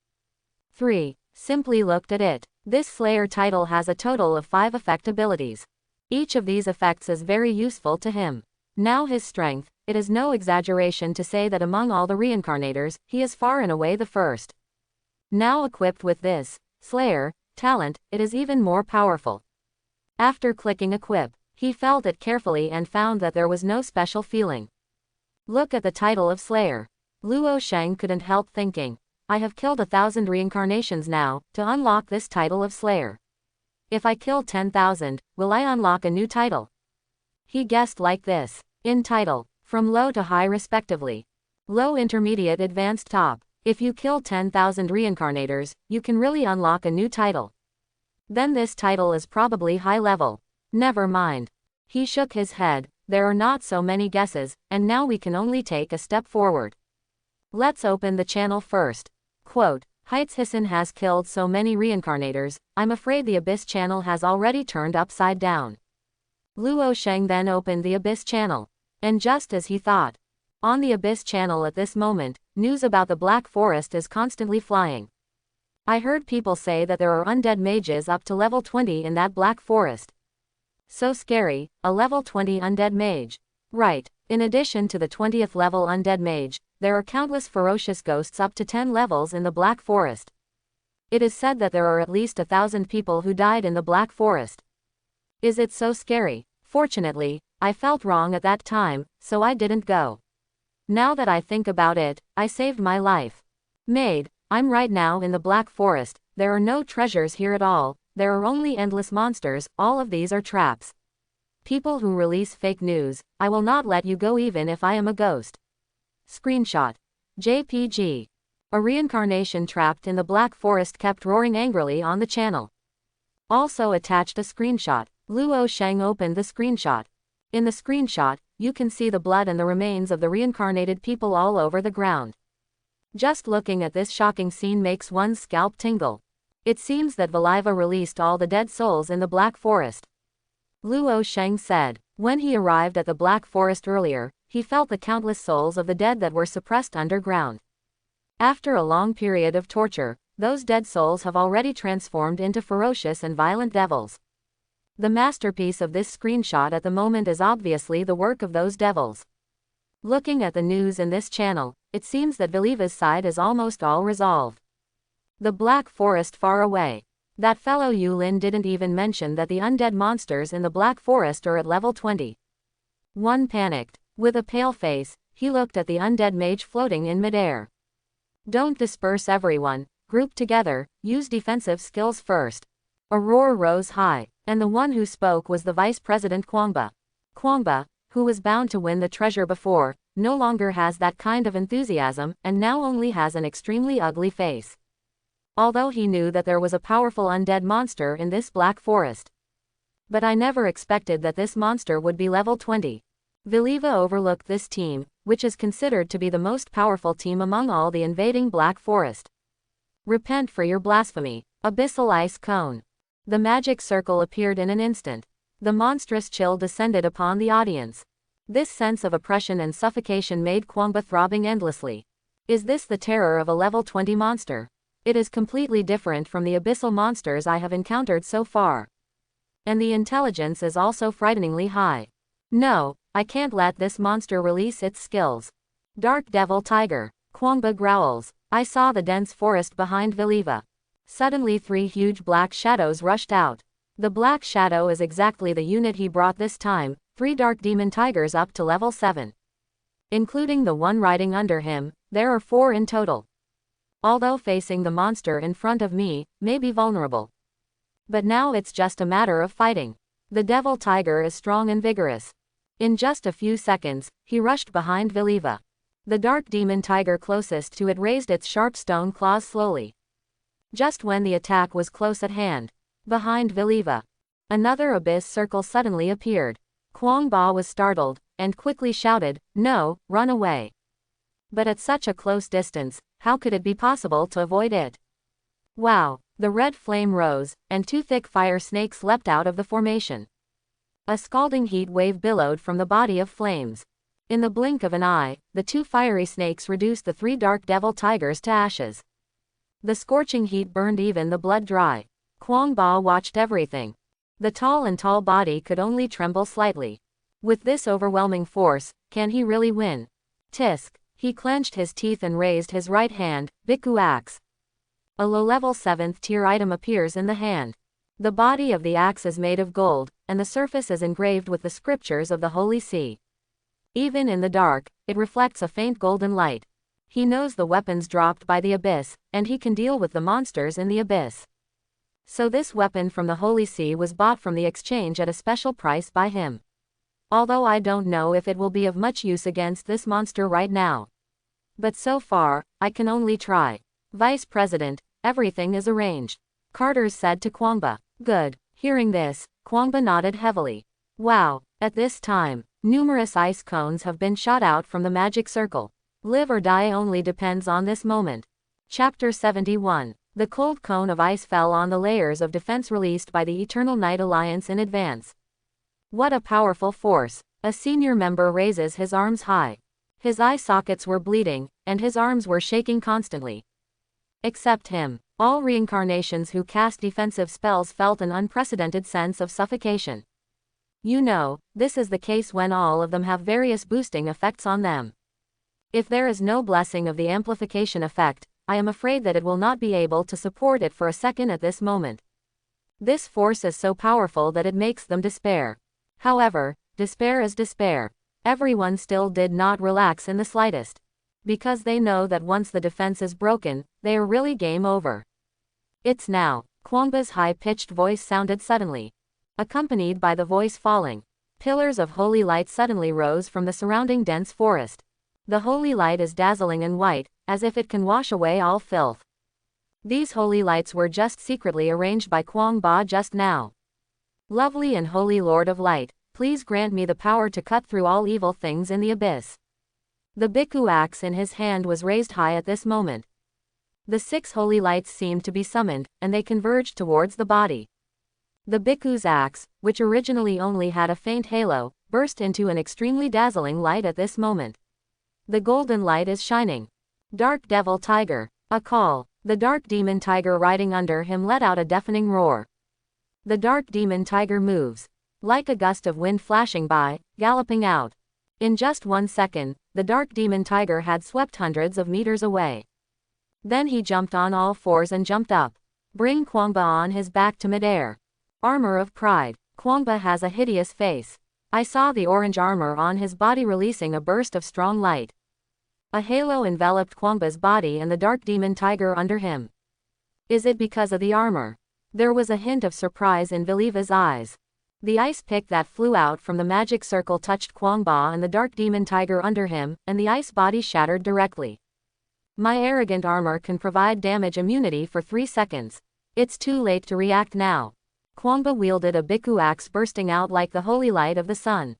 3. Simply looked at it. This Slayer title has a total of 5 effect abilities. Each of these effects is very useful to him. Now his strength, it is no exaggeration to say that among all the reincarnators, he is far and away the first. Now equipped with this Slayer talent, it is even more powerful. After clicking equip, he felt it carefully and found that there was no special feeling. Look at the title of Slayer. Luoh Shang couldn't help thinking, I have killed 1000 reincarnations now, to unlock this title of Slayer. If I kill 10,000, will I unlock a new title? He guessed like this. In title, from low to high respectively. Low, intermediate, advanced, top. If you kill 10,000 reincarnators, you can really unlock a new title. Then this title is probably high level. Never mind. He shook his head, there are not so many guesses, and now we can only take a step forward. Let's open the channel first. Quote, Heights Hisson has killed so many reincarnators, I'm afraid the Abyss channel has already turned upside down. Luoh Shang then opened the Abyss channel. And just as he thought. On the Abyss channel at this moment, news about the Black Forest is constantly flying. I heard people say that there are undead mages up to level 20 in that Black Forest. So scary, a level 20 undead mage. Right, in addition to the 20th level undead mage, there are countless ferocious ghosts up to 10 levels in the Black Forest. It is said that there are at least 1000 people who died in the Black Forest. Is it so scary? Fortunately, I felt wrong at that time, so I didn't go. Now that I think about it, I saved my life. Maid, I'm right now in the Black Forest, there are no treasures here at all, there are only endless monsters, all of these are traps. People who release fake news, I will not let you go even if I am a ghost. Screenshot. JPG. A reincarnation trapped in the Black Forest kept roaring angrily on the channel. Also attached a screenshot. Luoh Shang opened the screenshot. In the screenshot, you can see the blood and the remains of the reincarnated people all over the ground. Just looking at this shocking scene makes one's scalp tingle. It seems that Valiva released all the dead souls in the Black Forest. Luoh Shang said. When he arrived at the Black Forest earlier, he felt the countless souls of the dead that were suppressed underground. After a long period of torture, those dead souls have already transformed into ferocious and violent devils. The masterpiece of this screenshot at the moment is obviously the work of those devils. Looking at the news in this channel, it seems that Viliva's side is almost all resolved. The Black Forest far away. That fellow Ulin didn't even mention that the undead monsters in the Black Forest are at level 20. One panicked. With a pale face, he looked at the undead mage floating in midair. Don't disperse everyone, group together, use defensive skills first. A roar rose high, and the one who spoke was the Vice President Kwangba. Kwangba, who was bound to win the treasure before, no longer has that kind of enthusiasm and now only has an extremely ugly face. Although he knew that there was a powerful undead monster in this Black Forest. But I never expected that this monster would be level 20. Viliva overlooked this team, which is considered to be the most powerful team among all the invading Black Forest. Repent for your blasphemy. Abyssal Ice Cone. The magic circle appeared in an instant. The monstrous chill descended upon the audience. This sense of oppression and suffocation made Kwangba throbbing endlessly. Is this the terror of a level 20 monster? It is completely different from the abyssal monsters I have encountered so far. And the intelligence is also frighteningly high. No, I can't let this monster release its skills. Dark Devil Tiger. Kwangba growls. I saw the dense forest behind Viliva. Suddenly 3 huge black shadows rushed out. The black shadow is exactly the unit he brought this time, 3 dark demon tigers up to level 7. Including the one riding under him, there are 4 in total. Although facing the monster in front of me may be vulnerable. But now it's just a matter of fighting. The devil tiger is strong and vigorous. In just a few seconds, he rushed behind Viliva. The dark demon tiger closest to it raised its sharp stone claws slowly. Just when the attack was close at hand, behind Viliva, another abyss circle suddenly appeared. Kwangba was startled, and quickly shouted, "No, run away." But at such a close distance, how could it be possible to avoid it? Wow! The red flame rose, and 2 thick fire snakes leapt out of the formation. A scalding heat wave billowed from the body of flames. In the blink of an eye, the 2 fiery snakes reduced the 3 dark devil tigers to ashes. The scorching heat burned even the blood dry. Kwangba watched everything. The tall body could only tremble slightly. With this overwhelming force, can he really win? Tisk. He clenched his teeth and raised his right hand, Biku axe. A low-level 7th tier item appears in the hand. The body of the axe is made of gold, and the surface is engraved with the scriptures of the Holy See. Even in the dark, it reflects a faint golden light. He knows the weapons dropped by the abyss, and he can deal with the monsters in the abyss. So this weapon from the Holy See was bought from the exchange at a special price by him. Although I don't know if it will be of much use against this monster right now. But so far, I can only try. Vice President, everything is arranged. Carter said to Kwangba. Good. Hearing this, Kwangba nodded heavily. Wow, at this time, numerous ice cones have been shot out from the magic circle. Live or die only depends on this moment. Chapter 71. The cold cone of ice fell on the layers of defense released by the Eternal Night Alliance in advance. What a powerful force. A senior member raises his arms high. His eye sockets were bleeding, and his arms were shaking constantly. Except him, all reincarnations who cast defensive spells felt an unprecedented sense of suffocation. You know, this is the case when all of them have various boosting effects on them. If there is no blessing of the amplification effect, I am afraid that it will not be able to support it for a second at this moment. This force is so powerful that it makes them despair. However, despair is despair. Everyone still did not relax in the slightest. Because they know that once the defense is broken, they are really game over. It's now. Kwangba's high-pitched voice sounded suddenly. Accompanied by the voice falling. Pillars of holy light suddenly rose from the surrounding dense forest. The holy light is dazzling and white, as if it can wash away all filth. These holy lights were just secretly arranged by Kwangba just now. Lovely and holy Lord of Light, please grant me the power to cut through all evil things in the abyss. The Biku axe in his hand was raised high at this moment. The 6 holy lights seemed to be summoned, and they converged towards the body. The Biku's axe, which originally only had a faint halo, burst into an extremely dazzling light at this moment. The golden light is shining. Dark Devil Tiger. A call. The dark demon tiger riding under him let out a deafening roar. The dark demon tiger moves. Like a gust of wind flashing by, galloping out. In just 1 second, the dark demon tiger had swept hundreds of meters away. Then he jumped on all fours and jumped up. Bring Kwangba on his back to midair. Armor of Pride. Kwangba has a hideous face. I saw the orange armor on his body releasing a burst of strong light. A halo enveloped Kwangba's body and the dark demon tiger under him. Is it because of the armor? There was a hint of surprise in Viliva's eyes. The ice pick that flew out from the magic circle touched Kwangba and the dark demon tiger under him, and the ice body shattered directly. My arrogant armor can provide damage immunity for 3 seconds. It's too late to react now. Kwangba wielded a Biku axe bursting out like the holy light of the sun.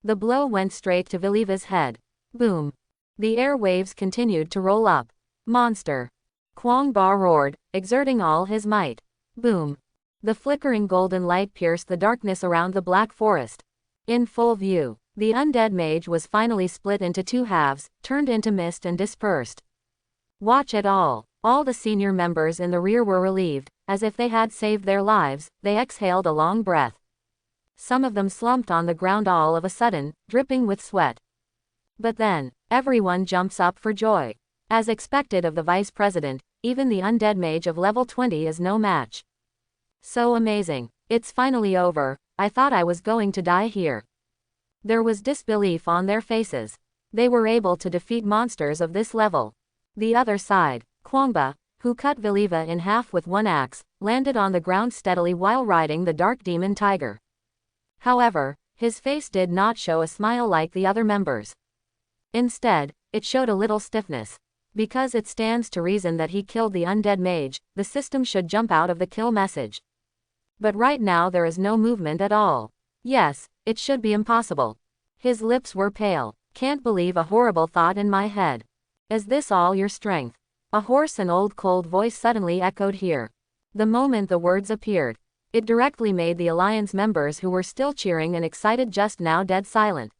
The blow went straight to Viliva's head. Boom. The air waves continued to roll up. Monster. Kwangba roared, exerting all his might. Boom. The flickering golden light pierced the darkness around the black forest. In full view, the undead mage was finally split into 2 halves, turned into mist and dispersed. Watch it all. All the senior members in the rear were relieved, as if they had saved their lives. They exhaled a long breath. Some of them slumped on the ground all of a sudden, dripping with sweat. But then, everyone jumps up for joy. As expected of the vice president, even the undead mage of level 20 is no match. So amazing. It's finally over. I thought I was going to die here. There was disbelief on their faces. They were able to defeat monsters of this level. The other side, Kwangba, who cut Viliva in half with 1 axe, landed on the ground steadily while riding the dark demon tiger. However, his face did not show a smile like the other members. Instead, it showed a little stiffness. Because it stands to reason that he killed the undead mage, the system should jump out of the kill message. But right now there is no movement at all. Yes, it should be impossible. His lips were pale. Can't believe a horrible thought in my head. Is this all your strength? A hoarse and old cold voice suddenly echoed here. The moment the words appeared, it directly made the Alliance members who were still cheering and excited just now dead silent.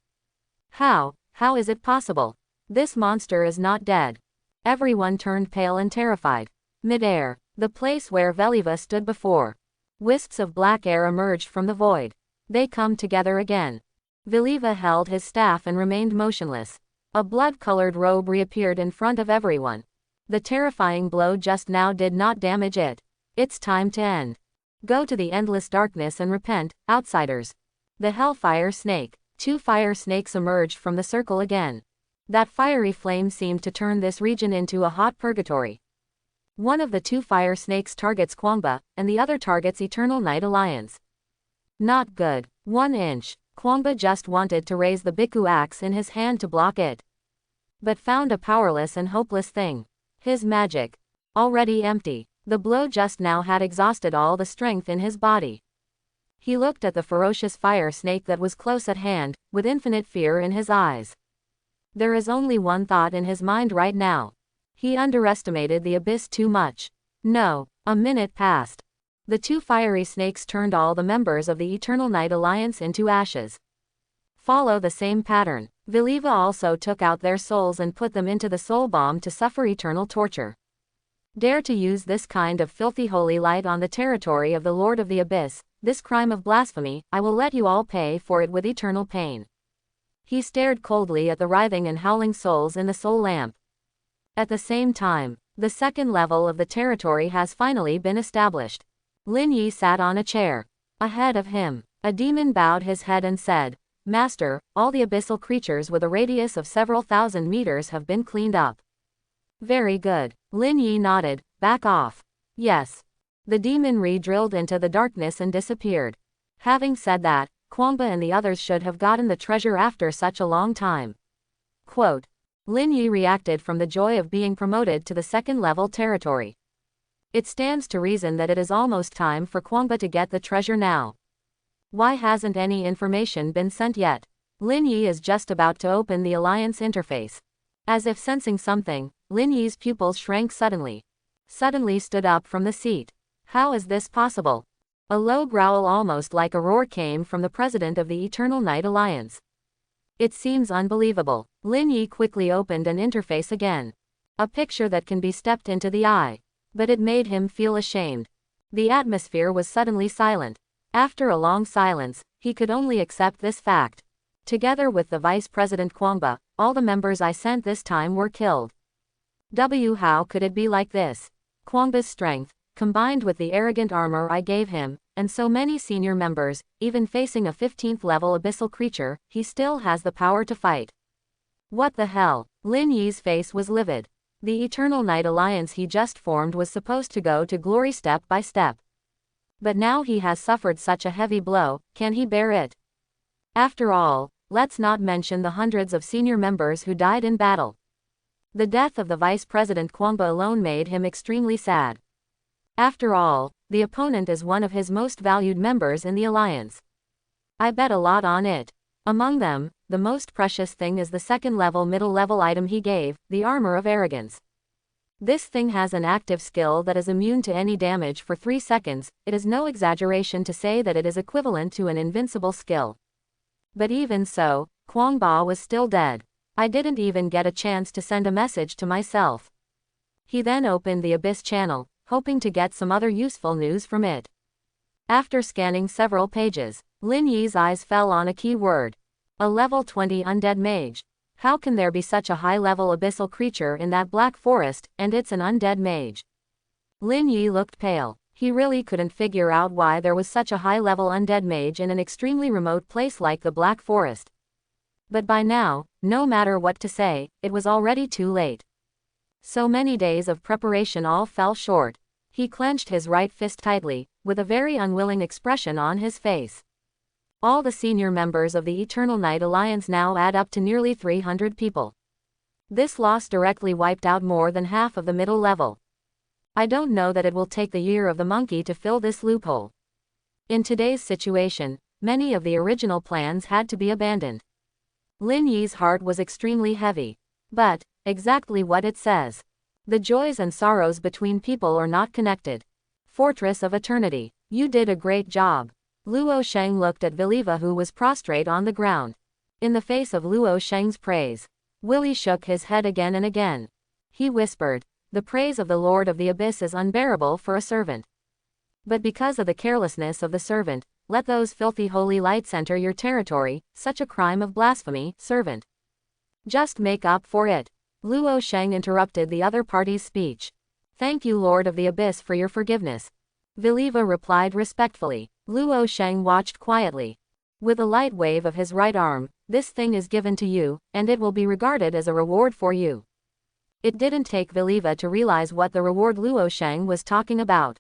How is it possible? This monster is not dead. Everyone turned pale and terrified. Midair, the place where Viliva stood before. Wisps of black air emerged from the void. They come together again. Viliva held his staff and remained motionless. A blood-colored robe reappeared in front of everyone. The terrifying blow just now did not damage it. It's time to end. Go to the endless darkness and repent, outsiders. The Hellfire Snake. 2 fire snakes emerged from the circle again. That fiery flame seemed to turn this region into a hot purgatory. One of the 2 fire snakes targets Kwangba, and the other targets Eternal Night Alliance. Not good. 1 inch. Kwangba just wanted to raise the Biku axe in his hand to block it. But found a powerless and hopeless thing. His magic. Already empty. The blow just now had exhausted all the strength in his body. He looked at the ferocious fire snake that was close at hand, with infinite fear in his eyes. There is only one thought in his mind right now. He underestimated the abyss too much. No. A minute passed. The 2 fiery snakes turned all the members of the Eternal Night Alliance into ashes. Follow the same pattern. Viliva also took out their souls and put them into the soul bomb to suffer eternal torture. Dare to use this kind of filthy holy light on the territory of the Lord of the Abyss, this crime of blasphemy, I will let you all pay for it with eternal pain. He stared coldly at the writhing and howling souls in the soul lamp. At the same time, the 2nd level of the territory has finally been established. Lin Yi sat on a chair. Ahead of him, a demon bowed his head and said, Master, all the abyssal creatures with a radius of several thousand meters have been cleaned up. Very good. Lin Yi nodded. Back off. Yes. The demon re-drilled into the darkness and disappeared. Having said that, Kwangba and the others should have gotten the treasure after such a long time. Quote. Lin Yi reacted from the joy of being promoted to the 2nd level territory. It stands to reason that it is almost time for Kwangba to get the treasure now. Why hasn't any information been sent yet? Lin Yi is just about to open the Alliance interface. As if sensing something, Lin Yi's pupils shrank suddenly. Suddenly stood up from the seat. How is this possible? A low growl almost like a roar came from the president of the Eternal Night Alliance. It seems unbelievable. Lin Yi quickly opened an interface again. A picture that can be stepped into the eye. But it made him feel ashamed. The atmosphere was suddenly silent. After a long silence, he could only accept this fact. Together with the Vice President Kwangba, all the members I sent this time were killed. How could it be like this? Kwangba's strength, combined with the arrogant armor I gave him, and so many senior members, even facing a 15th level abyssal creature, he still has the power to fight. What the hell? Lin Yi's face was livid. The Eternal Night Alliance he just formed was supposed to go to glory step by step. But now he has suffered such a heavy blow, can he bear it? After all, let's not mention the hundreds of senior members who died in battle. The death of the Vice President Kwangba alone made him extremely sad. After all, the opponent is one of his most valued members in the alliance. I bet a lot on it. Among them, the most precious thing is the second-level middle-level item he gave, the Armor of Arrogance. This thing has an active skill that is immune to any damage for 3 seconds. It is no exaggeration to say that it is equivalent to an invincible skill. But even so, Kwangba was still dead. I didn't even get a chance to send a message to myself. He then opened the Abyss channel, hoping to get some other useful news from it. After scanning several pages, Lin Yi's eyes fell on a key word. A level 20 undead mage. How can there be such a high-level abyssal creature in that black forest, and it's an undead mage? Lin Yi looked pale. He really couldn't figure out why there was such a high-level undead mage in an extremely remote place like the Black Forest. But by now, no matter what to say, it was already too late. So many days of preparation all fell short. He clenched his right fist tightly, with a very unwilling expression on his face. All the senior members of the Eternal Night Alliance now add up to nearly 300 people. This loss directly wiped out more than half of the middle level. I don't know that it will take the year of the monkey to fill this loophole. In today's situation, many of the original plans had to be abandoned. Lin Yi's heart was extremely heavy. But, exactly what it says. The joys and sorrows between people are not connected. Fortress of Eternity, you did a great job. Luoh Shang looked at Viliva who was prostrate on the ground. In the face of Luoh Shang's praise, Willie shook his head again and again. He whispered, the praise of the Lord of the Abyss is unbearable for a servant. But because of the carelessness of the servant, let those filthy holy lights enter your territory, such a crime of blasphemy, servant. Just make up for it. Luoh Shang interrupted the other party's speech. Thank you Lord of the Abyss for your forgiveness. Viliva replied respectfully. Luoh Shang watched quietly. With a light wave of his right arm, this thing is given to you, and it will be regarded as a reward for you. It didn't take Viliva to realize what the reward Luoh Shang was talking about.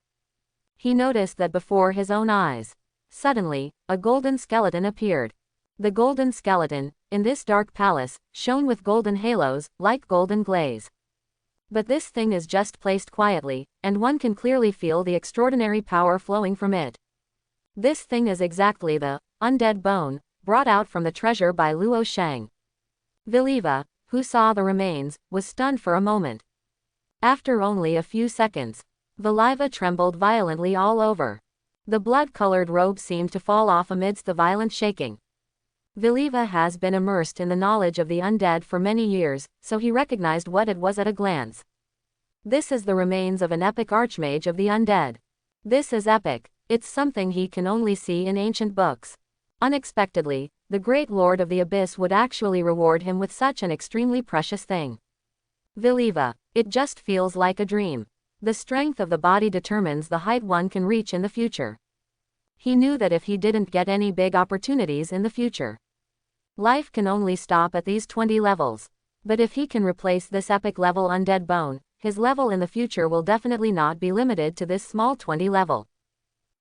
He noticed that before his own eyes. Suddenly, a golden skeleton appeared. The golden skeleton, in this dark palace, shone with golden halos, like golden glaze. But this thing is just placed quietly, and one can clearly feel the extraordinary power flowing from it. This thing is exactly the undead bone, brought out from the treasure by Luoh Shang. Viliva, who saw the remains, was stunned for a moment. After only a few seconds, Viliva trembled violently all over. The blood-colored robe seemed to fall off amidst the violent shaking. Viliva has been immersed in the knowledge of the undead for many years, so he recognized what it was at a glance. This is the remains of an epic archmage of the undead. This is epic. It's something he can only see in ancient books. Unexpectedly, the great Lord of the Abyss would actually reward him with such an extremely precious thing. Viliva, it just feels like a dream. The strength of the body determines the height one can reach in the future. He knew that if he didn't get any big opportunities in the future, life can only stop at these 20 levels. But if he can replace this epic level undead bone, his level in the future will definitely not be limited to this small 20 level.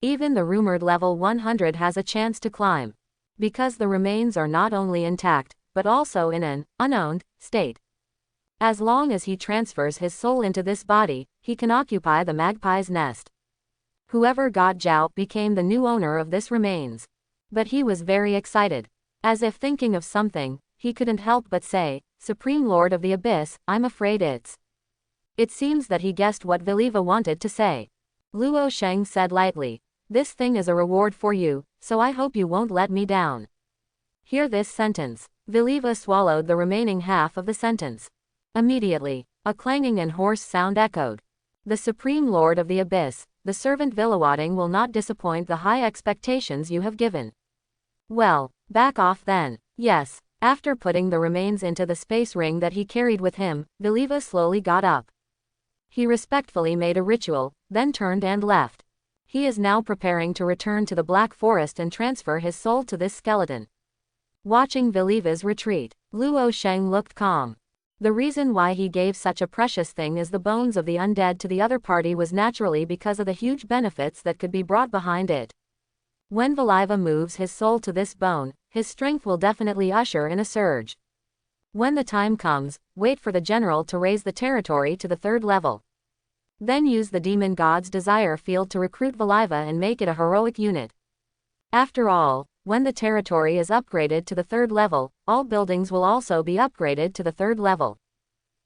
Even the rumored level 100 has a chance to climb. Because the remains are not only intact, but also in an unowned state. As long as he transfers his soul into this body, he can occupy the magpie's nest. Whoever got Zhao became the new owner of this remains. But he was very excited. As if thinking of something, he couldn't help but say, Supreme Lord of the Abyss, I'm afraid it's. It seems that he guessed what Viliva wanted to say. Luoh Shang said lightly, This thing is a reward for you, so I hope you won't let me down. Hear this sentence. Viliva swallowed the remaining half of the sentence. Immediately, a clanging and hoarse sound echoed. The Supreme Lord of the Abyss, the servant Villawading will not disappoint the high expectations you have given. Well, back off then. Yes. After putting the remains into the space ring that he carried with him, Viliva slowly got up. He respectfully made a ritual, then turned and left. He is now preparing to return to the Black Forest and transfer his soul to this skeleton. Watching Viliva's retreat, Luoh Shang looked calm. The reason why he gave such a precious thing as the bones of the undead to the other party was naturally because of the huge benefits that could be brought behind it. When Viliva moves his soul to this bone, his strength will definitely usher in a surge. When the time comes, wait for the general to raise the territory to the 3rd level. Then use the demon god's desire field to recruit Viliva and make it a heroic unit. After all, when the territory is upgraded to the 3rd level, all buildings will also be upgraded to the 3rd level.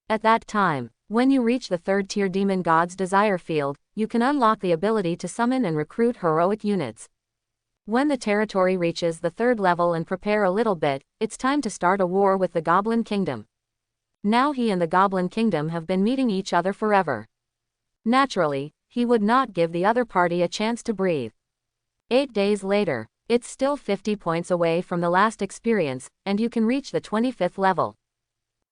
At that time, when you reach the 3rd tier demon god's desire field, you can unlock the ability to summon and recruit heroic units. When the territory reaches the 3rd level and prepare a little bit, it's time to start a war with the Goblin Kingdom. Now he and the Goblin Kingdom have been meeting each other forever. Naturally, he would not give the other party a chance to breathe. 8 days later, it's still 50 points away from the last experience, and you can reach the 25th level.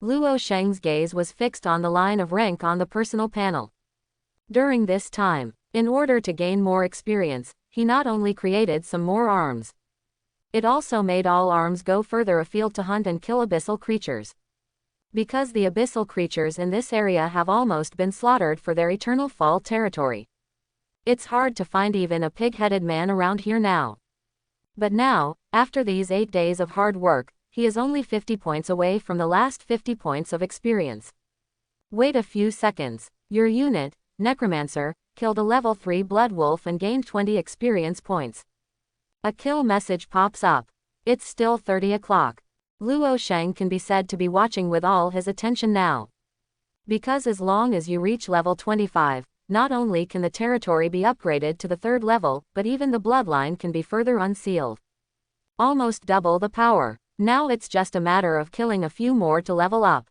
Luoh Shang's gaze was fixed on the line of rank on the personal panel. During this time, in order to gain more experience, he not only created some more arms. It also made all arms go further afield to hunt and kill abyssal creatures. Because the abyssal creatures in this area have almost been slaughtered for their eternal fall territory. It's hard to find even a pig-headed man around here now. But now, after these 8 days of hard work, he is only 50 points away from the last 50 points of experience. Wait a few seconds. Your unit, Necromancer, killed a level 3 blood wolf and gained 20 experience points. A kill message pops up. It's still 30 o'clock. Luoh Shang can be said to be watching with all his attention now. Because as long as you reach level 25, not only can the territory be upgraded to the 3rd level, but even the bloodline can be further unsealed. Almost double the power. Now it's just a matter of killing a few more to level up.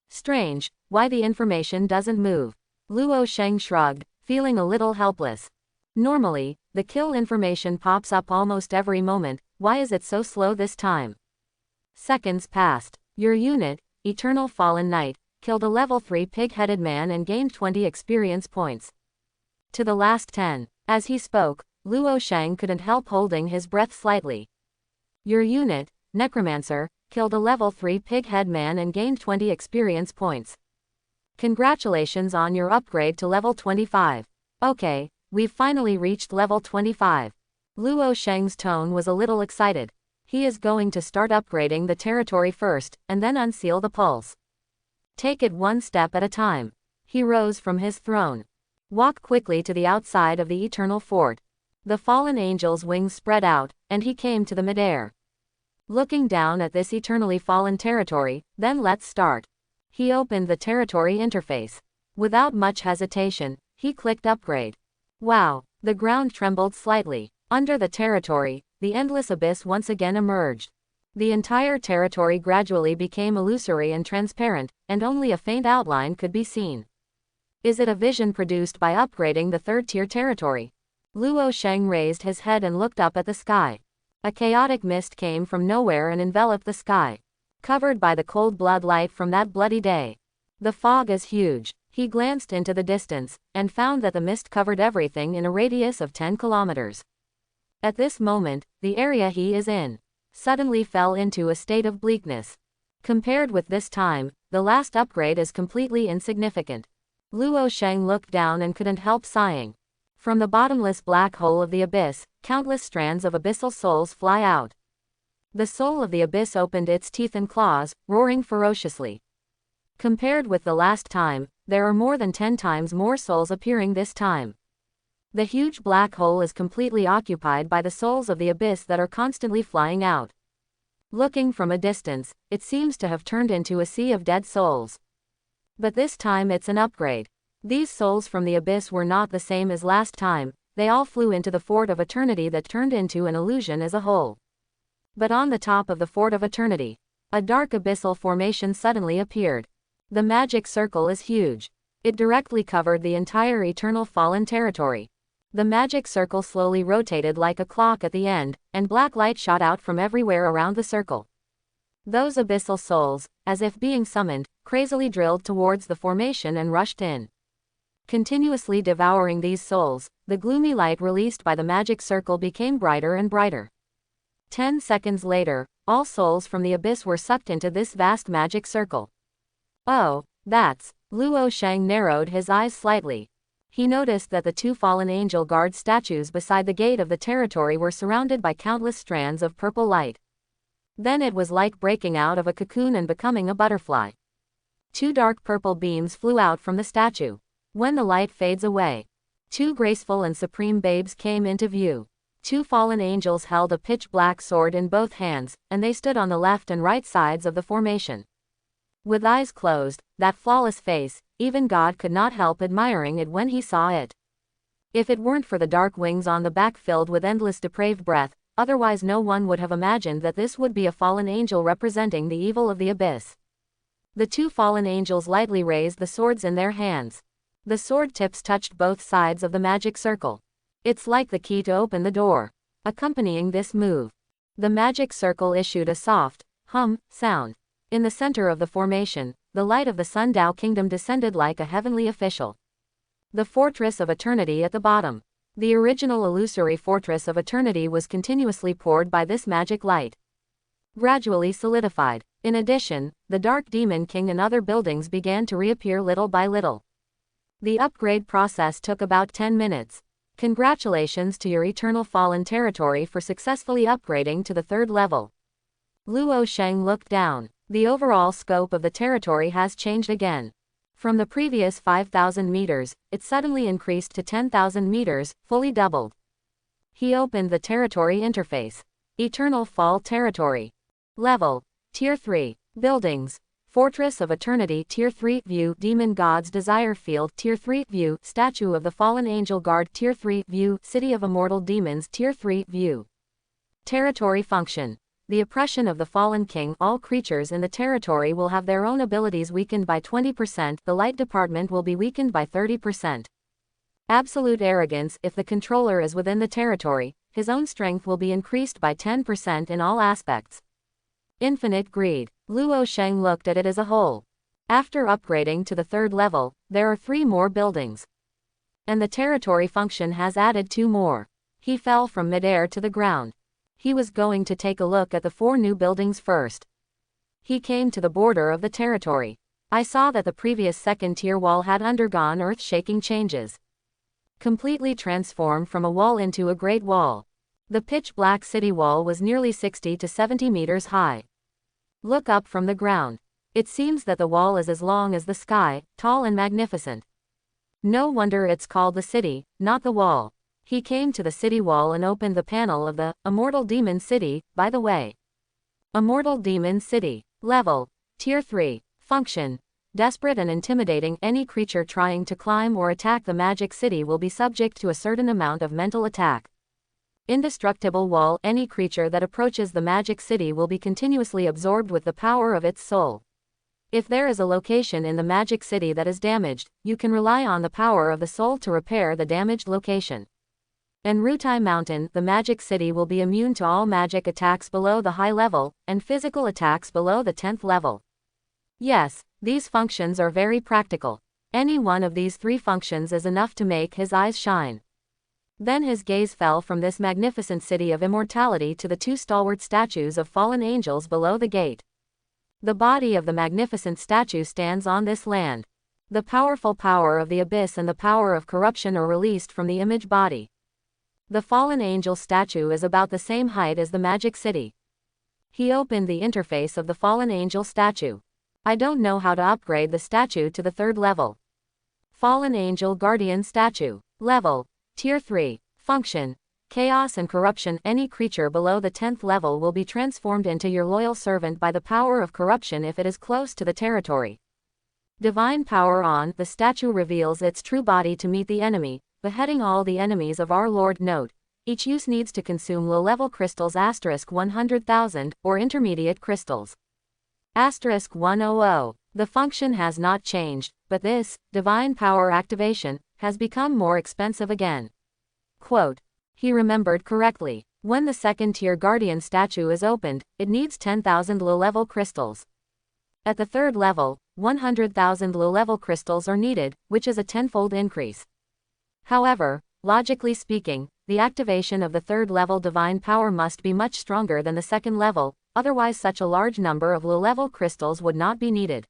Strange, why the information doesn't move. Luoh Shang shrugged, feeling a little helpless. Normally, the kill information pops up almost every moment, why is it so slow this time? Seconds passed. Your unit, Eternal Fallen Knight, killed a level 3 pig-headed man and gained 20 experience points. To the last 10. As he spoke, Luoh Shang couldn't help holding his breath slightly. Your unit, Necromancer, killed a level 3 pig-head man and gained 20 experience points. Congratulations on your upgrade to level 25. Okay, we've finally reached level 25. Luoh Shang's tone was a little excited. He is going to start upgrading the territory first, and then unseal the pulse. Take it one step at a time. He rose from his throne. Walk quickly to the outside of the Eternal Fort. The fallen angel's wings spread out, and he came to the midair. Looking down at this eternally fallen territory, then let's start. He opened the territory interface. Without much hesitation, he clicked upgrade. Wow, the ground trembled slightly. Under the territory, the endless abyss once again emerged. The entire territory gradually became illusory and transparent, and only a faint outline could be seen. Is it a vision produced by upgrading the 3rd tier territory? Luoh Shang raised his head and looked up at the sky. A chaotic mist came from nowhere and enveloped the sky, covered by the cold blood light from that bloody day. The fog is huge. He glanced into the distance, and found that the mist covered everything in a radius of 10 kilometers. At this moment, the area he is in suddenly fell into a state of bleakness. Compared with this time, the last upgrade is completely insignificant. Luoh Shang looked down and couldn't help sighing. From the bottomless black hole of the abyss, countless strands of abyssal souls fly out. The soul of the abyss opened its teeth and claws, roaring ferociously. Compared with the last time, there are more than 10 times more souls appearing this time. The huge black hole is completely occupied by the souls of the abyss that are constantly flying out. Looking from a distance, it seems to have turned into a sea of dead souls. But this time it's an upgrade. These souls from the abyss were not the same as last time. they all flew into the Fort of Eternity that turned into an illusion as a whole. But on the top of the Fort of Eternity, a dark abyssal formation suddenly appeared. The magic circle is huge. It directly covered the entire Eternal Fallen territory. The magic circle slowly rotated like a clock at the end, and black light shot out from everywhere around the circle. Those abyssal souls, as if being summoned, crazily drilled towards the formation and rushed in. Continuously devouring these souls, the gloomy light released by the magic circle became brighter and brighter. 10 seconds later, all souls from the abyss were sucked into this vast magic circle. Oh, that's... Luoh Shang narrowed his eyes slightly. He noticed that the two fallen angel guard statues beside the gate of the territory were surrounded by countless strands of purple light. Then it was like breaking out of a cocoon and becoming a butterfly. Two dark purple beams flew out from the statue. When the light fades away, two graceful and supreme babes came into view. Two fallen angels held a pitch-black sword in both hands, and they stood on the left and right sides of the formation. With eyes closed, that flawless face, even God could not help admiring it when he saw it. If it weren't for the dark wings on the back filled with endless depraved breath, otherwise no one would have imagined that this would be a fallen angel representing the evil of the abyss. The two fallen angels lightly raised the swords in their hands. The sword tips touched both sides of the magic circle. It's like the key to open the door. Accompanying this move, the magic circle issued a soft hum sound. In the center of the formation, the light of the Sundao Kingdom descended like a heavenly official. The Fortress of Eternity at the bottom. The original illusory Fortress of Eternity was continuously poured by this magic light. Gradually solidified. In addition, the Dark Demon King and other buildings began to reappear little by little. The upgrade process took about 10 minutes. Congratulations to your Eternal Fallen territory for successfully upgrading to the 3rd level. Luoh Shang looked down. The overall scope of the territory has changed again. From the previous 5,000 meters, it suddenly increased to 10,000 meters, fully doubled. He opened the territory interface. Eternal Fall Territory. Level. Tier 3. Buildings. Fortress of Eternity Tier 3 View Demon God's Desire Field Tier 3 View Statue of the Fallen Angel Guard Tier 3 View City of Immortal Demons Tier 3 View. Territory Function. The oppression of the fallen king. All creatures in the territory will have their own abilities weakened by 20%. The light department will be weakened by 30%. Absolute arrogance. If the controller is within the territory, his own strength will be increased by 10% in all aspects. Infinite greed. Luoh Shang looked at it as a whole. After upgrading to the 3rd level, there are 3 more buildings. And the territory function has added 2 more. He fell from midair to the ground. He was going to take a look at the 4 new buildings first. He came to the border of the territory. I saw that the previous 2nd-tier wall had undergone earth-shaking changes. Completely transformed from a wall into a great wall. The pitch-black city wall was nearly 60 to 70 meters high. Look up from the ground. It seems that the wall is as long as the sky, tall and magnificent. No wonder it's called the city, not the wall. He came to the city wall and opened the panel of the Immortal Demon City, by the way. Immortal Demon City. Level. Tier 3. Function. Desperate and intimidating. Any creature trying to climb or attack the magic city will be subject to a certain amount of mental attack. Indestructible wall. Any creature that approaches the magic city will be continuously absorbed with the power of its soul. If there is a location in the magic city that is damaged, you can rely on the power of the soul to repair the damaged location. En Rutai Mountain, the magic city will be immune to all magic attacks below the high level, and physical attacks below the 10th level. Yes, these functions are very practical. Any one of these 3 functions is enough to make his eyes shine. Then his gaze fell from this magnificent city of immortality to the 2 stalwart statues of fallen angels below the gate. The body of the magnificent statue stands on this land. The powerful power of the abyss and the power of corruption are released from the image body. The fallen angel statue is about the same height as the magic city. He opened the interface of the fallen angel statue. I don't know how to upgrade the statue to the 3rd level. Fallen angel guardian statue. Level. Tier 3. Function. Chaos and corruption. Any creature below the 10th level will be transformed into your loyal servant by the power of corruption if it is close to the territory. Divine power on. The statue reveals its true body to meet the enemy. beheading all the enemies of our Lord. Note: each use needs to consume low-level crystals *100,000, or intermediate crystals. *100. The function has not changed, but this, divine power activation, has become more expensive again. Quote: he remembered correctly. When the second-tier guardian statue is opened, it needs 10,000 low-level crystals. At the third level, 100,000 low-level crystals are needed, which is a tenfold increase. However, logically speaking, the activation of the third-level divine power must be much stronger than the second level, otherwise such a large number of low-level crystals would not be needed.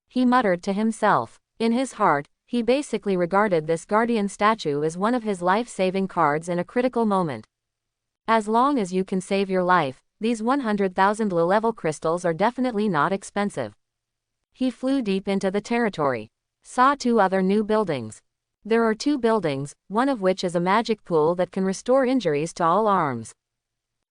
He muttered to himself. In his heart, he basically regarded this guardian statue as one of his life-saving cards in a critical moment. As long as you can save your life, these 100,000 low-level crystals are definitely not expensive. He flew deep into the territory. Saw 2 other new buildings. There are 2 buildings, one of which is a magic pool that can restore injuries to all arms.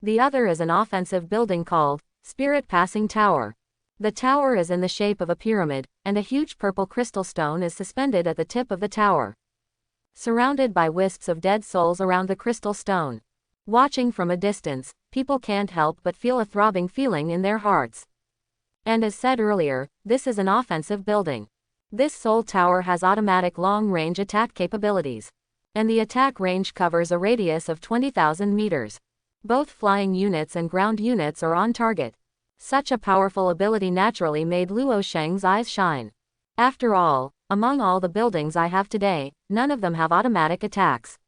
The other is an offensive building called Spirit Passing Tower. The tower is in the shape of a pyramid, and a huge purple crystal stone is suspended at the tip of the tower. Surrounded by wisps of dead souls around the crystal stone. Watching from a distance, people can't help but feel a throbbing feeling in their hearts. And as said earlier, this is an offensive building. This soul tower has automatic long-range attack capabilities. And the attack range covers a radius of 20,000 meters. Both flying units and ground units are on target. Such a powerful ability naturally made Luoh Shang's eyes shine. After all, among all the buildings I have today, none of them have automatic attacks.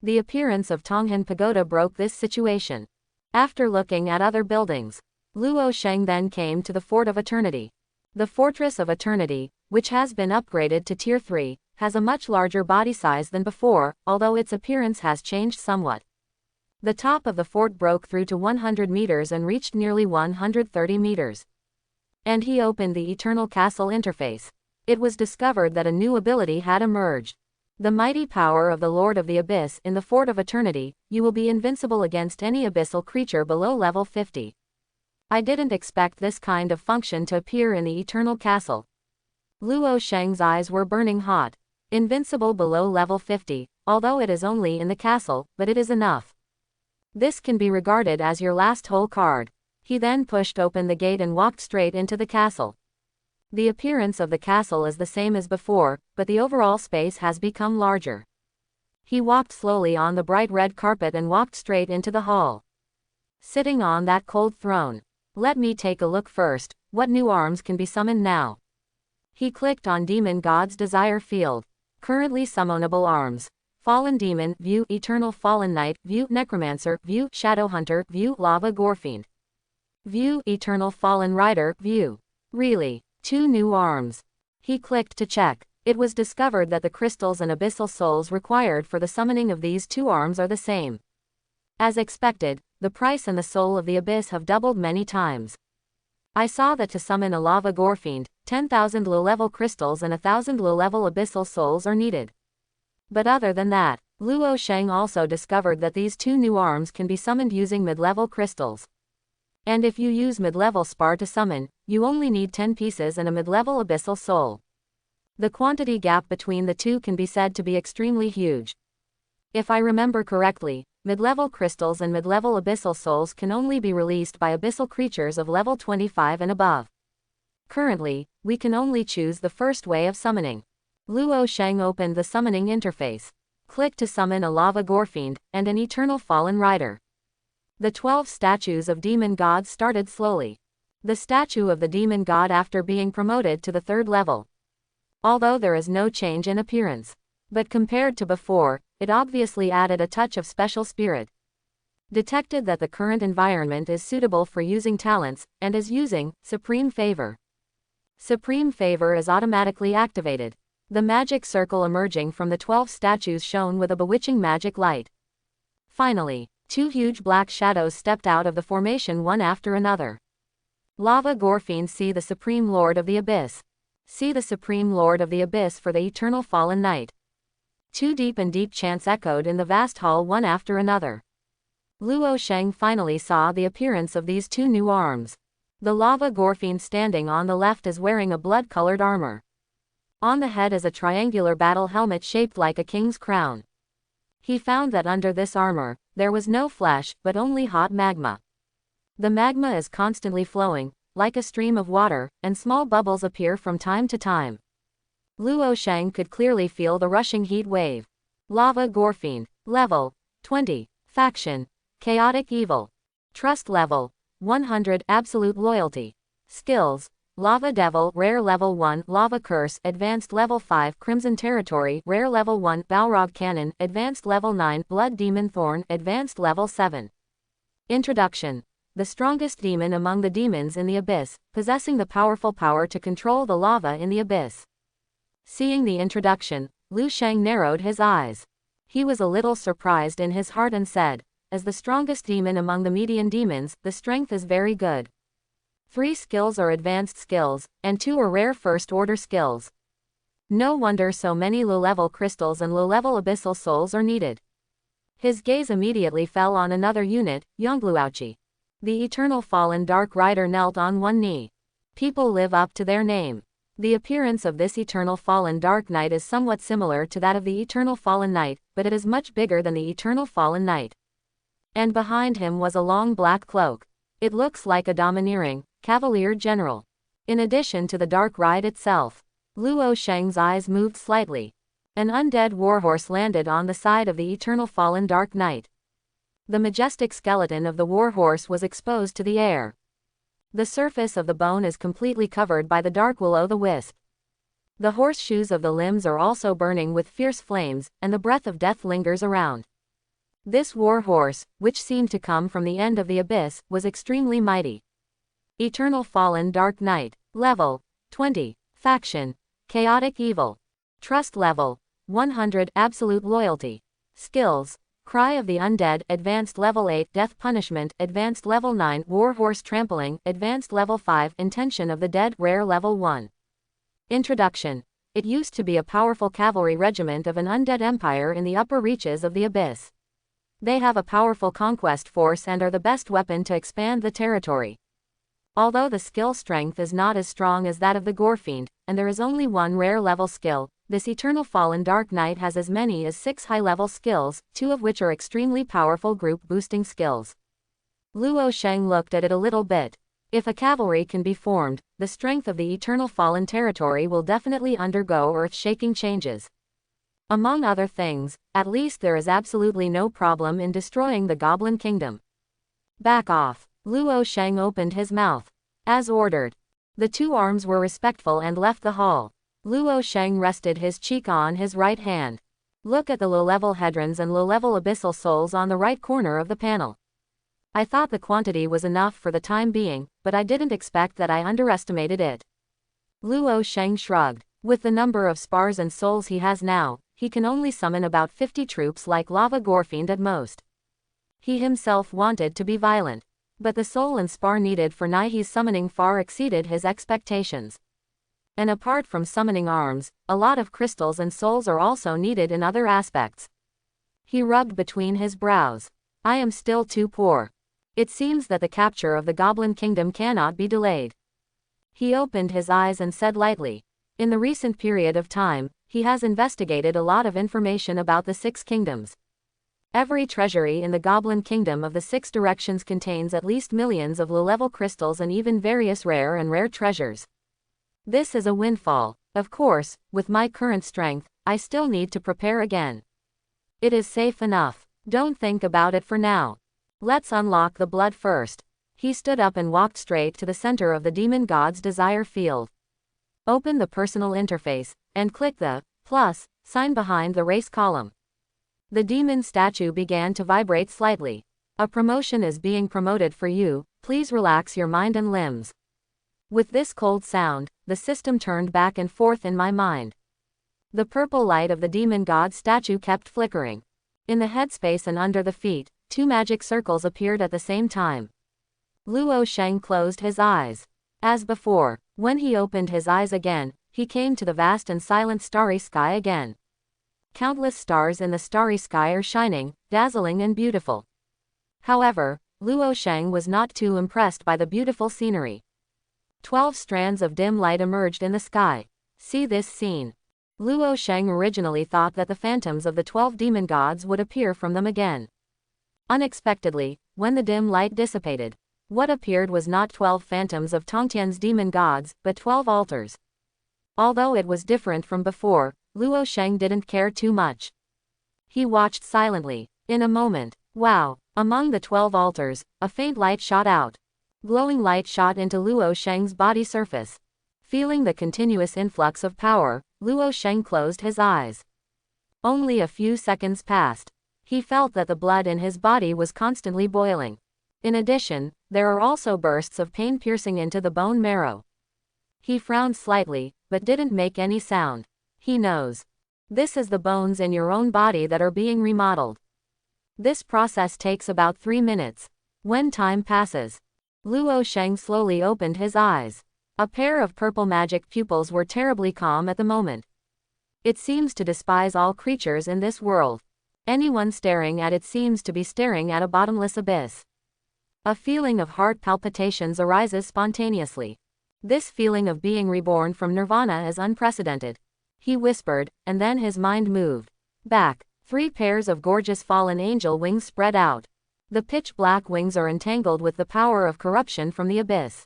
The appearance of Tonghan Pagoda broke this situation. After looking at other buildings, Luoh Shang then came to the Fort of Eternity. The Fortress of Eternity, which has been upgraded to Tier 3, has a much larger body size than before, although its appearance has changed somewhat. The top of the fort broke through to 100 meters and reached nearly 130 meters. And he opened the Eternal Castle interface. It was discovered that a new ability had emerged. The mighty power of the Lord of the Abyss. In the Fort of Eternity, you will be invincible against any abyssal creature below level 50. I didn't expect this kind of function to appear in the Eternal Castle. Luoh Shang's eyes were burning hot. Invincible below level 50, although it is only in the castle, but it is enough. This can be regarded as your last hole card. He then pushed open the gate and walked straight into the castle. The appearance of the castle is the same as before, but the overall space has become larger. He walked slowly on the bright red carpet and walked straight into the hall. Sitting on that cold throne. Let me take a look first. What new arms can be summoned now? He clicked on Demon God's Desire field. Currently summonable arms. Fallen Demon, view Eternal Fallen Knight, view Necromancer, view Shadow Hunter, view Lava Gorefiend. View Eternal Fallen Rider, view. Really? 2 new arms. He clicked to check. It was discovered that the crystals and abyssal souls required for the summoning of these 2 arms are the same. As expected, the price and the soul of the abyss have doubled many times. I saw that to summon a Lava Gorefiend, 10,000 low-level crystals and 1,000 low-level abyssal souls are needed. But other than that, Luoh Shang also discovered that these 2 new arms can be summoned using mid-level crystals. And if you use mid-level spar to summon, you only need 10 pieces and a mid-level abyssal soul. The quantity gap between the 2 can be said to be extremely huge. If I remember correctly, mid-level crystals and mid-level abyssal souls can only be released by abyssal creatures of level 25 and above. Currently, we can only choose the first way of summoning. Luoh Shang opened the summoning interface. Click to summon a Lava Gorefiend and an Eternal Fallen Rider. The 12 statues of demon gods started slowly. The statue of the demon god after being promoted to the 3rd level. Although there is no change in appearance. But compared to before, it obviously added a touch of special spirit. Detected that the current environment is suitable for using talents, and is using Supreme Favor. Supreme Favor is automatically activated. The magic circle emerging from the 12 statues shone with a bewitching magic light. Finally, 2 huge black shadows stepped out of the formation one after another. Lava Gorefiend. See the Supreme Lord of the Abyss. See the Supreme Lord of the Abyss for the Eternal Fallen Knight. 2 deep and deep chants echoed in the vast hall one after another. Luoh Shang finally saw the appearance of these 2 new arms. The Lava Gorefiend standing on the left is wearing a blood-colored armor. On the head is a triangular battle helmet shaped like a king's crown. He found that under this armor, there was no flesh, but only hot magma. The magma is constantly flowing, like a stream of water, and small bubbles appear from time to time. Luoh Shang could clearly feel the rushing heat wave. Lava Gorefiend, level 20, faction, chaotic evil. Trust level 100, absolute loyalty. Skills: Lava Devil, rare level 1, Lava Curse, advanced level 5, Crimson Territory, rare level 1, Balrog Cannon, advanced level 9, Blood Demon Thorn, advanced level 7. Introduction: the strongest demon among the demons in the abyss, possessing the powerful power to control the lava in the abyss. Seeing the introduction, Luoh Shang narrowed his eyes. He was a little surprised in his heart and said, as the strongest demon among the median demons, the strength is very good. 3 skills are advanced skills, and 2 are rare first-order skills. No wonder so many low-level crystals and low-level abyssal souls are needed. His gaze immediately fell on another unit, Yongluochi. The Eternal Fallen Dark Rider knelt on one knee. People live up to their name. The appearance of this Eternal Fallen Dark Knight is somewhat similar to that of the Eternal Fallen Knight, but it is much bigger than the Eternal Fallen Knight. And behind him was a long black cloak. It looks like a domineering Cavalier General. In addition to the dark ride itself, Luoh Shang's eyes moved slightly. An undead warhorse landed on the side of the Eternal Fallen Dark Knight. The majestic skeleton of the warhorse was exposed to the air. The surface of the bone is completely covered by the dark will-o'-the-wisp. The horseshoes of the limbs are also burning with fierce flames, and the breath of death lingers around. This warhorse, which seemed to come from the end of the abyss, was extremely mighty. Eternal Fallen Dark Knight, level 20, faction, chaotic evil. Trust level 100, absolute loyalty. Skills: Cry of the Undead, advanced level 8, Death Punishment, advanced level 9, Warhorse Trampling, advanced level 5, Intention of the Dead, rare level 1. Introduction: it used to be a powerful cavalry regiment of an undead empire in the upper reaches of the abyss. They have a powerful conquest force and are the best weapon to expand the territory. Although the skill strength is not as strong as that of the Gorefiend, and there is only one rare level skill, this Eternal Fallen Dark Knight has as many as 6 high-level skills, 2 of which are extremely powerful group-boosting skills. Luoh Shang looked at it a little bit. If a cavalry can be formed, the strength of the Eternal Fallen territory will definitely undergo earth-shaking changes. Among other things, at least there is absolutely no problem in destroying the Goblin Kingdom. Back off. Luoh Shang opened his mouth. As ordered. The 2 arms were respectful and left the hall. Luoh Shang rested his cheek on his right hand. Look at the low-level Hedrons and low-level abyssal souls on the right corner of the panel. I thought the quantity was enough for the time being, but I didn't expect that I underestimated it. Luoh Shang shrugged. With the number of spars and souls he has now, he can only summon about 50 troops like Lava Gorefiend at most. He himself wanted to be violent. But the soul and spar needed for Naihe's summoning far exceeded his expectations. And apart from summoning arms, a lot of crystals and souls are also needed in other aspects. He rubbed between his brows. I am still too poor. It seems that the capture of the Goblin Kingdom cannot be delayed. He opened his eyes and said lightly. In the recent period of time, he has investigated a lot of information about the 6 kingdoms. Every treasury in the Goblin Kingdom of the 6 directions contains at least millions of low-level crystals and even various rare treasures. This is a windfall. Of course, with my current strength, I still need to prepare again. It is safe enough. Don't think about it for now. Let's unlock the blood first. He stood up and walked straight to the center of the demon god's desire field. Open the personal interface, and click the plus sign behind the race column. The demon statue began to vibrate slightly. A promotion is being promoted for you, please relax your mind and limbs. With this cold sound, the system turned back and forth in my mind. The purple light of the demon god statue kept flickering. In the headspace and under the feet, 2 magic circles appeared at the same time. Luoh Shang closed his eyes. As before, when he opened his eyes again, he came to the vast and silent starry sky again. Countless stars in the starry sky are shining, dazzling and beautiful. However, Luoh Shang was not too impressed by the beautiful scenery. 12 strands of dim light emerged in the sky. See this scene. Luoh Shang originally thought that the phantoms of the 12 demon gods would appear from them again. Unexpectedly, when the dim light dissipated, what appeared was not 12 phantoms of Tongtian's demon gods, but 12 altars. Although it was different from before, Luoh Shang didn't care too much. He watched silently. In a moment, wow, among the 12 altars, a faint light shot out. Glowing light shot into Luoh Shang's body surface. Feeling the continuous influx of power, Luoh Shang closed his eyes. Only a few seconds passed. He felt that the blood in his body was constantly boiling. In addition, there are also bursts of pain piercing into the bone marrow. He frowned slightly, but didn't make any sound. He knows. This is the bones in your own body that are being remodeled. This process takes about 3 minutes. When time passes, Luoh Shang slowly opened his eyes. A pair of purple magic pupils were terribly calm at the moment. It seems to despise all creatures in this world. Anyone staring at it seems to be staring at a bottomless abyss. A feeling of heart palpitations arises spontaneously. This feeling of being reborn from nirvana is unprecedented. He whispered, and then his mind moved. Back. 3 pairs of gorgeous fallen angel wings spread out. The pitch-black wings are entangled with the power of corruption from the abyss.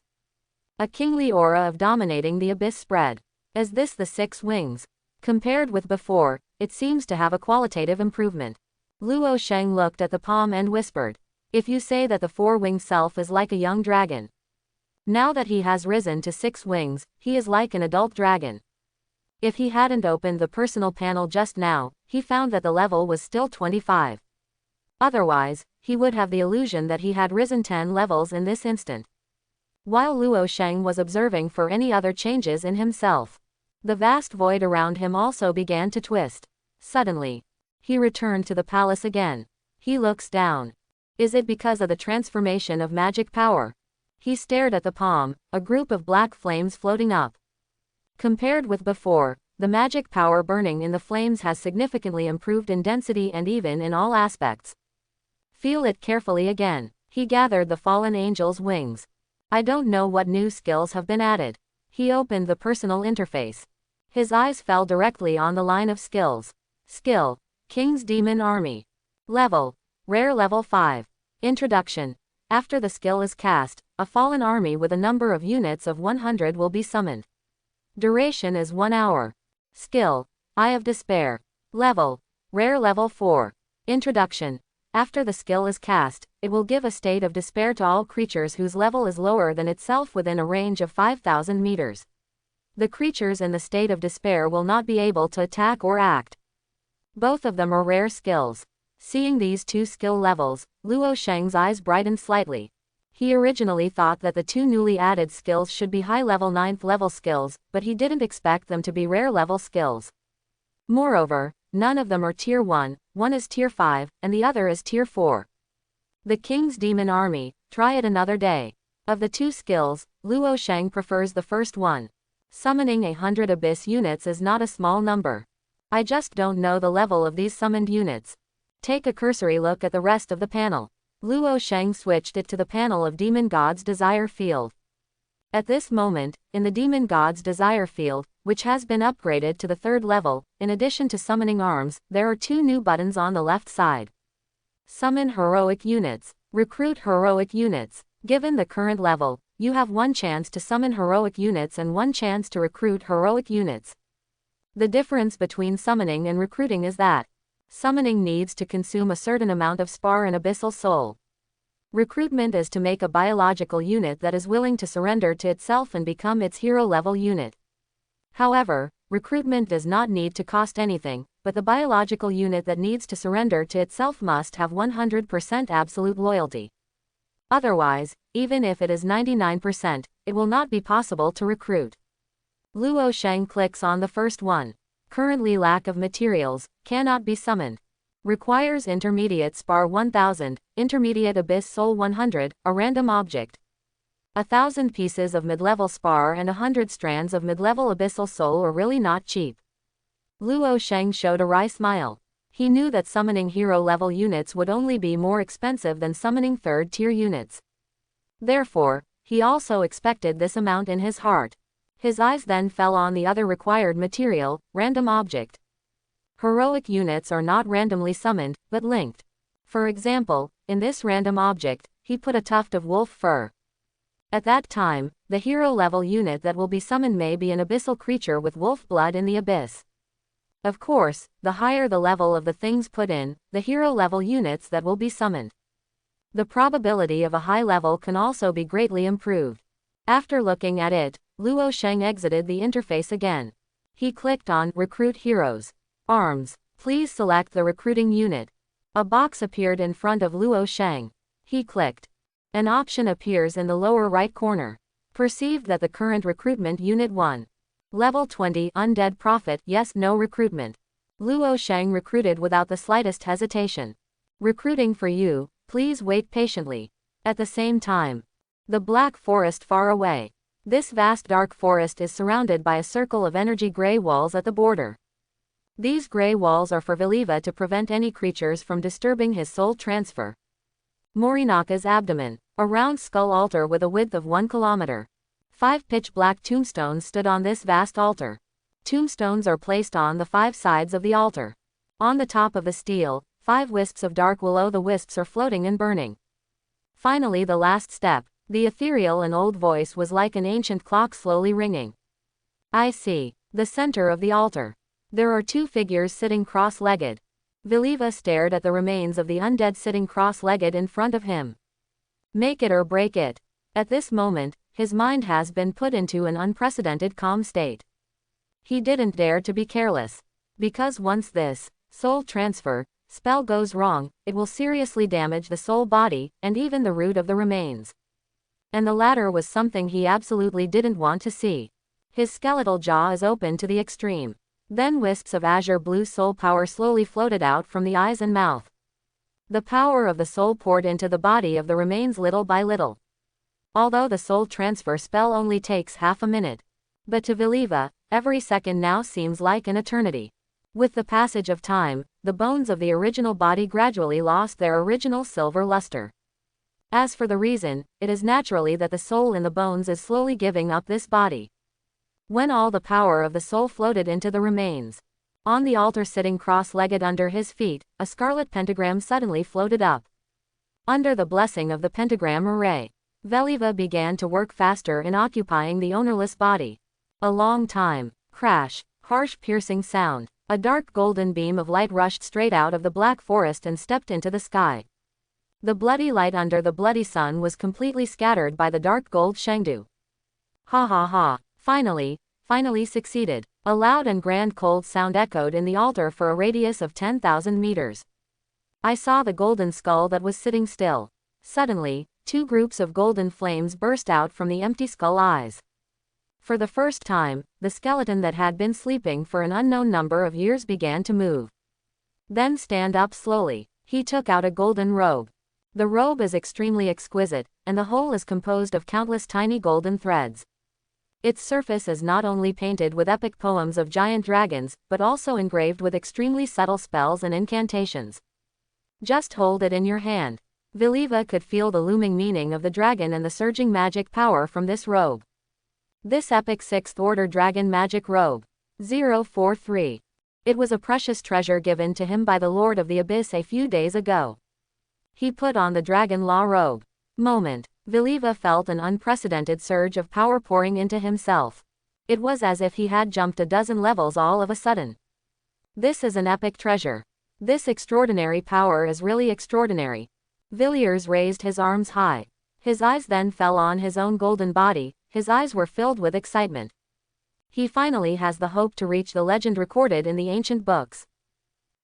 A kingly aura of dominating the abyss spread. Is this the 6 wings? Compared with before, it seems to have a qualitative improvement. Luoh Shang looked at the palm and whispered. If you say that the 4-winged self is like a young dragon. Now that he has risen to 6 wings, he is like an adult dragon. If he hadn't opened the personal panel just now, he found that the level was still 25. Otherwise, he would have the illusion that he had risen 10 levels in this instant. While Luoh Shang was observing for any other changes in himself, the vast void around him also began to twist. Suddenly, he returned to the palace again. He looks down. Is it because of the transformation of magic power? He stared at the palm, a group of black flames floating up. Compared with before, the magic power burning in the flames has significantly improved in density and even in all aspects. Feel it carefully again. He gathered the fallen angel's wings. I don't know what new skills have been added. He opened the personal interface. His eyes fell directly on the line of skills. Skill: King's Demon Army. Level: Rare Level 5. Introduction. After the skill is cast, a fallen army with a number of units of 100 will be summoned. Duration is 1 hour. Skill: Eye of Despair. Level: Rare Level 4. Introduction. After the skill is cast, it will give a state of despair to all creatures whose level is lower than itself within a range of 5,000 meters. The creatures in the state of despair will not be able to attack or act. Both of them are rare skills. Seeing these 2 skill levels, Luoh Shang's eyes brightened slightly. He originally thought that the 2 newly added skills should be high-level 9th level skills, but he didn't expect them to be rare-level skills. Moreover, none of them are Tier 1, one is Tier 5, and the other is Tier 4. The King's Demon Army, try it another day. Of the 2 skills, Luoh Shang prefers the first one. Summoning 100 abyss units is not a small number. I just don't know the level of these summoned units. Take a cursory look at the rest of the panel. Luoh Shang switched it to the panel of Demon God's Desire Field. At this moment, in the Demon God's Desire Field, which has been upgraded to the 3rd level, in addition to summoning arms, there are 2 new buttons on the left side. Summon Heroic Units. Recruit Heroic Units. Given the current level, you have 1 chance to summon heroic units and 1 chance to recruit heroic units. The difference between summoning and recruiting is that summoning needs to consume a certain amount of spar and abyssal soul. Recruitment is to make a biological unit that is willing to surrender to itself and become its hero-level unit. However, recruitment does not need to cost anything, but the biological unit that needs to surrender to itself must have 100% absolute loyalty. Otherwise, even if it is 99%, it will not be possible to recruit. Luoh Shang clicks on the first one. Currently lack of materials, cannot be summoned. Requires intermediate spar 1000, intermediate abyss soul 100, a random object. 1,000 pieces of mid-level spar and 100 strands of mid-level abyssal soul are really not cheap. Luoh Shang showed a wry smile. He knew that summoning hero-level units would only be more expensive than summoning 3rd-tier units. Therefore, he also expected this amount in his heart. His eyes then fell on the other required material, random object. Heroic units are not randomly summoned, but linked. For example, in this random object, he put a tuft of wolf fur. At that time, the hero-level unit that will be summoned may be an abyssal creature with wolf blood in the abyss. Of course, the higher the level of the things put in, the hero-level units that will be summoned. The probability of a high level can also be greatly improved. After looking at it, Luoh Shang exited the interface again. He clicked on Recruit Heroes. Arms. Please select the recruiting unit. A box appeared in front of Luoh Shang. He clicked. An option appears in the lower right corner. Perceived that the current recruitment unit 1. Level 20 Undead Prophet Yes No Recruitment. Luoh Shang recruited without the slightest hesitation. Recruiting for you, please wait patiently. At the same time. The black forest far away. This vast dark forest is surrounded by a circle of energy gray walls at the border. These gray walls are for Viliva to prevent any creatures from disturbing his soul transfer. Morinaka's abdomen. A round skull altar with a width of 1 kilometer. 5 pitch-black tombstones stood on this vast altar. Tombstones are placed on the 5 sides of the altar. On the top of the stele, 5 wisps of dark willow. The wisps are floating and burning. Finally, the last step. The ethereal and old voice was like an ancient clock slowly ringing. I see. The center of the altar. There are 2 figures sitting cross-legged. Viliva stared at the remains of the undead sitting cross-legged in front of him. Make it or break it. At this moment, his mind has been put into an unprecedented calm state. He didn't dare to be careless. Because once this soul transfer spell goes wrong, it will seriously damage the soul body, and even the root of the remains. And the latter was something he absolutely didn't want to see. His skeletal jaw is open to the extreme. Then wisps of azure blue soul power slowly floated out from the eyes and mouth. The power of the soul poured into the body of the remains little by little. Although the soul transfer spell only takes half a minute. But to Viliva, every second now seems like an eternity. With the passage of time, the bones of the original body gradually lost their original silver luster. As for the reason, it is naturally that the soul in the bones is slowly giving up this body. When all the power of the soul floated into the remains. On the altar sitting cross-legged under his feet, a scarlet pentagram suddenly floated up. Under the blessing of the pentagram array, Viliva began to work faster in occupying the ownerless body. A long time. Crash. Harsh piercing sound. A dark golden beam of light rushed straight out of the black forest and stepped into the sky. The bloody light under the bloody sun was completely scattered by the dark gold Shangdu. Ha ha ha. Finally succeeded. A loud and grand cold sound echoed in the altar for a radius of 10,000 meters. I saw the golden skull that was sitting still. Suddenly, 2 groups of golden flames burst out from the empty skull eyes. For the first time, the skeleton that had been sleeping for an unknown number of years began to move. Then stand up slowly. He took out a golden robe. The robe is extremely exquisite, and the whole is composed of countless tiny golden threads. Its surface is not only painted with epic poems of giant dragons, but also engraved with extremely subtle spells and incantations. Just hold it in your hand. Viliva could feel the looming meaning of the dragon and the surging magic power from this robe. This epic 6th Order Dragon Magic Robe. 043. It was a precious treasure given to him by the Lord of the Abyss a few days ago. He put on the Dragon Law robe. Moment. Viliva felt an unprecedented surge of power pouring into himself. It was as if he had jumped a dozen levels all of a sudden. This is an epic treasure. This extraordinary power is really extraordinary. Villiers raised his arms high. His eyes then fell on his own golden body. His eyes were filled with excitement. He finally has the hope to reach the legend recorded in the ancient books.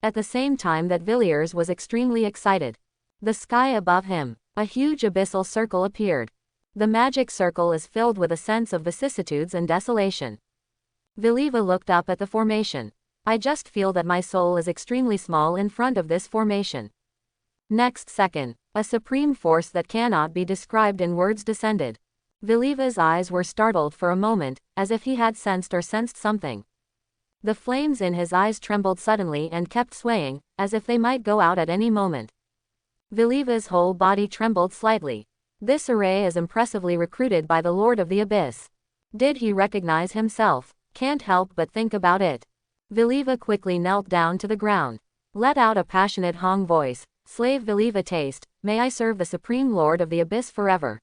At the same time that Villiers was extremely excited. The sky above him. A huge abyssal circle appeared. The magic circle is filled with a sense of vicissitudes and desolation. Viliva looked up at the formation. I just feel that my soul is extremely small in front of this formation. Next second, a supreme force that cannot be described in words descended. Viliva's eyes were startled for a moment, as if he had sensed something. The flames in his eyes trembled suddenly and kept swaying, as if they might go out at any moment. Viliva's whole body trembled slightly. This array is impressively recruited by the Lord of the Abyss. Did he recognize himself? Can't help but think about it. Viliva quickly knelt down to the ground. Let out a passionate Hong voice. Slave Viliva Taste, may I serve the Supreme Lord of the Abyss forever.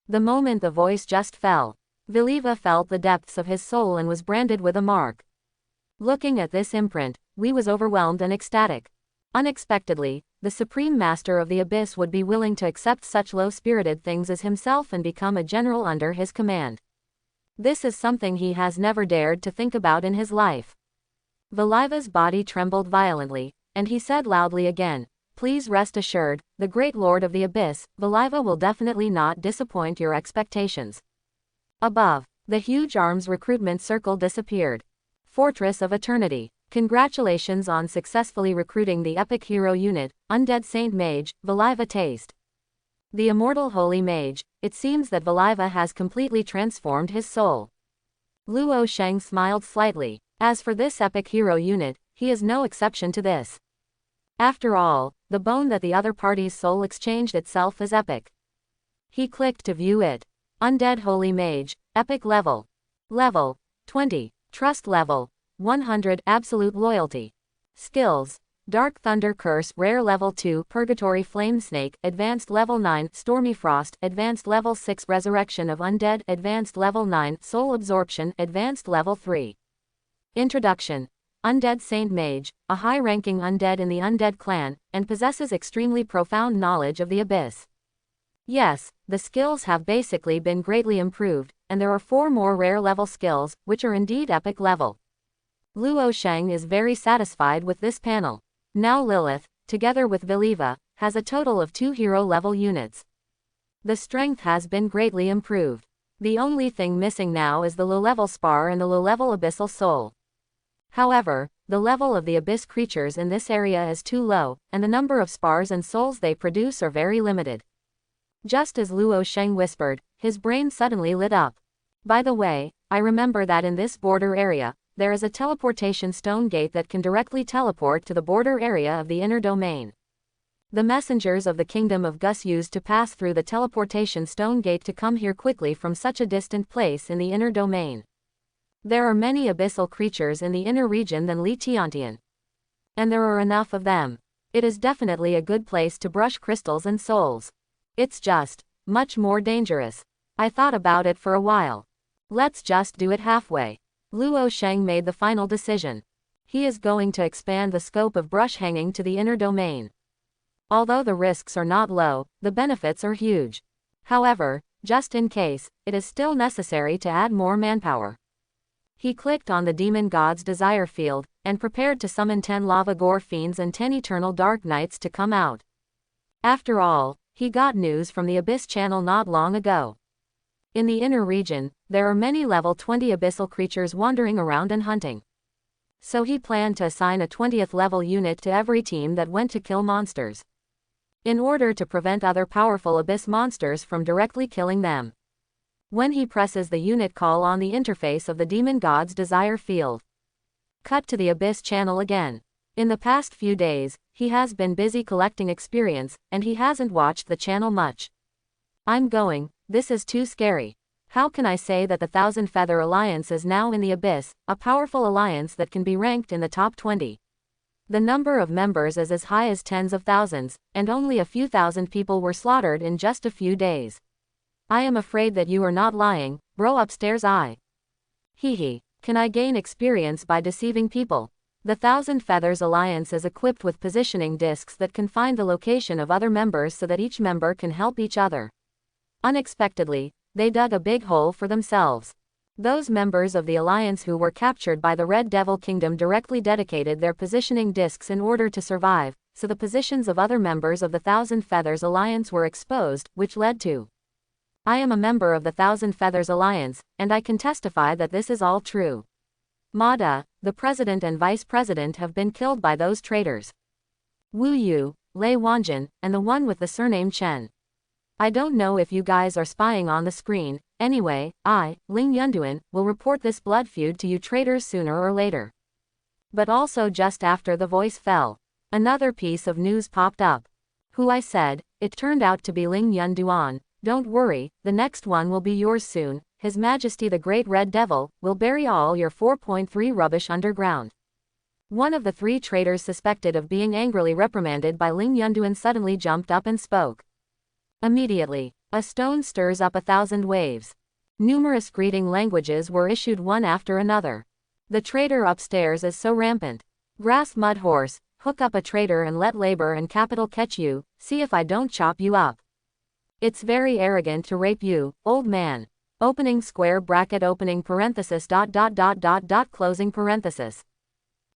The moment the voice just fell, Viliva felt the depths of his soul and was branded with a mark. Looking at this imprint, we was overwhelmed and ecstatic. Unexpectedly, the Supreme Master of the Abyss would be willing to accept such low-spirited things as himself and become a general under his command. This is something he has never dared to think about in his life. Viliva's body trembled violently, and he said loudly again, please rest assured, the great Lord of the Abyss, Viliva will definitely not disappoint your expectations. Above, the huge arms recruitment circle disappeared. Fortress of Eternity. Congratulations on successfully recruiting the epic hero unit, Undead Saint Mage, Viliva Taste. The immortal holy mage, it seems that Viliva has completely transformed his soul. Luoh Shang smiled slightly. As for this epic hero unit, he is no exception to this. After all, the bone that the other party's soul exchanged itself is epic. He clicked to view it. Undead Holy Mage, Epic Level. Level 20. Trust Level 100. Absolute Loyalty. Skills: Dark Thunder Curse, Rare Level 2, Purgatory Flame Snake, Advanced Level 9, Stormy Frost, Advanced Level 6, Resurrection of Undead, Advanced Level 9, Soul Absorption, Advanced Level 3. Introduction. Undead Saint Mage, a high-ranking undead in the Undead clan, and possesses extremely profound knowledge of the Abyss. Yes, the skills have basically been greatly improved, and there are 4 more rare level skills, which are indeed epic level. Luoh Shang is very satisfied with this panel. Now Lilith, together with Viliva, has a total of 2 hero level units. The strength has been greatly improved. The only thing missing now is the low-level spar and the low-level abyssal soul. However, the level of the abyss creatures in this area is too low, and the number of spars and souls they produce are very limited. Just as Luoh Shang whispered, his brain suddenly lit up. By the way, I remember that in this border area, there is a teleportation stone gate that can directly teleport to the border area of the inner domain. The messengers of the Kingdom of Gus used to pass through the teleportation stone gate to come here quickly from such a distant place in the inner domain. There are many abyssal creatures in the inner region than Li Tiantian. And there are enough of them. It is definitely a good place to brush crystals and souls. It's just much more dangerous. I thought about it for a while. Let's just do it halfway. Luoh Shang made the final decision. He is going to expand the scope of brush hanging to the inner domain. Although the risks are not low, the benefits are huge. However, just in case, it is still necessary to add more manpower. He clicked on the demon god's desire field, and prepared to summon 10 lava gore fiends and 10 eternal dark knights to come out. After all, he got news from the Abyss channel not long ago. In the inner region, there are many level 20 abyssal creatures wandering around and hunting. So he planned to assign a 20th level unit to every team that went to kill monsters, in order to prevent other powerful abyss monsters from directly killing them. When he presses the unit call on the interface of the demon god's desire field. Cut to the Abyss channel again. In the past few days, he has been busy collecting experience, and he hasn't watched the channel much. This is too scary. How can I say that the Thousand Feather Alliance is now in the Abyss, a powerful alliance that can be ranked in the top 20? The number of members is as high as tens of thousands, and only a few thousand people were slaughtered in just a few days. I am afraid that you are not lying, bro upstairs. Hehe. Can I gain experience by deceiving people? The Thousand Feathers Alliance is equipped with positioning discs that can find the location of other members so that each member can help each other. Unexpectedly, they dug a big hole for themselves. Those members of the Alliance who were captured by the Red Devil Kingdom directly dedicated their positioning discs in order to survive, so the positions of other members of the Thousand Feathers Alliance were exposed, which led to. I am a member of the Thousand Feathers Alliance, and I can testify that this is all true. Mada, the president and vice president have been killed by those traitors. Wu Yu, Lei Wanjin, and the one with the surname Chen. I don't know if you guys are spying on the screen. Anyway, I, Ling Yunduan, will report this blood feud to you traitors sooner or later. But also just after the voice fell, another piece of news popped up. Who I said, it turned out to be Ling Yunduan. Don't worry, the next one will be yours soon. His Majesty the Great Red Devil will bury all your 4.3 rubbish underground. One of the 3 traitors suspected of being angrily reprimanded by Ling Yunduan suddenly jumped up and spoke. Immediately, a stone stirs up 1,000 waves. Numerous greeting languages were issued one after another. The traitor upstairs is so rampant. Grass mud horse, hook up a traitor and let labor and capital catch you, see if I don't chop you up. It's very arrogant to rape you, old man. Opening square bracket opening parenthesis ... closing parenthesis.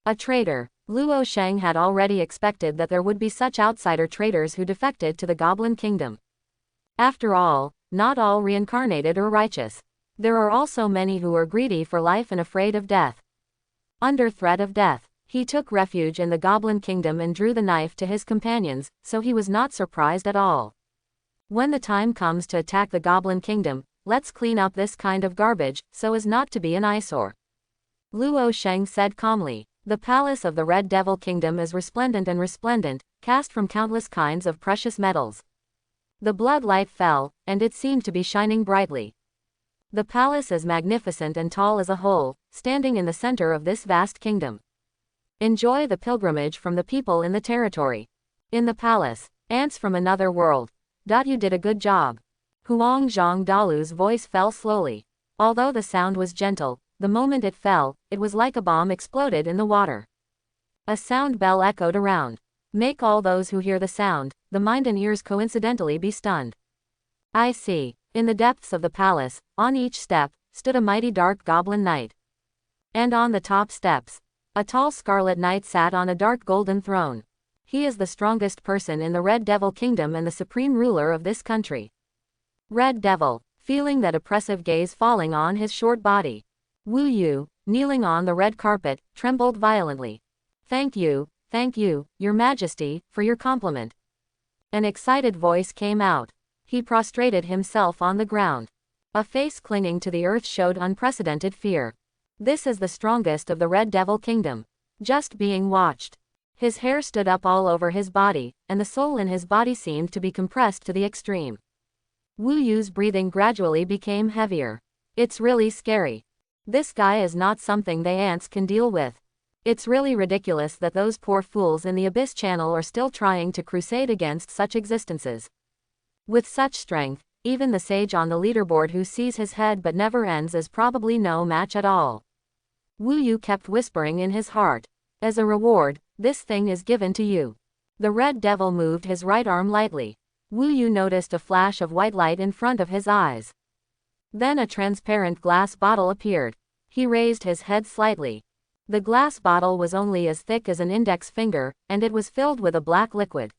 A traitor. Luoh Shang had already expected that there would be such outsider traitors who defected to the Goblin Kingdom. After all, not all reincarnated or righteous. There are also many who are greedy for life and afraid of death. Under threat of death, he took refuge in the Goblin Kingdom and drew the knife to his companions, so he was not surprised at all. When the time comes to attack the Goblin Kingdom, let's clean up this kind of garbage, so as not to be an eyesore. Luoh Shang said calmly. The palace of the Red Devil Kingdom is resplendent and resplendent, cast from countless kinds of precious metals. The blood light fell, and it seemed to be shining brightly. The palace is magnificent and tall as a whole, standing in the center of this vast kingdom. Enjoy the pilgrimage from the people in the territory. In the palace, ants from another world. You did a good job. Huang Zhang Dalu's voice fell slowly. Although the sound was gentle, the moment it fell, it was like a bomb exploded in the water. A sound bell echoed around. Make all those who hear the sound, the mind and ears coincidentally be stunned. I see. In the depths of the palace, on each step, stood a mighty dark goblin knight. And on the top steps, a tall scarlet knight sat on a dark golden throne. He is the strongest person in the Red Devil Kingdom and the supreme ruler of this country. Red Devil, feeling that oppressive gaze falling on his short body. Wu Yu, kneeling on the red carpet, trembled violently. Thank you, Your Majesty, for your compliment. An excited voice came out. He prostrated himself on the ground. A face clinging to the earth showed unprecedented fear. This is the strongest of the Red Devil Kingdom. Just being watched. His hair stood up all over his body, and the soul in his body seemed to be compressed to the extreme. Wu Yu's breathing gradually became heavier. It's really scary. This guy is not something they ants can deal with. It's really ridiculous that those poor fools in the Abyss Channel are still trying to crusade against such existences. With such strength, even the sage on the leaderboard who sees his head but never ends is probably no match at all. Wu Yu kept whispering in his heart. As a reward, this thing is given to you. The Red Devil moved his right arm lightly. Wu Yu noticed a flash of white light in front of his eyes. Then a transparent glass bottle appeared. He raised his head slightly. The glass bottle was only as thick as an index finger, and it was filled with a black liquid.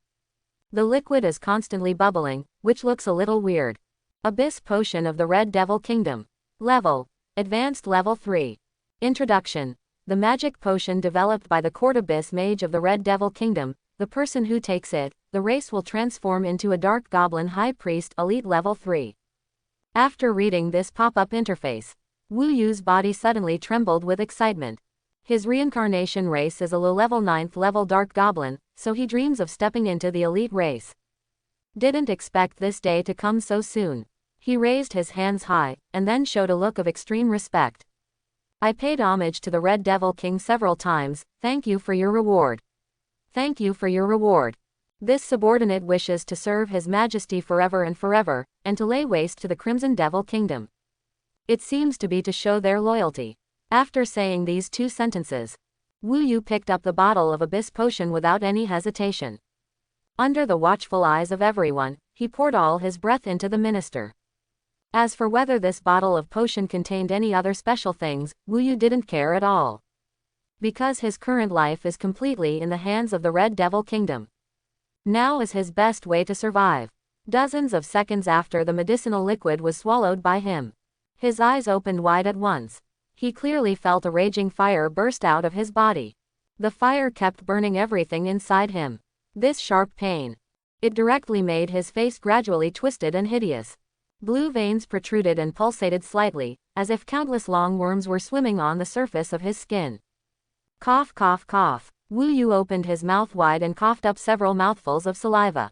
The liquid is constantly bubbling, which looks a little weird. Abyss Potion of the Red Devil Kingdom. Level. Advanced Level 3. Introduction. The magic potion developed by the Court Abyss Mage of the Red Devil Kingdom. The person who takes it, the race will transform into a Dark Goblin High Priest Elite Level 3. After reading this pop-up interface, Wu Yu's body suddenly trembled with excitement. His reincarnation race is a low-level 9th level Dark Goblin, so he dreams of stepping into the elite race. Didn't expect this day to come so soon. He raised his hands high, and then showed a look of extreme respect. I paid homage to the Red Devil King several times, thank you for your reward. Thank you for your reward. This subordinate wishes to serve His Majesty forever and forever, and to lay waste to the Crimson Devil Kingdom. It seems to be to show their loyalty. After saying these 2 sentences, Wu Yu picked up the bottle of Abyss Potion without any hesitation. Under the watchful eyes of everyone, he poured all his breath into the minister. As for whether this bottle of potion contained any other special things, Wu Yu didn't care at all. Because his current life is completely in the hands of the Red Devil Kingdom. Now is his best way to survive. Dozens of seconds after the medicinal liquid was swallowed by him, his eyes opened wide at once. He clearly felt a raging fire burst out of his body. The fire kept burning everything inside him. This sharp pain. It directly made his face gradually twisted and hideous. Blue veins protruded and pulsated slightly, as if countless long worms were swimming on the surface of his skin. Cough, cough, cough. Wu Yu opened his mouth wide and coughed up several mouthfuls of saliva.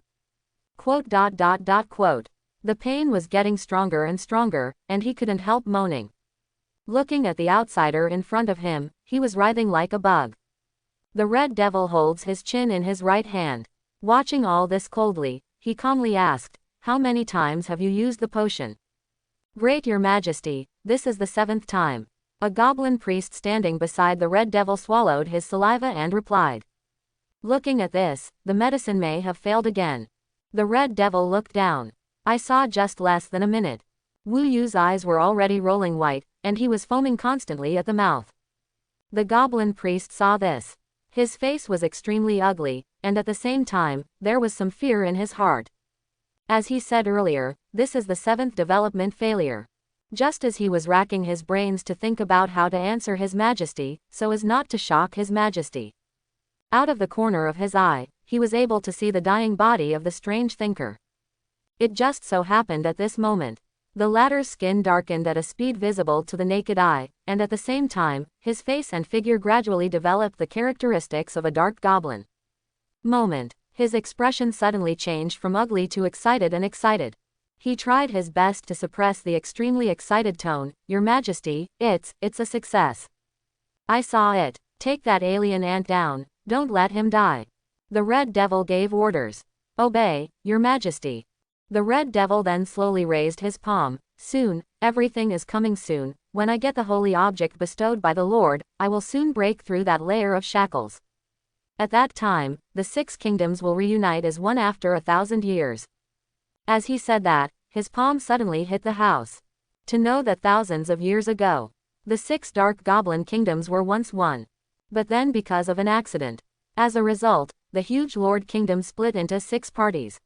Quote. The The pain was getting stronger and stronger, and he couldn't help moaning. Looking at the outsider in front of him, he was writhing like a bug. The red devil holds his chin in his right hand. Watching all this coldly, he calmly asked, "How many times have you used the potion?" "Great Your Majesty, this is the 7th time." A goblin priest standing beside the red devil swallowed his saliva and replied. Looking at this, the medicine may have failed again. The red devil looked down. "I saw just less than a minute." Wu Yu's eyes were already rolling white, and he was foaming constantly at the mouth. The goblin priest saw this. His face was extremely ugly, and at the same time, there was some fear in his heart. As he said earlier, this is the 7th development failure. Just as he was racking his brains to think about how to answer His Majesty, so as not to shock His Majesty. Out of the corner of his eye, he was able to see the dying body of the strange thinker. It just so happened at this moment. The latter's skin darkened at a speed visible to the naked eye, and at the same time, his face and figure gradually developed the characteristics of a dark goblin. His expression suddenly changed from ugly to excited and excited. He tried his best to suppress the extremely excited tone. "Your Majesty, it's a success. I saw it. Take that alien ant down, don't let him die." The red devil gave orders. "Obey, Your Majesty." The red devil then slowly raised his palm. "Soon, everything is coming soon. When I get the holy object bestowed by the Lord, I will soon break through that layer of shackles. At that time, the 6 kingdoms will reunite as one after 1,000 years. As he said that, his palm suddenly hit the house. To know that thousands of years ago, the 6 dark goblin kingdoms were once one. But then because of an accident. As a result, the huge Lord Kingdom split into 6 parties.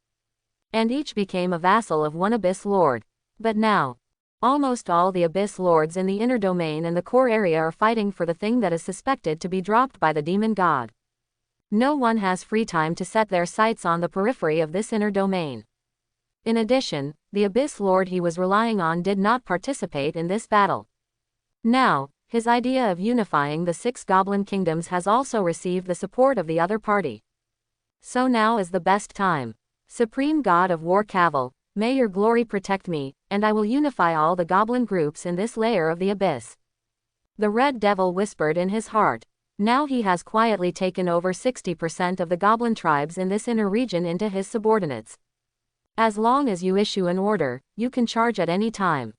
And each became a vassal of one Abyss Lord. But now, almost all the Abyss Lords in the inner domain and the core area are fighting for the thing that is suspected to be dropped by the demon god. No one has free time to set their sights on the periphery of this inner domain. In addition, the Abyss Lord he was relying on did not participate in this battle. Now, his idea of unifying the 6 goblin kingdoms has also received the support of the other party. So now is the best time. Supreme God of War Cavil, may your glory protect me, and I will unify all the goblin groups in this layer of the abyss. The red devil whispered in his heart. Now he has quietly taken over 60% of the goblin tribes in this inner region into his subordinates. As long as you issue an order, you can charge at any time.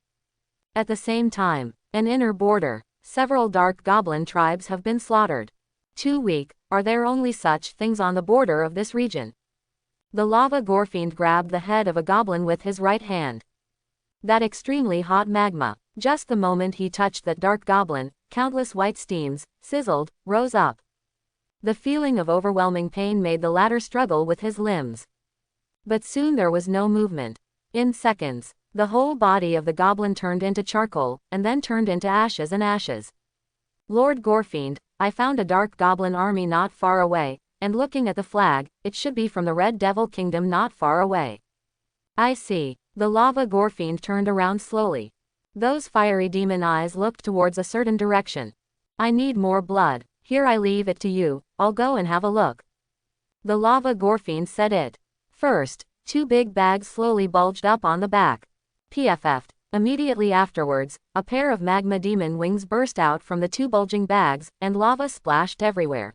At the same time, an inner border, several dark goblin tribes have been slaughtered. Too weak, are there only such things on the border of this region? The lava gorefiend grabbed the head of a goblin with his right hand. That extremely hot magma, just the moment he touched that dark goblin, countless white steams, sizzled, rose up. The feeling of overwhelming pain made the latter struggle with his limbs. But soon there was no movement. In seconds, the whole body of the goblin turned into charcoal, and then turned into ashes and ashes. "Lord Gorefiend, I found a dark goblin army not far away, and looking at the flag, it should be from the Red Devil Kingdom not far away." "I see." The lava gorefiend turned around slowly. Those fiery demon eyes looked towards a certain direction. "I need more blood. Here I leave it to you, I'll go and have a look." The lava gorefiend said it. First, 2 big bags slowly bulged up on the back. PFF'd. Immediately afterwards, a pair of magma demon wings burst out from the 2 bulging bags, and lava splashed everywhere.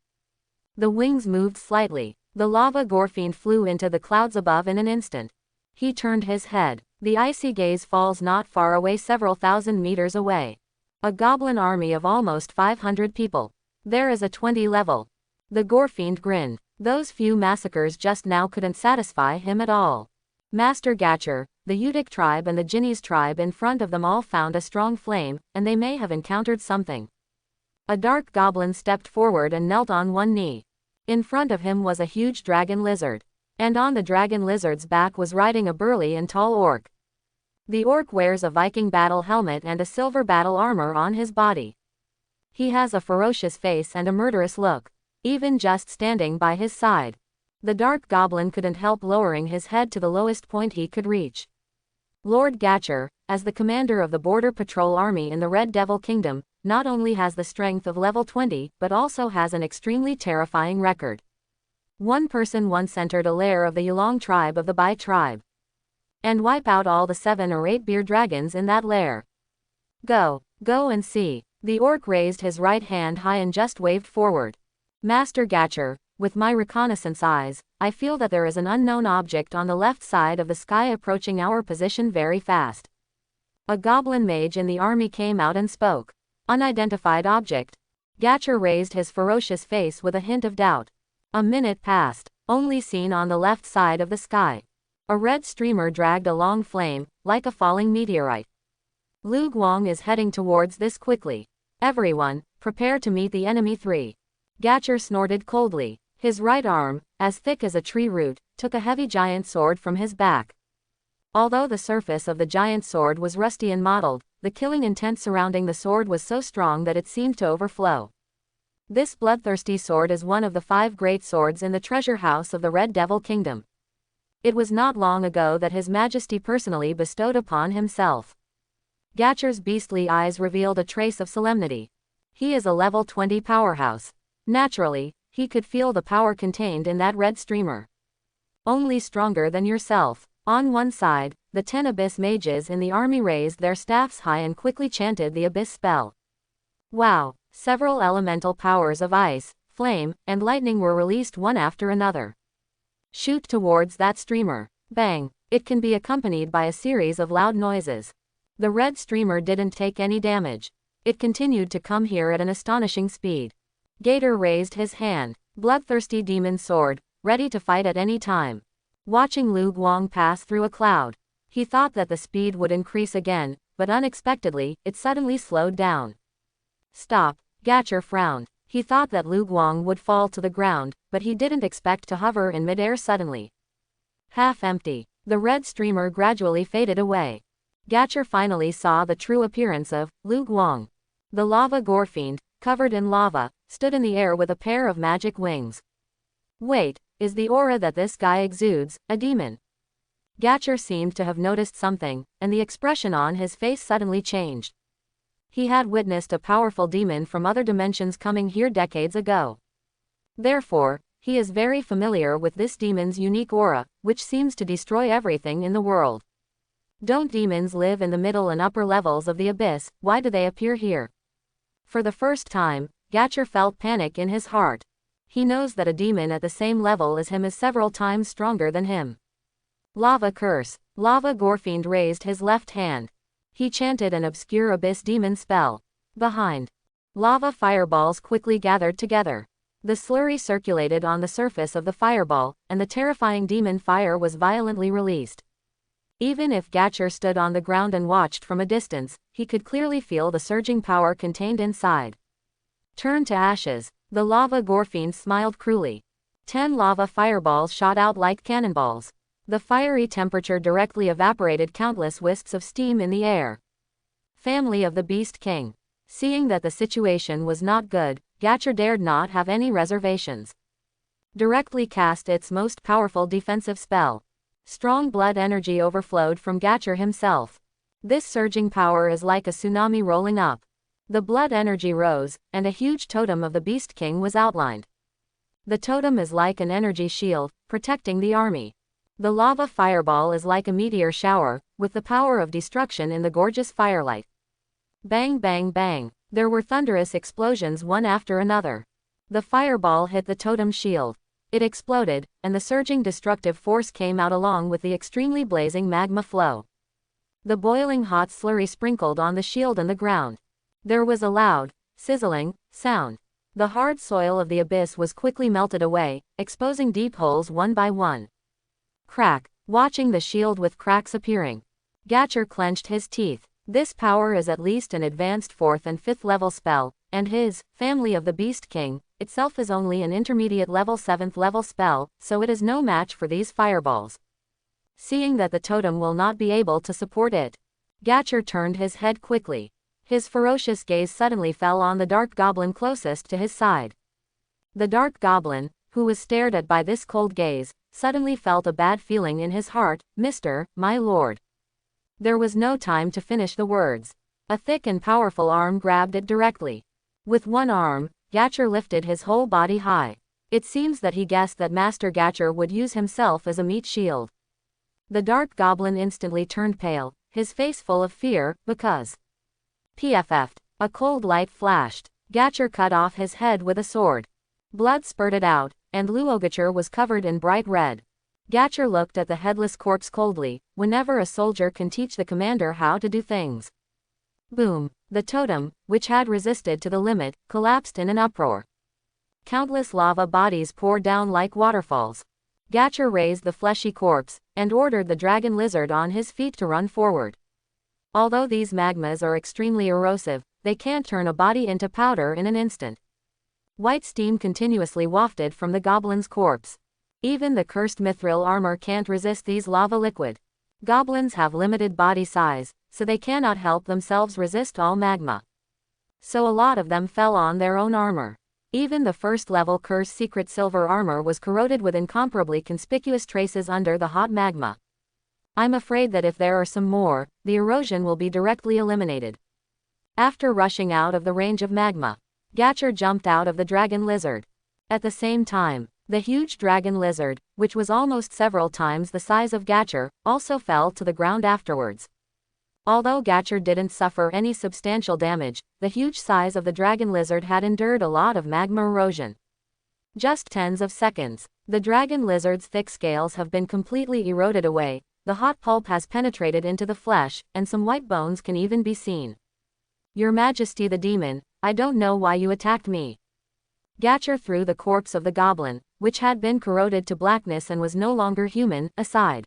The wings moved slightly. The lava gorefiend flew into the clouds above in an instant. He turned his head. The icy gaze falls not far away, several thousand meters away. A goblin army of almost 500 people. There is a 20 level. The gorefiend grinned. Those few massacres just now couldn't satisfy him at all. Master Gatcher, the Utic tribe and the Jinnies tribe in front of them all found a strong flame, and they may have encountered something. A dark goblin stepped forward and knelt on one knee. In front of him was a huge dragon lizard. And on the dragon lizard's back was riding a burly and tall orc. The orc wears a Viking battle helmet and a silver battle armor on his body. He has a ferocious face and a murderous look, even just standing by his side. The dark goblin couldn't help lowering his head to the lowest point he could reach. Lord Gatcher, as the commander of the Border Patrol Army in the Red Devil Kingdom, not only has the strength of level 20, but also has an extremely terrifying record. One person once entered a lair of the Yulong tribe of the Bai tribe. And wipe out all the 7 or 8 beer dragons in that lair. Go and see. The orc raised his right hand high and just waved forward. Master Gatcher, with my reconnaissance eyes, I feel that there is an unknown object on the left side of the sky approaching our position very fast. A goblin mage in the army came out and spoke. Unidentified object. Gatcher raised his ferocious face with a hint of doubt. A minute passed. Only seen on the left side of the sky. A red streamer dragged a long flame, like a falling meteorite. Lu Guang is heading towards this quickly. Everyone, prepare to meet the enemy 3. Gatcher snorted coldly. His right arm, as thick as a tree root, took a heavy giant sword from his back. Although the surface of the giant sword was rusty and mottled, the killing intent surrounding the sword was so strong that it seemed to overflow. This bloodthirsty sword is one of the 5 great swords in the treasure house of the Red Devil Kingdom. It was not long ago that His Majesty personally bestowed upon himself. Gatcher's beastly eyes revealed a trace of solemnity. He is a level 20 powerhouse. Naturally, he could feel the power contained in that red streamer. Only stronger than yourself. On one side, the 10 abyss mages in the army raised their staffs high and quickly chanted the abyss spell. Wow! Several elemental powers of ice, flame, and lightning were released one after another. Shoot towards that streamer. Bang! It can be accompanied by a series of loud noises. The red streamer didn't take any damage. It continued to come here at an astonishing speed. Gator raised his hand, bloodthirsty demon sword, ready to fight at any time. Watching Lu Guang pass through a cloud, he thought that the speed would increase again, but unexpectedly, it suddenly slowed down. Stop! Gatcher frowned. He thought that Lu Guang would fall to the ground, but he didn't expect to hover in midair suddenly. Half empty. The red streamer gradually faded away. Gatcher finally saw the true appearance of Lu Guang. The lava gorefiend, covered in lava, stood in the air with a pair of magic wings. Wait, is the aura that this guy exudes a demon? Gatcher seemed to have noticed something, and the expression on his face suddenly changed. He had witnessed a powerful demon from other dimensions coming here decades ago. Therefore, he is very familiar with this demon's unique aura, which seems to destroy everything in the world. Don't demons live in the middle and upper levels of the abyss? Why do they appear here? For the first time, Gatcher felt panic in his heart. He knows that a demon at the same level as him is several times stronger than him. Lava curse. Lava gorefiend raised his left hand. He chanted an obscure abyss demon spell. Behind. Lava fireballs quickly gathered together. The slurry circulated on the surface of the fireball, and the terrifying demon fire was violently released. Even if Gatcher stood on the ground and watched from a distance, he could clearly feel the surging power contained inside. Turn to ashes. The lava gorefiend smiled cruelly. 10 lava fireballs shot out like cannonballs. The fiery temperature directly evaporated countless wisps of steam in the air. Family of the Beast King. Seeing that the situation was not good, Gatcher dared not have any reservations. Directly cast its most powerful defensive spell. Strong blood energy overflowed from Gatcher himself. This surging power is like a tsunami rolling up. The blood energy rose, and a huge totem of the Beast King was outlined. The totem is like an energy shield, protecting the army. The lava fireball is like a meteor shower, with the power of destruction in the gorgeous firelight. Bang bang bang. There were thunderous explosions one after another. The fireball hit the totem shield. It exploded, and the surging destructive force came out along with the extremely blazing magma flow. The boiling hot slurry sprinkled on the shield and the ground. There was a loud, sizzling sound. The hard soil of the abyss was quickly melted away, exposing deep holes one by one. Crack. Watching the shield with cracks appearing, Gatcher clenched his teeth. This power is at least an advanced 4th and 5th level spell, and his Family of the Beast King itself is only an intermediate level 7th level spell, so it is no match for these fireballs. Seeing that the totem will not be able to support it, Gatcher turned his head quickly. His ferocious gaze suddenly fell on the dark goblin closest to his side. The dark goblin, who was stared at by this cold gaze, suddenly felt a bad feeling in his heart. "Mister, my lord." There was no time to finish the words. A thick and powerful arm grabbed it directly. With one arm, Gatcher lifted his whole body high. It seems that he guessed that Master Gatcher would use himself as a meat shield. The dark goblin instantly turned pale, his face full of fear, because PFF'd. A cold light flashed. Gatcher cut off his head with a sword. Blood spurted out, and Luoh was covered in bright red. Gatcher looked at the headless corpse coldly. Whenever a soldier can teach the commander how to do things. Boom. The totem, which had resisted to the limit, collapsed in an uproar. Countless lava bodies poured down like waterfalls. Gatcher raised the fleshy corpse, and ordered the dragon lizard on his feet to run forward. Although these magmas are extremely erosive, they can't turn a body into powder in an instant. White steam continuously wafted from the goblin's corpse. Even the cursed mithril armor can't resist these lava liquid. Goblins have limited body size, so they cannot help themselves resist all magma. So a lot of them fell on their own armor. Even the first-level curse secret silver armor was corroded with incomparably conspicuous traces under the hot magma. I'm afraid that if there are some more, the erosion will be directly eliminated. After rushing out of the range of magma, Gatcher jumped out of the dragon lizard. At the same time, the huge dragon lizard, which was almost several times the size of Gatcher, also fell to the ground afterwards. Although Gatcher didn't suffer any substantial damage, the huge size of the dragon lizard had endured a lot of magma erosion. Just tens of seconds, the dragon lizard's thick scales have been completely eroded away, the hot pulp has penetrated into the flesh, and some white bones can even be seen. Your Majesty the demon, I don't know why you attacked me. Gatcher threw the corpse of the goblin, which had been corroded to blackness and was no longer human, aside.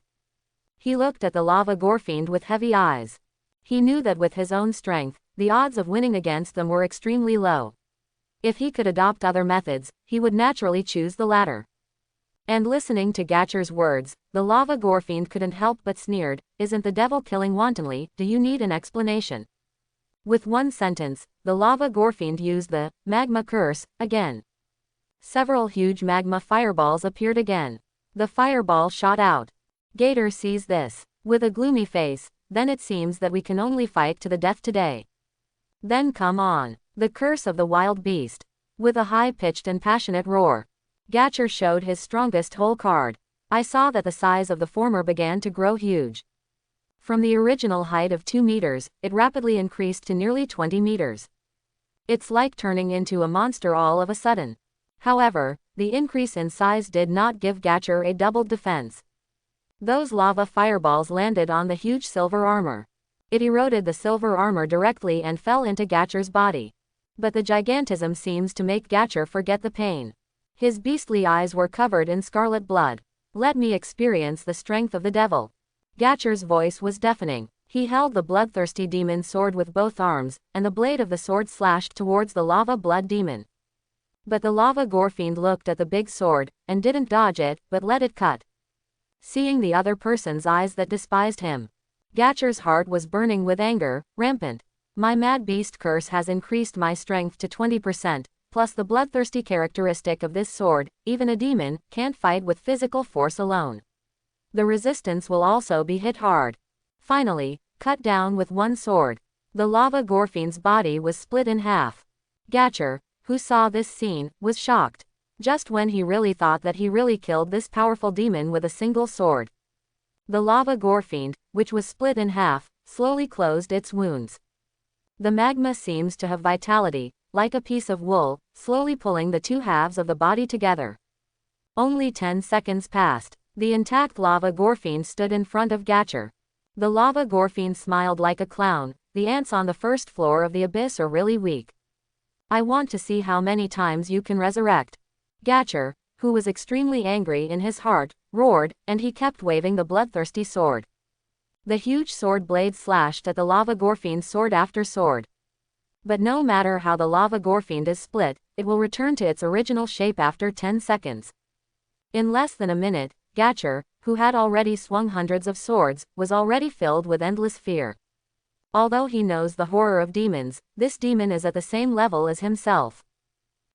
He looked at the lava gorefiend with heavy eyes. He knew that with his own strength, the odds of winning against them were extremely low. If he could adopt other methods, he would naturally choose the latter. And listening to Gatcher's words, the lava gorefiend couldn't help but sneered, "Isn't the devil killing wantonly? Do you need an explanation?" With one sentence, the lava gorefiend used the magma curse again. Several huge magma fireballs appeared again. The fireball shot out. Gator sees this. With a gloomy face, "Then it seems that we can only fight to the death today." Then come on. The curse of the wild beast. With a high-pitched and passionate roar, Gatcher showed his strongest hole card. I saw that the size of the former began to grow huge. From the original height of 2 meters, it rapidly increased to nearly 20 meters. It's like turning into a monster all of a sudden. However, the increase in size did not give Gatcher a doubled defense. Those lava fireballs landed on the huge silver armor. It eroded the silver armor directly and fell into Gatcher's body. But the gigantism seems to make Gatcher forget the pain. His beastly eyes were covered in scarlet blood. "Let me experience the strength of the devil." Gatcher's voice was deafening. He held the bloodthirsty demon's sword with both arms, and the blade of the sword slashed towards the lava blood demon. But the lava gorefiend looked at the big sword, and didn't dodge it, but let it cut. Seeing the other person's eyes that despised him, Gatcher's heart was burning with anger, rampant. "My mad beast curse has increased my strength to 20%, plus the bloodthirsty characteristic of this sword. Even a demon can't fight with physical force alone. The resistance will also be hit hard. Finally, cut down with one sword." The lava gorefiend's body was split in half. Gatcher, who saw this scene, was shocked. Just when he really thought that he really killed this powerful demon with a single sword. The lava gorefiend, which was split in half, slowly closed its wounds. The magma seems to have vitality, like a piece of wool, slowly pulling the two halves of the body together. Only 10 seconds passed. The intact lava gorefiend stood in front of Gatcher. The lava gorefiend smiled like a clown. "The ants on the first floor of the abyss are really weak. I want to see how many times you can resurrect." Gatcher, who was extremely angry in his heart, roared, and he kept waving the bloodthirsty sword. The huge sword blade slashed at the lava gorefiend's sword after sword. But no matter how the lava gorefiend is split, it will return to its original shape after 10 seconds. In less than a minute, Gatcher, who had already swung hundreds of swords, was already filled with endless fear. Although he knows the horror of demons, this demon is at the same level as himself.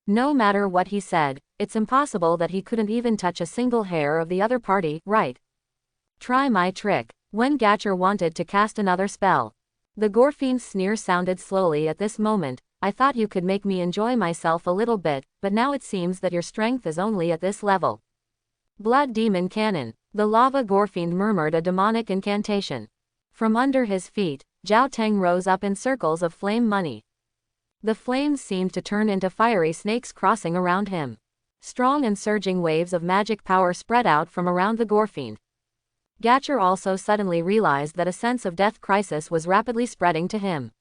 No matter what he said, it's impossible that he couldn't even touch a single hair of the other party, right? "Try my trick." When Gatcher wanted to cast another spell, the gorefiend's sneer sounded slowly at this moment. "I thought you could make me enjoy myself a little bit, but now it seems that your strength is only at this level." Blood demon cannon. The lava gorefiend murmured a demonic incantation. From under his feet, Zhao Teng rose up in circles of flame money. The flames seemed to turn into fiery snakes crossing around him. Strong and surging waves of magic power spread out from around the gorefiend. Gatcher also suddenly realized that a sense of death crisis was rapidly spreading to him.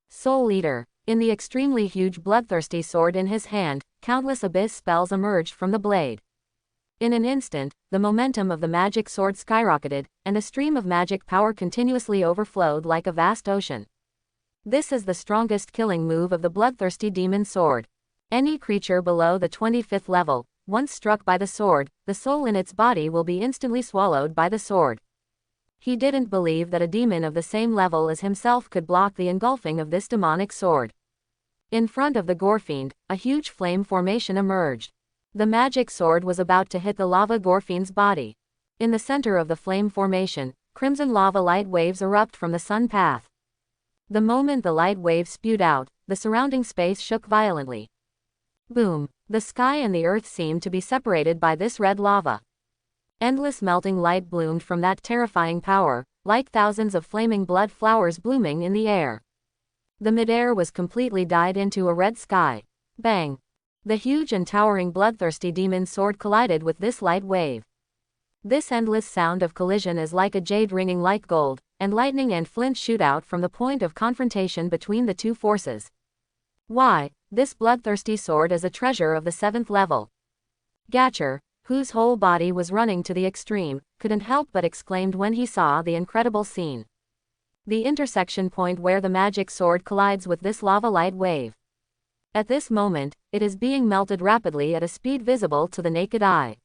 Soul Eater. In the extremely huge bloodthirsty sword in his hand, countless abyss spells emerged from the blade. In an instant, the momentum of the magic sword skyrocketed, and a stream of magic power continuously overflowed like a vast ocean. This is the strongest killing move of the bloodthirsty demon sword. Any creature below the 25th level, once struck by the sword, the soul in its body will be instantly swallowed by the sword. He didn't believe that a demon of the same level as himself could block the engulfing of this demonic sword. In front of the gorefiend, a huge flame formation emerged. The magic sword was about to hit the lava gorefiend's body. In the center of the flame formation, crimson lava light waves erupt from the sun path. The moment the light waves spewed out, the surrounding space shook violently. Boom! The sky and the earth seemed to be separated by this red lava. Endless melting light bloomed from that terrifying power, like thousands of flaming blood flowers blooming in the air. The midair was completely dyed into a red sky. Bang! The huge and towering bloodthirsty demon sword collided with this light wave. This endless sound of collision is like a jade ringing like gold, and lightning and flint shoot out from the point of confrontation between the two forces. Why, this bloodthirsty sword is a treasure of the 7th level. Gatcher, whose whole body was running to the extreme, couldn't help but exclaimed when he saw the incredible scene. The intersection point where the magic sword collides with this lava light wave. At this moment, it is being melted rapidly at a speed visible to the naked eye.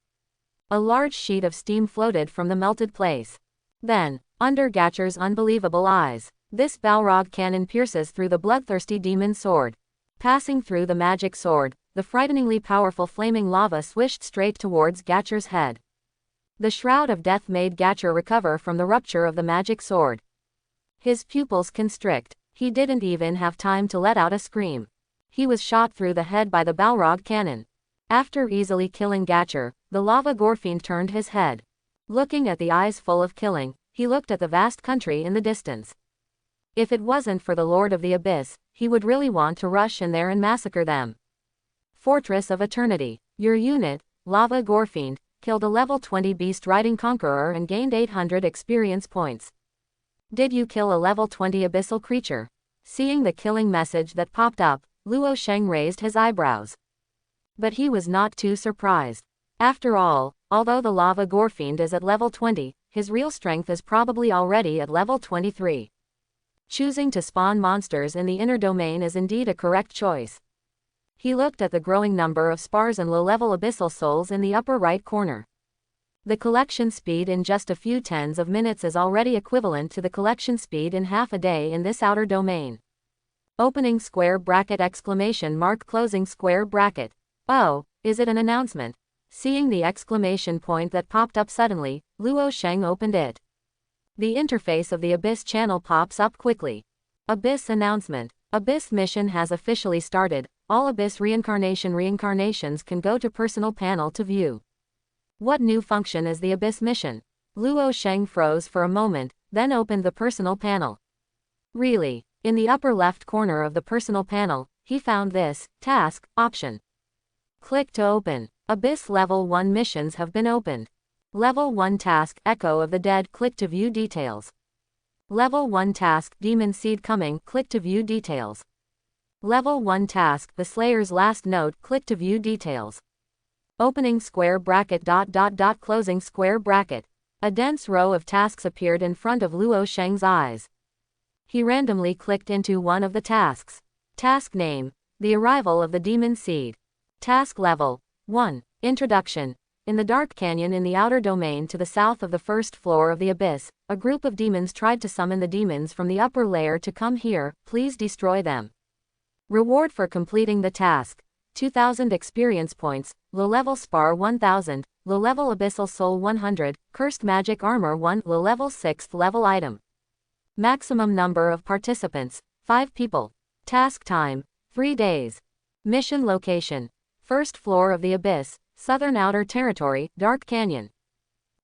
A large sheet of steam floated from the melted place. Then, under Gatcher's unbelievable eyes, this Balrog cannon pierces through the bloodthirsty demon sword. Passing through the magic sword, the frighteningly powerful flaming lava swished straight towards Gatcher's head. The shroud of death made Gatcher recover from the rupture of the magic sword. His pupils constrict. He didn't even have time to let out a scream. He was shot through the head by the Balrog cannon. After easily killing Gatcher, the lava gorefiend turned his head. Looking at the eyes full of killing, he looked at the vast country in the distance. If it wasn't for the Lord of the Abyss, he would really want to rush in there and massacre them. Fortress of Eternity. Your unit, Lava Gorefiend, killed a level 20 beast riding conqueror and gained 800 experience points. Did you kill a level 20 abyssal creature? Seeing the killing message that popped up, Luoh Shang raised his eyebrows. But he was not too surprised. After all, although the Lava Gorefiend is at level 20, his real strength is probably already at level 23. Choosing to spawn monsters in the inner domain is indeed a correct choice. He looked at the growing number of sparse and low-level abyssal souls in the upper right corner. The collection speed in just a few tens of minutes is already equivalent to the collection speed in half a day in this outer domain. Opening square bracket exclamation mark closing square bracket. Oh, is it an announcement? Seeing the exclamation point that popped up suddenly, Luoh Shang opened it. The interface of the Abyss channel pops up quickly. Abyss announcement. Abyss mission has officially started. All Abyss reincarnations can go to personal panel to view. What new function is the Abyss mission? Luoh Shang froze for a moment, then opened the personal panel. Really? In the upper left corner of the personal panel, he found this task option. Click to open. Abyss level 1 missions have been opened. Level 1 task Echo of the Dead, click to view details. Level 1 task Demon Seed Coming, click to view details. Level 1 task The Slayer's Last Note, click to view details. Opening square bracket ... closing square bracket. A dense row of tasks appeared in front of Luoh Shang's eyes. He randomly clicked into one of the tasks. Task name: The Arrival of the Demon Seed. Task level 1. Introduction. In the dark canyon in the outer domain to the south of the first floor of the Abyss, a group of demons tried to summon the demons from the upper layer to come here. Please destroy them. Reward for completing the task: 2000 experience points, low-level spar 1000, low-level abyssal soul 100, cursed magic armor 1, low-level 6th level item. Maximum number of participants: 5 people. Task time: 3 days. Mission location: first floor of the Abyss, Southern Outer Territory, Dark Canyon.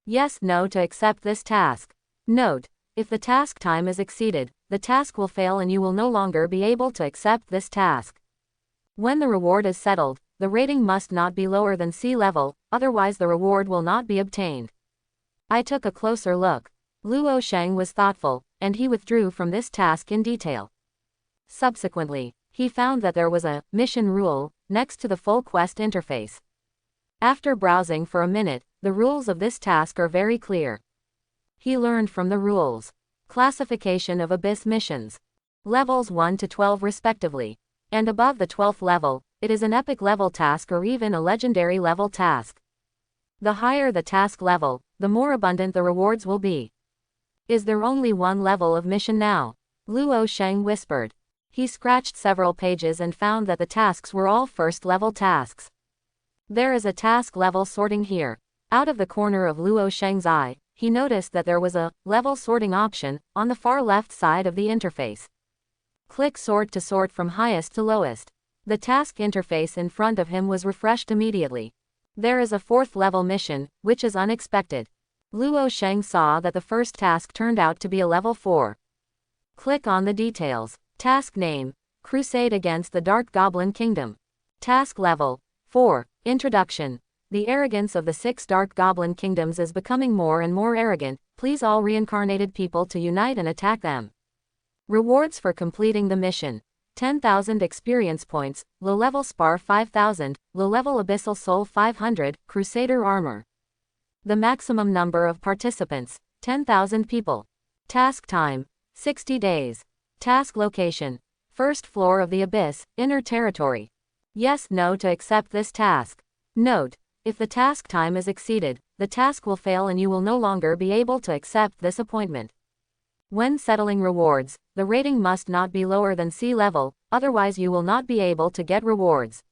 Yes, no to accept this task. Note: if the task time is exceeded, the task will fail and you will no longer be able to accept this task. When the reward is settled, the rating must not be lower than sea level, otherwise the reward will not be obtained. I took a closer look. Luoh Shang was thoughtful, and he withdrew from this task in detail. Subsequently, he found that there was a mission rule next to the full quest interface. After browsing for a minute, the rules of this task are very clear. He learned from the rules. Classification of Abyss missions. Levels 1 to 12 respectively. And above the 12th level, it is an epic level task or even a legendary level task. The higher the task level, the more abundant the rewards will be. Is there only one level of mission now? Luoh Shang whispered. He scratched several pages and found that the tasks were all first level tasks. There is a task level sorting here. Out of the corner of Luoh Shang's eye, he noticed that there was a level sorting option on the far left side of the interface. Click sort to sort from highest to lowest. The task interface in front of him was refreshed immediately. There is a 4th level mission, which is unexpected. Luoh Shang saw that the first task turned out to be a level 4. Click on the details. Task name: Crusade against the Dark Goblin Kingdom. Task level: 4. Introduction. The arrogance of the 6 Dark Goblin Kingdoms is becoming more and more arrogant. Please all reincarnated people to unite and attack them. Rewards for completing the mission: 10,000 experience points, low-level spar 5,000, low-level abyssal soul 500, crusader armor. The maximum number of participants: 10,000 people. Task time: 60 days. Task location: first floor of the Abyss, Inner Territory. Yes, no to accept this task. Note: if the task time is exceeded, the task will fail and you will no longer be able to accept this appointment. When settling rewards, the rating must not be lower than sea level, otherwise you will not be able to get rewards.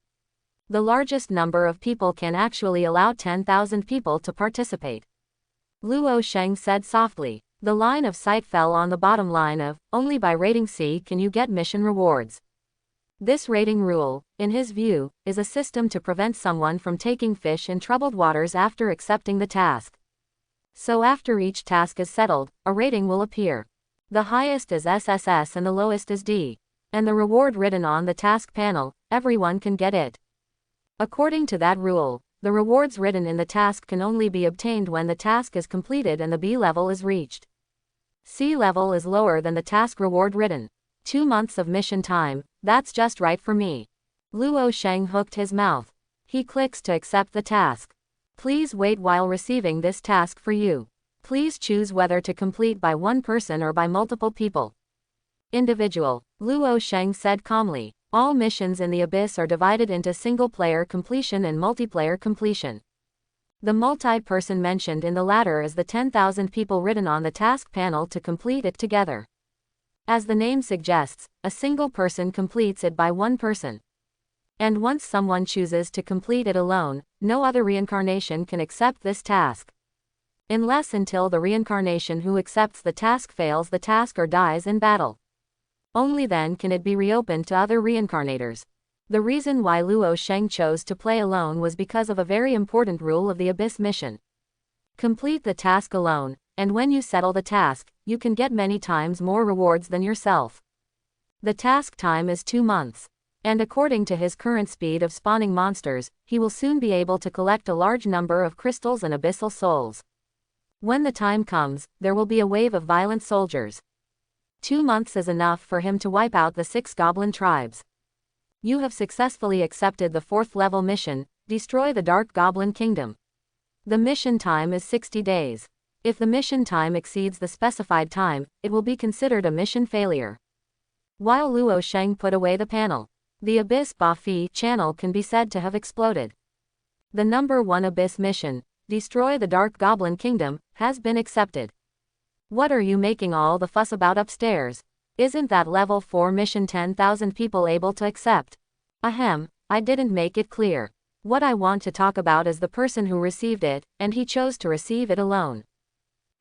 The largest number of people can actually allow 10,000 people to participate. Luoh Shang said softly. The line of sight fell on the bottom line of, only by rating C can you get mission rewards. This rating rule, in his view, is a system to prevent someone from taking fish in troubled waters after accepting the task. So after each task is settled, a rating will appear. The highest is SSS and the lowest is D. And the reward written on the task panel, everyone can get it. According to that rule, the rewards written in the task can only be obtained when the task is completed and the B level is reached. C level is lower than the task reward written. 2 months of mission time, that's just right for me. Luoh Shang hooked his mouth. He clicks to accept the task. Please wait while receiving this task for you. Please choose whether to complete by one person or by multiple people. Individual, Luoh Shang said calmly. All missions in the Abyss are divided into single-player completion and multiplayer completion. The multi-person mentioned in the latter is the 10,000 people written on the task panel to complete it together. As the name suggests, a single person completes it by one person. And once someone chooses to complete it alone, no other reincarnation can accept this task. Unless until the reincarnation who accepts the task fails the task or dies in battle. Only then can it be reopened to other reincarnators. The reason why Luoh Shang chose to play alone was because of a very important rule of the Abyss mission. Complete the task alone, and when you settle the task, you can get many times more rewards than yourself. The task time is 2 months. And according to his current speed of spawning monsters, he will soon be able to collect a large number of crystals and abyssal souls. When the time comes, there will be a wave of violent soldiers. 2 months is enough for him to wipe out the 6 goblin tribes. You have successfully accepted the 4th level mission, Destroy the Dark Goblin Kingdom. The mission time is 60 days. If the mission time exceeds the specified time, it will be considered a mission failure. While Luoh Shang put away the panel, the Abyss Bafi channel can be said to have exploded. The number 1 Abyss mission, Destroy the Dark Goblin Kingdom, has been accepted. What are you making all the fuss about upstairs? Isn't that level 4 mission 10,000 people able to accept? Ahem, I didn't make it clear. What I want to talk about is the person who received it, and he chose to receive it alone.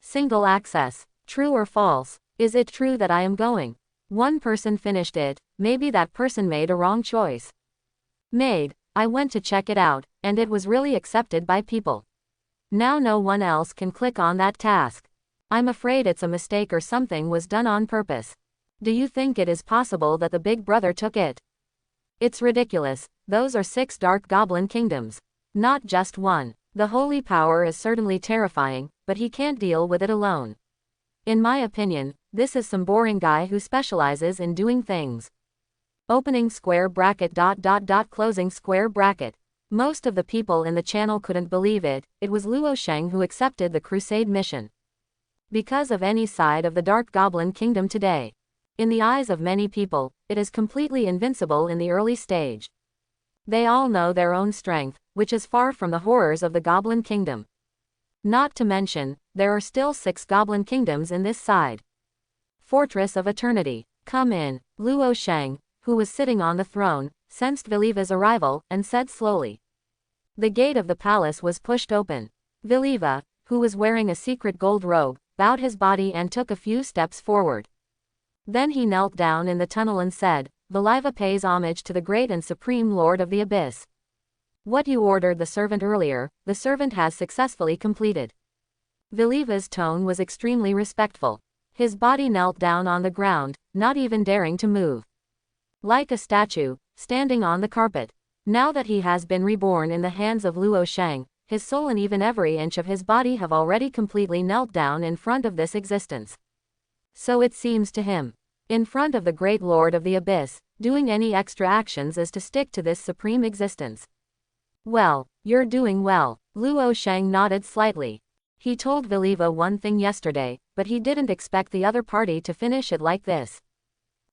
Single access. True or false? Is it true that I am going? One person finished it, maybe that person made a wrong choice. I went to check it out, and it was really accepted by people. Now no one else can click on that task. I'm afraid it's a mistake or something was done on purpose. Do you think it is possible that the Big Brother took it? It's ridiculous. Those are 6 dark goblin kingdoms. Not just one. The holy power is certainly terrifying, but he can't deal with it alone. In my opinion, this is some boring guy who specializes in doing things. Opening square bracket ... closing square bracket. Most of the people in the channel couldn't believe it. It was Luoh Shang who accepted the crusade mission. Because of any side of the Dark Goblin Kingdom today. In the eyes of many people, it is completely invincible in the early stage. They all know their own strength, which is far from the horrors of the Goblin Kingdom. Not to mention, there are still 6 Goblin Kingdoms in this side. Fortress of Eternity. Come in. Luoh Shang, who was sitting on the throne, sensed Viliva's arrival, and said slowly. The gate of the palace was pushed open. Viliva, who was wearing a secret gold robe, bowed his body and took a few steps forward. Then he knelt down in the tunnel and said, Viliva pays homage to the great and supreme Lord of the Abyss. What you ordered the servant earlier, the servant has successfully completed. Viliva's tone was extremely respectful. His body knelt down on the ground, not even daring to move. Like a statue, standing on the carpet. Now that he has been reborn in the hands of Luoh Shang, his soul and even every inch of his body have already completely knelt down in front of this existence. So it seems to him. In front of the great Lord of the Abyss, doing any extra actions is to stick to this supreme existence. Well, you're doing well. Luoh Shang nodded slightly. He told Viliva one thing yesterday, but he didn't expect the other party to finish it like this.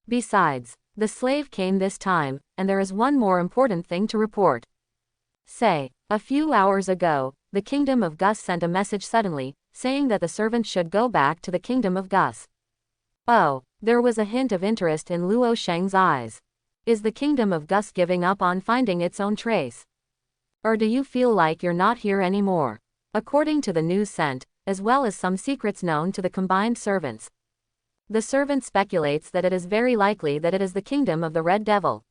Besides, the slave came this time, and there is one more important thing to report. Say, a few hours ago, the Kingdom of Gus sent a message suddenly, saying that the servant should go back to the Kingdom of Gus. Oh, there was a hint of interest in Luoh Shang's eyes. Is the Kingdom of Gus giving up on finding its own trace? Or do you feel like you're not here anymore? According to the news sent, as well as some secrets known to the combined servants. The servant speculates that it is very likely that it is the kingdom of the Red Devil.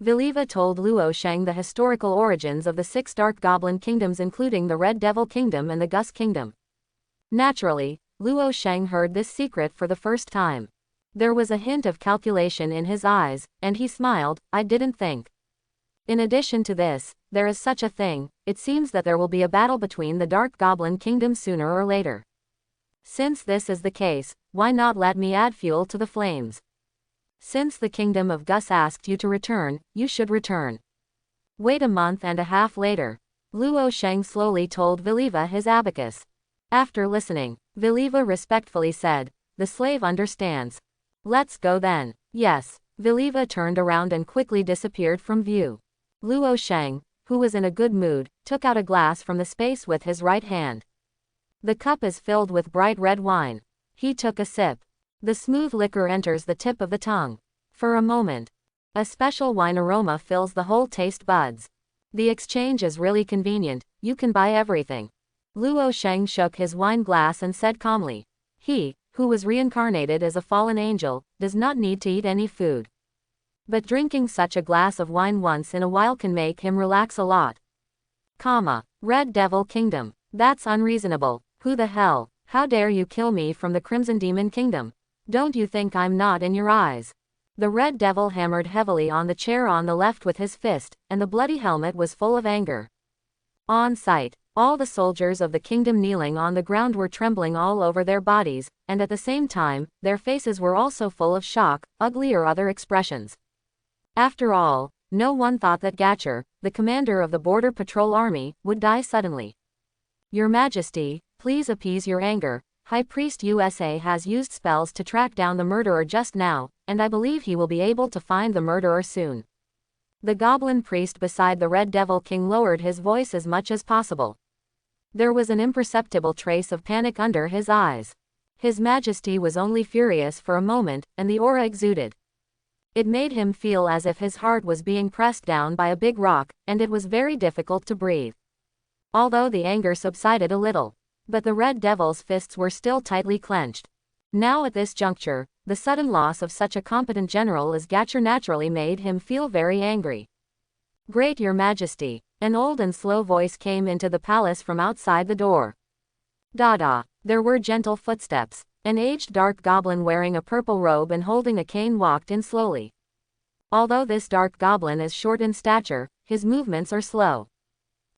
Viliva told Luoh Shang the historical origins of the 6 Dark Goblin Kingdoms including the Red Devil Kingdom and the Gus Kingdom. Naturally, Luoh Shang heard this secret for the first time. There was a hint of calculation in his eyes, and he smiled. I didn't think. In addition to this, there is such a thing. It seems that there will be a battle between the Dark Goblin Kingdom sooner or later. Since this is the case, why not let me add fuel to the flames? Since the Kingdom of Gus asked you to return, you should return. Wait a month and a half later. Luoh Shang slowly told Viliva his abacus. After listening, Viliva respectfully said, the slave understands. Let's go then. Yes. Viliva turned around and quickly disappeared from view. Luoh Shang, who was in a good mood, took out a glass from the space with his right hand. The cup is filled with bright red wine. He took a sip. The smooth liquor enters the tip of the tongue. For a moment, a special wine aroma fills the whole taste buds. The exchange is really convenient, you can buy everything. Luoh Shang shook his wine glass and said calmly. He, who was reincarnated as a fallen angel, does not need to eat any food. But drinking such a glass of wine once in a while can make him relax a lot. Red Devil Kingdom. That's unreasonable. Who the hell? How dare you kill me from the Crimson Demon Kingdom? Don't you think I'm not in your eyes? The Red Devil hammered heavily on the chair on the left with his fist, and the bloody helmet was full of anger. On sight, all the soldiers of the kingdom kneeling on the ground were trembling all over their bodies, and at the same time, their faces were also full of shock, ugly or other expressions. After all, no one thought that Gatcher, the commander of the Border Patrol Army, would die suddenly. Your Majesty, please appease your anger. High Priest USA has used spells to track down the murderer just now, and I believe he will be able to find the murderer soon. The Goblin priest beside the Red Devil King lowered his voice as much as possible. There was an imperceptible trace of panic under his eyes. His Majesty was only furious for a moment, and the aura exuded. It made him feel as if his heart was being pressed down by a big rock, and it was very difficult to breathe. Although the anger subsided a little. But the Red Devil's fists were still tightly clenched. Now at this juncture, the sudden loss of such a competent general as Gatcher naturally made him feel very angry. Great Your Majesty, An old and slow voice came into the palace from outside the door. Dada. There were gentle footsteps. An aged dark goblin wearing a purple robe and holding a cane walked in slowly. Although this dark goblin is short in stature, his movements are slow.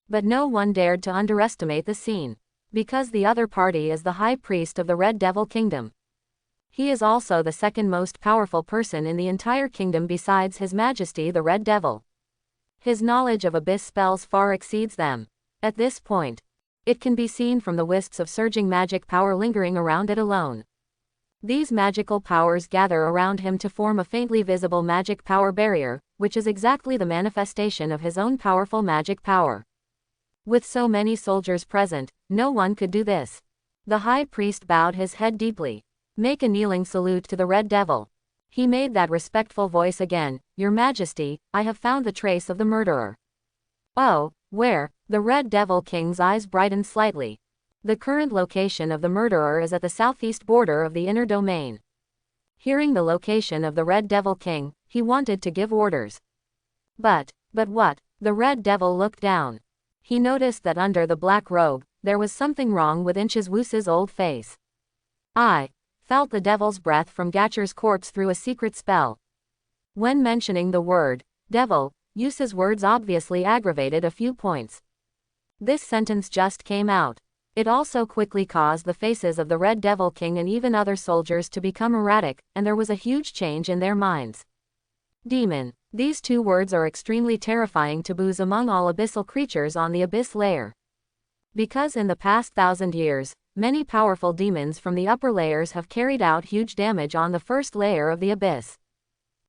But no one dared to underestimate the scene. Because the other party is the high priest of the Red Devil Kingdom. He is also the second most powerful person in the entire kingdom besides His Majesty the Red Devil. His knowledge of abyss spells far exceeds them. At this point, it can be seen from the wisps of surging magic power lingering around it alone. These magical powers gather around him to form a faintly visible magic power barrier, which is exactly the manifestation of his own powerful magic power. With so many soldiers present, no one could do this. The high priest bowed his head deeply. Make a kneeling salute to the Red Devil. He made that respectful voice again. Your Majesty, I have found the trace of the murderer. Oh, where? The Red Devil King's eyes brightened slightly. The current location of the murderer is at the southeast border of the inner domain. Hearing the location of the Red Devil King, he wanted to give orders. But what? The Red Devil looked down. He noticed that under the black robe, there was something wrong with Inch's old face. I felt the devil's breath from Gatcher's corpse through a secret spell. When mentioning the word devil, Yusa's words obviously aggravated a few points. This sentence just came out. It also quickly caused the faces of the Red Devil King and even other soldiers to become erratic, and there was a huge change in their minds. Demon. These two words are extremely terrifying taboos among all abyssal creatures on the abyss layer. Because in the past 1,000 years, many powerful demons from the upper layers have carried out huge damage on the first layer of the abyss.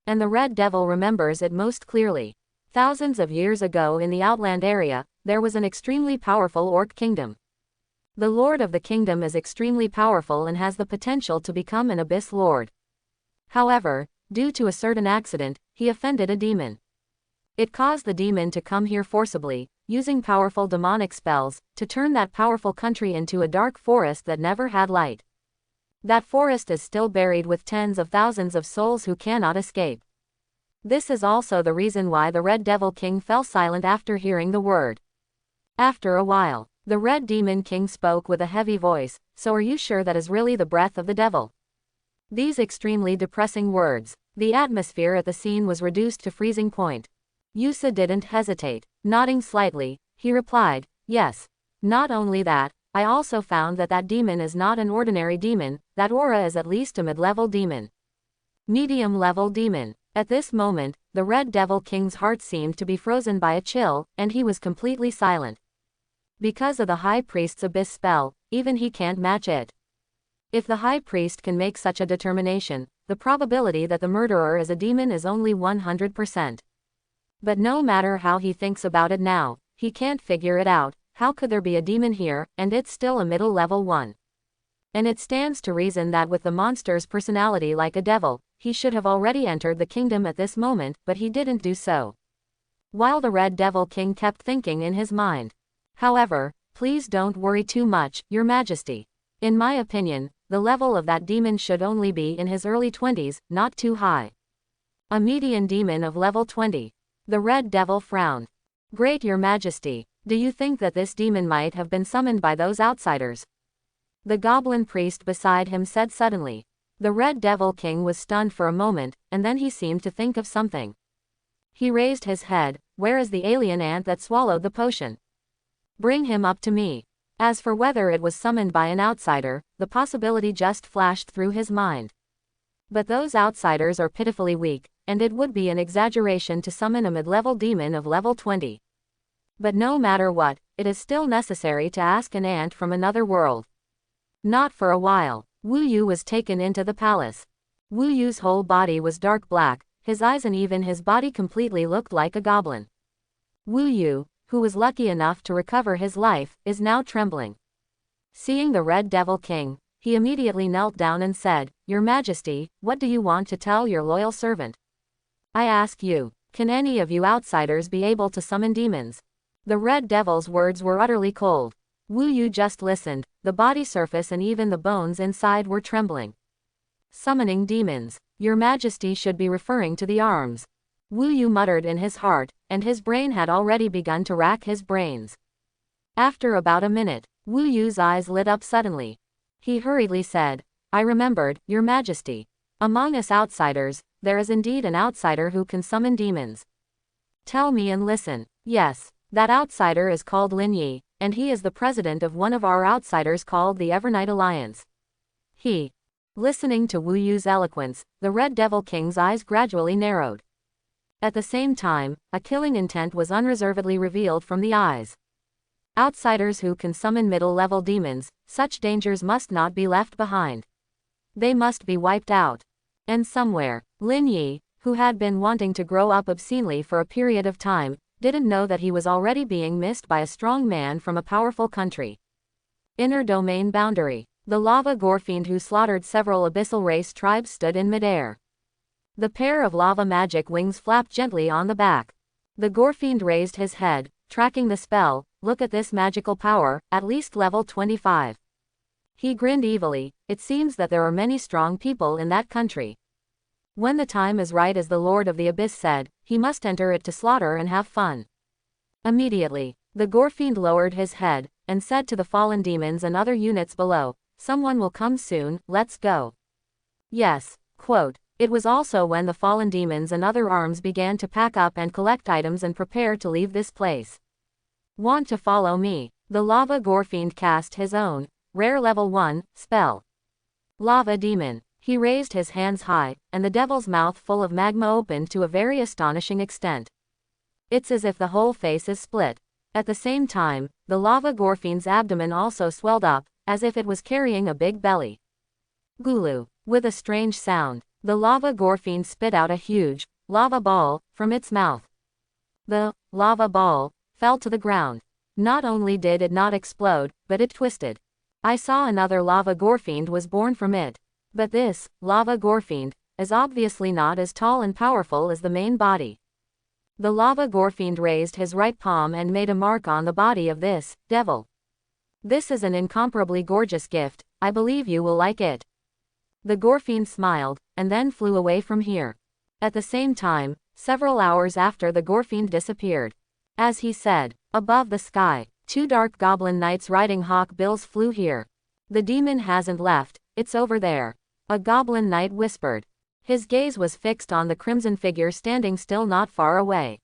And the Red Devil remembers it most clearly. Thousands of years ago in the Outland area, there was an extremely powerful orc kingdom. The Lord of the kingdom is extremely powerful and has the potential to become an abyss lord. However, due to a certain accident, he offended a demon. It caused the demon to come here forcibly, using powerful demonic spells, to turn that powerful country into a dark forest that never had light. That forest is still buried with tens of thousands of souls who cannot escape. This is also the reason why the Red Devil King fell silent after hearing the word. After a while, the Red Demon King spoke with a heavy voice, so are you sure that is really the breath of the devil? These extremely depressing words. The atmosphere at the scene was reduced to freezing point. Yusa didn't hesitate. Nodding slightly, he replied, yes. Not only that, I also found that that demon is not an ordinary demon, that aura is at least a mid-level demon. Medium-level demon. At this moment, the Red Devil King's heart seemed to be frozen by a chill, and he was completely silent. Because of the High Priest's abyss spell, even he can't match it. If the High Priest can make such a determination, the probability that the murderer is a demon is only 100%. But no matter how he thinks about it now, he can't figure it out. How could there be a demon here, and it's still a middle level one? And it stands to reason that with the monster's personality like a devil, he should have already entered the kingdom at this moment, but he didn't do so. While the Red Devil King kept thinking in his mind. However, please don't worry too much, Your Majesty. In my opinion, the level of that demon should only be in his early 20s, not too high. A median demon of level 20. The Red Devil frowned. Great Your Majesty, do you think that this demon might have been summoned by those outsiders? The Goblin priest beside him said suddenly. The Red Devil King was stunned for a moment, and then he seemed to think of something. He raised his head. Where is the alien ant that swallowed the potion? Bring him up to me. As for whether it was summoned by an outsider, the possibility just flashed through his mind. But those outsiders are pitifully weak, and it would be an exaggeration to summon a mid-level demon of level 20. But no matter what, it is still necessary to ask an ant from another world. Not for a while, Wu Yu was taken into the palace. Wu Yu's whole body was dark black, his eyes and even his body completely looked like a goblin. Wu Yu, who was lucky enough to recover his life, is now trembling. Seeing the Red Devil King, he immediately knelt down and said, Your Majesty, what do you want to tell your loyal servant? I ask you, can any of you outsiders be able to summon demons? The Red Devil's words were utterly cold. Wu Yu just listened, the body surface and even the bones inside were trembling. Summoning demons. Your Majesty should be referring to the arms. Wu Yu muttered in his heart, and his brain had already begun to rack his brains. After about a minute, Wu Yu's eyes lit up suddenly. He hurriedly said, I remembered, Your Majesty. Among us outsiders, there is indeed an outsider who can summon demons. Tell me and listen. Yes, that outsider is called Lin Yi, and he is the president of one of our outsiders called the Evernight Alliance. He. Listening to Wu Yu's eloquence, the Red Devil King's eyes gradually narrowed. At the same time, a killing intent was unreservedly revealed from the eyes. Outsiders who can summon middle-level demons, such dangers must not be left behind. They must be wiped out. And somewhere, Lin Yi, who had been wanting to grow up obscenely for a period of time, didn't know that he was already being missed by a strong man from a powerful country. Inner domain boundary. The lava gorefiend who slaughtered several abyssal race tribes stood in midair. The pair of lava magic wings flapped gently on the back. The gorefiend raised his head, tracking the spell. Look at this magical power, at least level 25. He grinned evilly. It seems that there are many strong people in that country. When the time is right, as the Lord of the Abyss said, he must enter it to slaughter and have fun. Immediately, the gorefiend lowered his head, and said to the fallen demons and other units below, Someone will come soon, let's go. Yes, quote. It was also when the fallen demons and other arms began to pack up and collect items and prepare to leave this place. Want to follow me? The lava gorefiend cast his own, rare level 1, spell. Lava demon. He raised his hands high, and the devil's mouth full of magma opened to a very astonishing extent. It's as if the whole face is split. At the same time, the lava gorefiend's abdomen also swelled up, as if it was carrying a big belly. Gulu. With a strange sound, the lava gorefiend spit out a huge, lava ball, from its mouth. The lava ball fell to the ground. Not only did it not explode, but it twisted. I saw another lava gorefiend was born from it. But this lava gorefiend is obviously not as tall and powerful as the main body. The lava gorefiend raised his right palm and made a mark on the body of this devil. This is an incomparably gorgeous gift, I believe you will like it. The gorefiend smiled, and then flew away from here. At the same time, several hours after the gorefiend disappeared. As he said, above the sky, 2 dark goblin knights riding hawk bills flew here. The demon hasn't left, it's over there. A goblin knight whispered. His gaze was fixed on the crimson figure standing still not far away.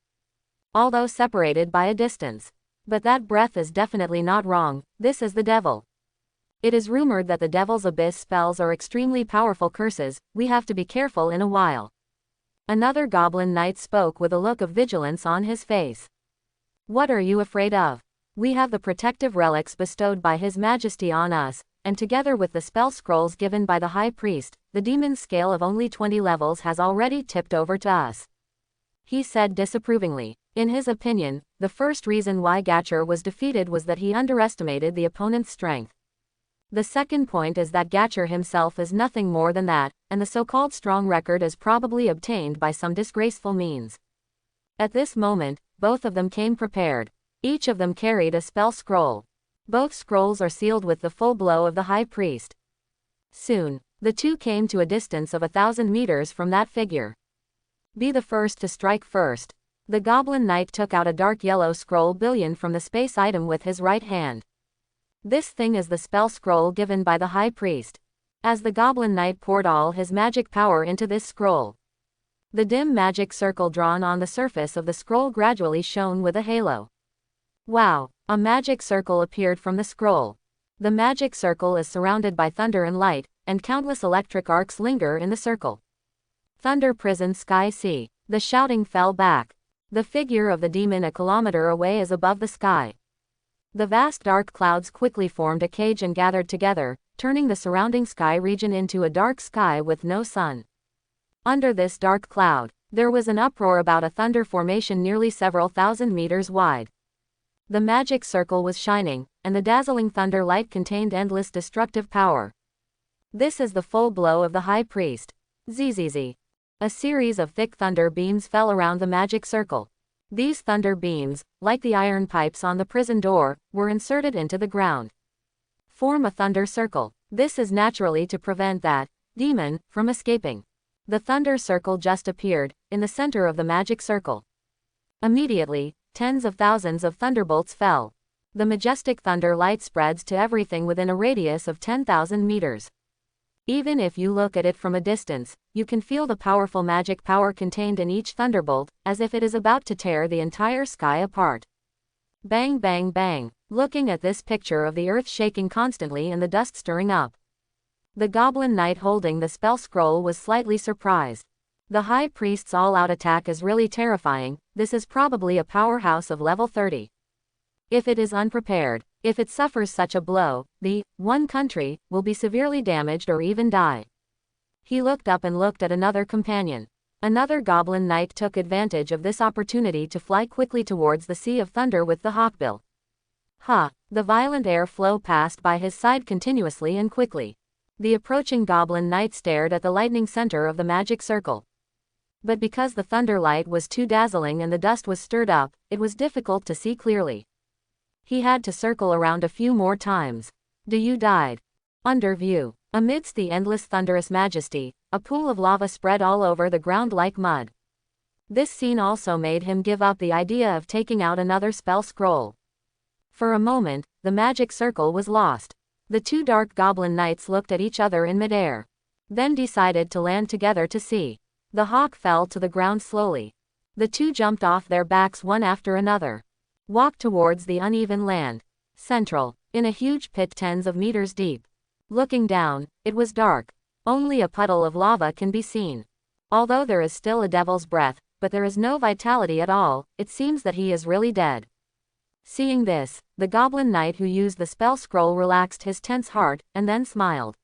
Although separated by a distance. But that breath is definitely not wrong, this is the devil. It is rumored that the devil's abyss spells are extremely powerful curses, we have to be careful in a while. Another goblin knight spoke with a look of vigilance on his face. What are you afraid of? We have the protective relics bestowed by His Majesty on us, and together with the spell scrolls given by the High Priest, the demon's scale of only 20 levels has already tipped over to us. He said disapprovingly. In his opinion, the first reason why Gatcher was defeated was that he underestimated the opponent's strength. The second point is that Gatcher himself is nothing more than that, and the so-called strong record is probably obtained by some disgraceful means. At this moment, both of them came prepared. Each of them carried a spell scroll. Both scrolls are sealed with the full blow of the High Priest. Soon, the two came to a distance of 1,000 meters from that figure. Be the first to strike first. The Goblin Knight took out a dark yellow scroll billion from the space item with his right hand. This thing is the spell scroll given by the High Priest. As the Goblin Knight poured all his magic power into this scroll, the dim magic circle drawn on the surface of the scroll gradually shone with a halo. Wow! A magic circle appeared from the scroll. The magic circle is surrounded by thunder and light, and countless electric arcs linger in the circle. Thunder prison sky sea. The shouting fell back. The figure of the demon a kilometer away is above the sky. The vast dark clouds quickly formed a cage and gathered together, turning the surrounding sky region into a dark sky with no sun. Under this dark cloud, there was an uproar about a thunder formation nearly several thousand meters wide. The magic circle was shining, and the dazzling thunder light contained endless destructive power. This is the full blow of the High Priest. Zzz. A series of thick thunder beams fell around the magic circle. These thunder beams, like the iron pipes on the prison door, were inserted into the ground. Form a thunder circle. This is naturally to prevent that demon from escaping. The thunder circle just appeared, in the center of the magic circle. Immediately, tens of thousands of thunderbolts fell. The majestic thunder light spreads to everything within a radius of 10,000 meters. Even if you look at it from a distance, you can feel the powerful magic power contained in each thunderbolt, as if it is about to tear the entire sky apart. Bang bang bang. Looking at this picture of the earth shaking constantly and the dust stirring up. The Goblin Knight holding the spell scroll was slightly surprised. The High Priest's all-out attack is really terrifying. This is probably a powerhouse of level 30. If it is unprepared, if it suffers such a blow, the one country will be severely damaged or even die. He looked up and looked at another companion. Another Goblin Knight took advantage of this opportunity to fly quickly towards the Sea of Thunder with the hawkbill. The violent air flow passed by his side continuously and quickly. The approaching Goblin Knight stared at the lightning center of the magic circle. But because the thunder light was too dazzling and the dust was stirred up, it was difficult to see clearly. He had to circle around a few more times. You died. Under view. Amidst the endless thunderous majesty, a pool of lava spread all over the ground like mud. This scene also made him give up the idea of taking out another spell scroll. For a moment, the magic circle was lost. The two dark Goblin Knights looked at each other in midair. Then decided to land together to see. The hawk fell to the ground slowly. The two jumped off their backs one after another. Walked towards the uneven land. Central, in a huge pit tens of meters deep. Looking down, it was dark. Only a puddle of lava can be seen. Although there is still a devil's breath, but there is no vitality at all, it seems that he is really dead. Seeing this, the Goblin Knight who used the spell scroll relaxed his tense heart, and then smiled.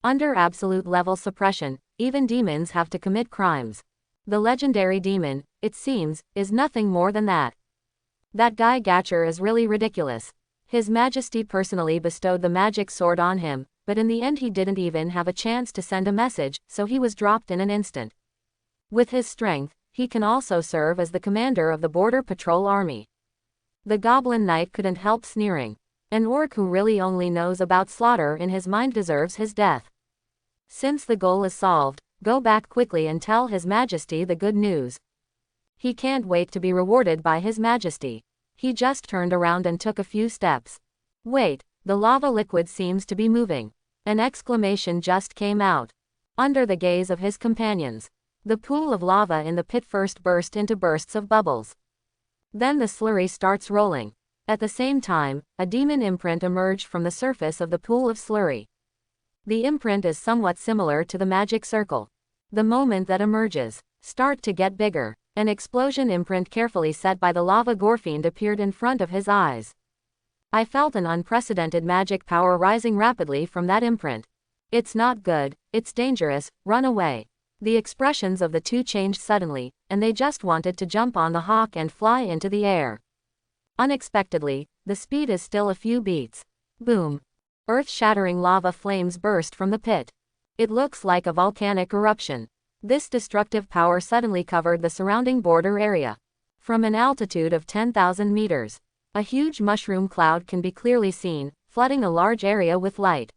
Under absolute level suppression, even demons have to commit crimes. The legendary demon, it seems, is nothing more than that. That guy Gatcher is really ridiculous. His Majesty personally bestowed the magic sword on him, but in the end he didn't even have a chance to send a message, so he was dropped in an instant. With his strength, he can also serve as the commander of the Border Patrol Army. The Goblin Knight couldn't help sneering. An orc who really only knows about slaughter in his mind deserves his death. Since the goal is solved, go back quickly and tell His Majesty the good news. He can't wait to be rewarded by His Majesty. He just turned around and took a few steps. Wait, the lava liquid seems to be moving. An exclamation just came out. Under the gaze of his companions, the pool of lava in the pit first burst into bursts of bubbles. Then the slurry starts rolling. At the same time, a demon imprint emerged from the surface of the pool of slurry. The imprint is somewhat similar to the magic circle. The moment that emerges, start to get bigger. An explosion imprint carefully set by the lava Gorfiend appeared in front of his eyes. I felt an unprecedented magic power rising rapidly from that imprint. It's not good, it's dangerous, run away. The expressions of the two changed suddenly, and they just wanted to jump on the hawk and fly into the air. Unexpectedly, the speed is still a few beats. Boom. Earth-shattering lava flames burst from the pit. It looks like a volcanic eruption. This destructive power suddenly covered the surrounding border area. From an altitude of 10,000 meters, a huge mushroom cloud can be clearly seen, flooding a large area with light.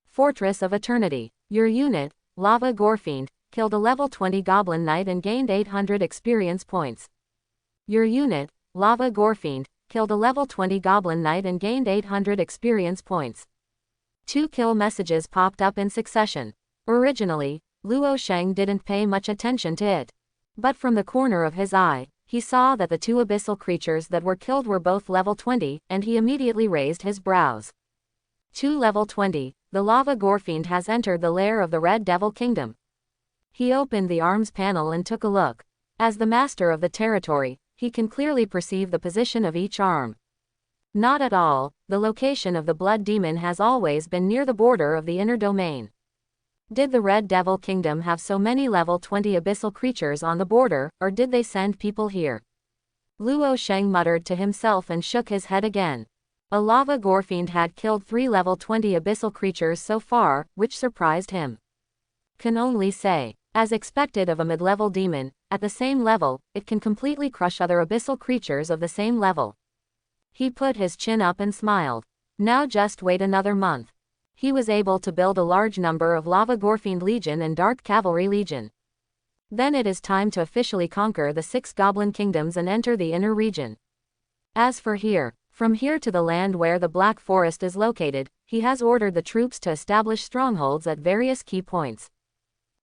Fortress of Eternity. Your unit, Lava Gorfiend, killed a level 20 Goblin Knight and gained 800 experience points. Your unit, Lava Gorfiend, killed a level 20 Goblin Knight and gained 800 experience points. 2 kill messages popped up in succession. Originally, Luoh Shang didn't pay much attention to it. But from the corner of his eye, he saw that the 2 abyssal creatures that were killed were both level 20, and he immediately raised his brows. 2 level 20, the Lava Gorfiend has entered the lair of the Red Devil Kingdom. He opened the arms panel and took a look. As the master of the territory, he can clearly perceive the position of each arm. Not at all, the location of the Blood Demon has always been near the border of the inner domain. Did the Red Devil Kingdom have so many level 20 abyssal creatures on the border, or did they send people here? Luoh Shang muttered to himself and shook his head again. A Lava Gorfiend had killed 3 level 20 abyssal creatures so far, which surprised him. Can only say, as expected of a mid-level demon, at the same level, it can completely crush other abyssal creatures of the same level. He put his chin up and smiled. Now just wait another month. He was able to build a large number of Lava Gorfiend Legion and Dark Cavalry Legion. Then it is time to officially conquer the 6 Goblin Kingdoms and enter the inner region. As for here, from here to the land where the Black Forest is located, he has ordered the troops to establish strongholds at various key points.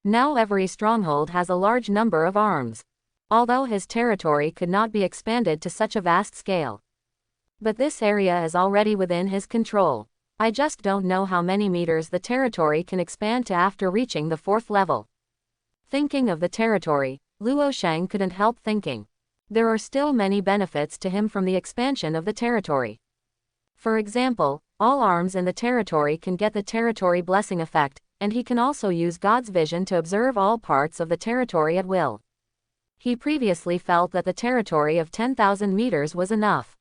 Now every stronghold has a large number of arms. Although his territory could not be expanded to such a vast scale. But this area is already within his control. I just don't know how many meters the territory can expand to after reaching the 4th level. Thinking of the territory, Luoh Shang couldn't help thinking. There are still many benefits to him from the expansion of the territory. For example, all arms in the territory can get the territory blessing effect, and he can also use God's vision to observe all parts of the territory at will. He previously felt that the territory of 10,000 meters was enough.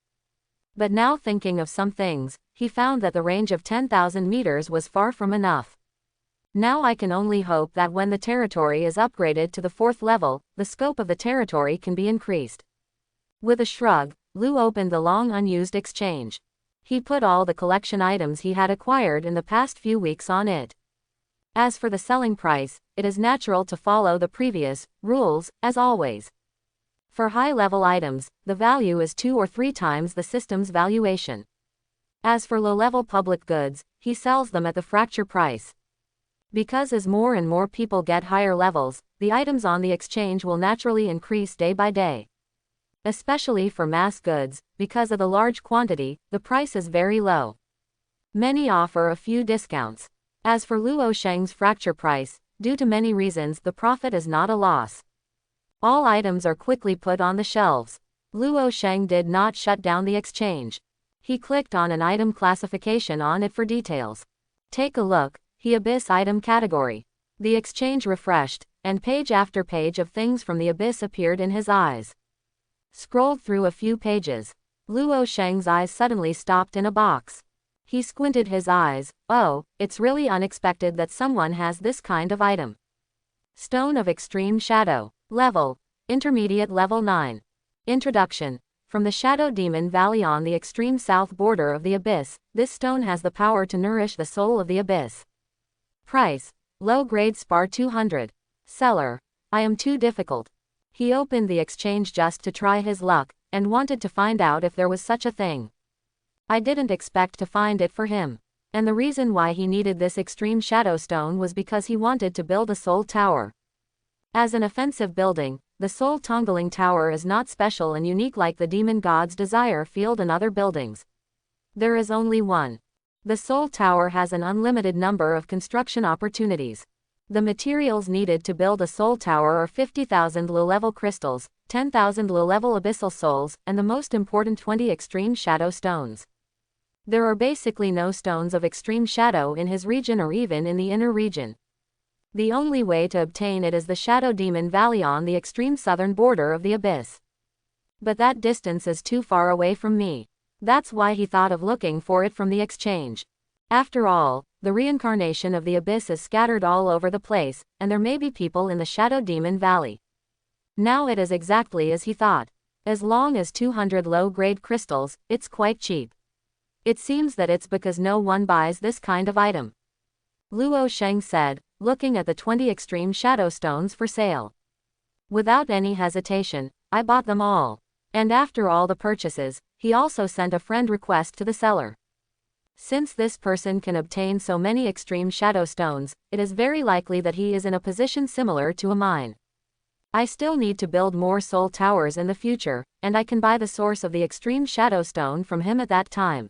But now thinking of some things, he found that the range of 10,000 meters was far from enough. Now I can only hope that when the territory is upgraded to the 4th level, the scope of the territory can be increased. With a shrug, Lu opened the long unused exchange. He put all the collection items he had acquired in the past few weeks on it. As for the selling price, it is natural to follow the previous rules, as always. For high-level items, the value is 2 or 3 times the system's valuation. As for low-level public goods, he sells them at the fracture price. Because as more and more people get higher levels, the items on the exchange will naturally increase day by day. Especially for mass goods, because of the large quantity, the price is very low. Many offer a few discounts. As for Luoh Shang's fracture price, due to many reasons the profit is not a loss. All items are quickly put on the shelves. Luoh Shang did not shut down the exchange. He clicked on an item classification on it for details. Take a look, the Abyss item category. The exchange refreshed, and page after page of things from the Abyss appeared in his eyes. Scrolled through a few pages. Luoh Shang's eyes suddenly stopped in a box. He squinted his eyes. Oh, it's really unexpected that someone has this kind of item. Stone of Extreme Shadow. Level. Intermediate level 9. Introduction. From the Shadow Demon Valley on the extreme south border of the Abyss, this stone has the power to nourish the soul of the Abyss. Price. Low grade spar 200. Seller. I am too difficult. He opened the exchange just to try his luck, and wanted to find out if there was such a thing. I didn't expect to find it for him. And the reason why he needed this extreme shadow stone was because he wanted to build a soul tower. As an offensive building, the Soul Tongling Tower is not special and unique like the Demon God's Desire Field and other buildings. There is only one. The Soul Tower has an unlimited number of construction opportunities. The materials needed to build a soul tower are 50,000 low-level crystals, 10,000 low-level abyssal souls, and the most important 20 extreme shadow stones. There are basically no stones of extreme shadow in his region or even in the inner region. The only way to obtain it is the Shadow Demon Valley on the extreme southern border of the Abyss. But that distance is too far away from me. That's why he thought of looking for it from the exchange. After all, the reincarnation of the Abyss is scattered all over the place, and there may be people in the Shadow Demon Valley. Now it is exactly as he thought. As long as 200 low-grade crystals, it's quite cheap. It seems that it's because no one buys this kind of item. Luoh Shang said, looking at the 20 extreme shadow stones for sale. Without any hesitation, I bought them all. And after all the purchases, he also sent a friend request to the seller. Since this person can obtain so many extreme shadow stones, it is very likely that he is in a position similar to mine. I still need to build more soul towers in the future, and I can buy the source of the extreme shadow stone from him at that time.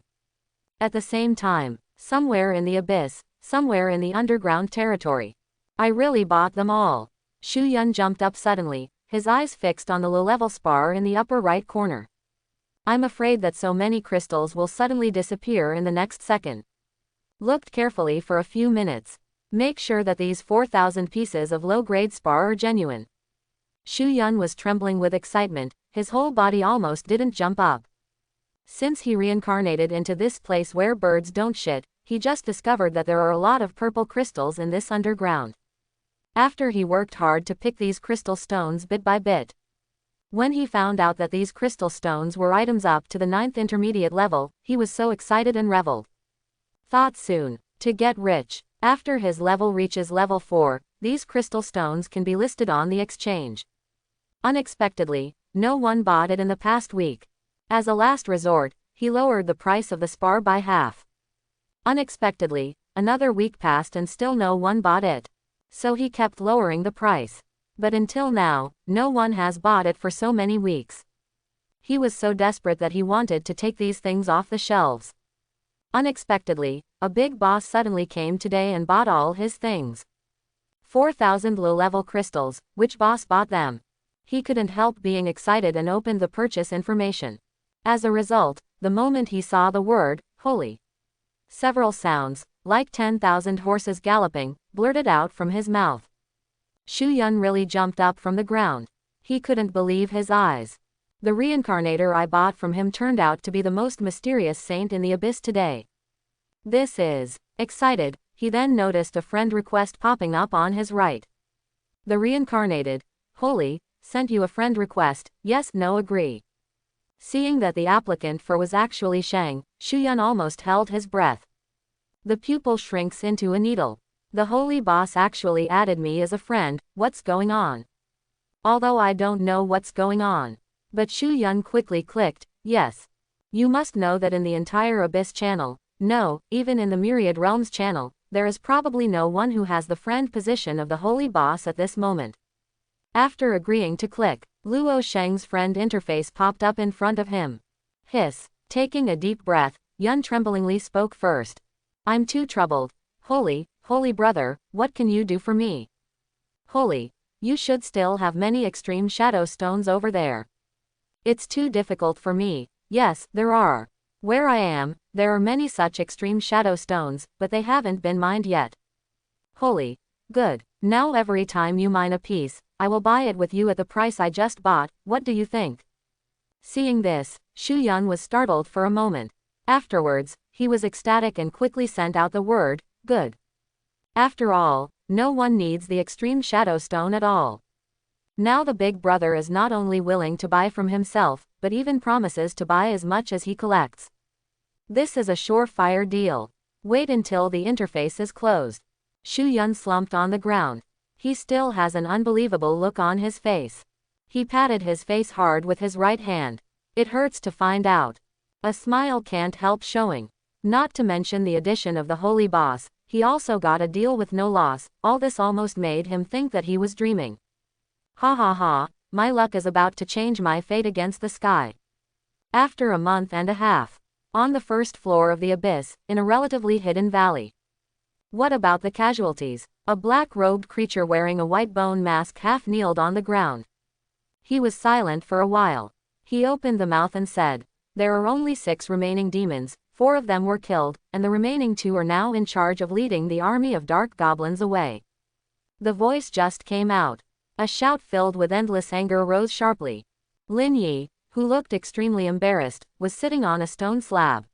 At the same time, somewhere in the Abyss, somewhere in the underground territory. I really bought them all. Shu Yun jumped up suddenly, his eyes fixed on the low-level spar in the upper right corner. I'm afraid that so many crystals will suddenly disappear in the next second. Looked carefully for a few minutes. Make sure that these 4,000 pieces of low-grade spar are genuine. Shu Yun was trembling with excitement, his whole body almost didn't jump up. Since he reincarnated into this place where birds don't shit, he just discovered that there are a lot of purple crystals in this underground. After he worked hard to pick these crystal stones bit by bit. When he found out that these crystal stones were items up to the 9th intermediate level, he was so excited and reveled. Thought soon. To get rich. After his level reaches level 4, these crystal stones can be listed on the exchange. Unexpectedly, no one bought it in the past week. As a last resort, he lowered the price of the spar by half. Unexpectedly, another week passed and still no one bought it. So he kept lowering the price. But until now, no one has bought it for so many weeks. He was so desperate that he wanted to take these things off the shelves. Unexpectedly, a big boss suddenly came today and bought all his things. 4,000 low-level crystals. Which boss bought them? He couldn't help being excited and opened the purchase information. As a result, the moment he saw the word, holy, several sounds, like 10,000 horses galloping, blurted out from his mouth. Shu Yun really jumped up from the ground. He couldn't believe his eyes. The reincarnator I bought from him turned out to be the most mysterious saint in the abyss today. This is. Excited, he then noticed a friend request popping up on his right. The reincarnated, holy, sent you a friend request, yes, no, agree. Seeing that the applicant for was actually Shang, Shu Yun almost held his breath. The pupil shrinks into a needle. The holy boss actually added me as a friend, what's going on? Although I don't know what's going on. But Shu Yun quickly clicked, yes. You must know that in the entire Abyss channel, no, even in the Myriad Realms channel, there is probably no one who has the friend position of the holy boss at this moment. After agreeing to click, Luoh Shang's friend interface popped up in front of him. Hiss. Taking a deep breath, Yun tremblingly spoke first. I'm too troubled. Holy brother, what can you do for me? Holy, you should still have many extreme shadow stones over there. It's too difficult for me. Yes, there are. Where I am, there are many such extreme shadow stones, but they haven't been mined yet. Holy. Good. Now every time you mine a piece, I will buy it with you at the price I just bought, what do you think? Seeing this, Shu Yun was startled for a moment. Afterwards, he was ecstatic and quickly sent out the word, good. After all, no one needs the extreme shadow stone at all. Now the big brother is not only willing to buy from himself, but even promises to buy as much as he collects. This is a surefire deal. Wait until the interface is closed. Shu Yun slumped on the ground. He still has an unbelievable look on his face. He patted his face hard with his right hand. It hurts to find out. A smile can't help showing. Not to mention the addition of the holy boss, he also got a deal with no loss. All this almost made him think that he was dreaming. Ha ha ha, my luck is about to change my fate against the sky. After a month and a half. On the first floor of the abyss, in a relatively hidden valley. What about the casualties? A black-robed creature wearing a white bone mask half-kneeled on the ground. He was silent for a while. He opened the mouth and said, there are only 6 remaining demons, 4 of them were killed, and the remaining 2 are now in charge of leading the army of dark goblins away. The voice just came out. A shout filled with endless anger rose sharply. Lin Yi, who looked extremely embarrassed, was sitting on a stone slab.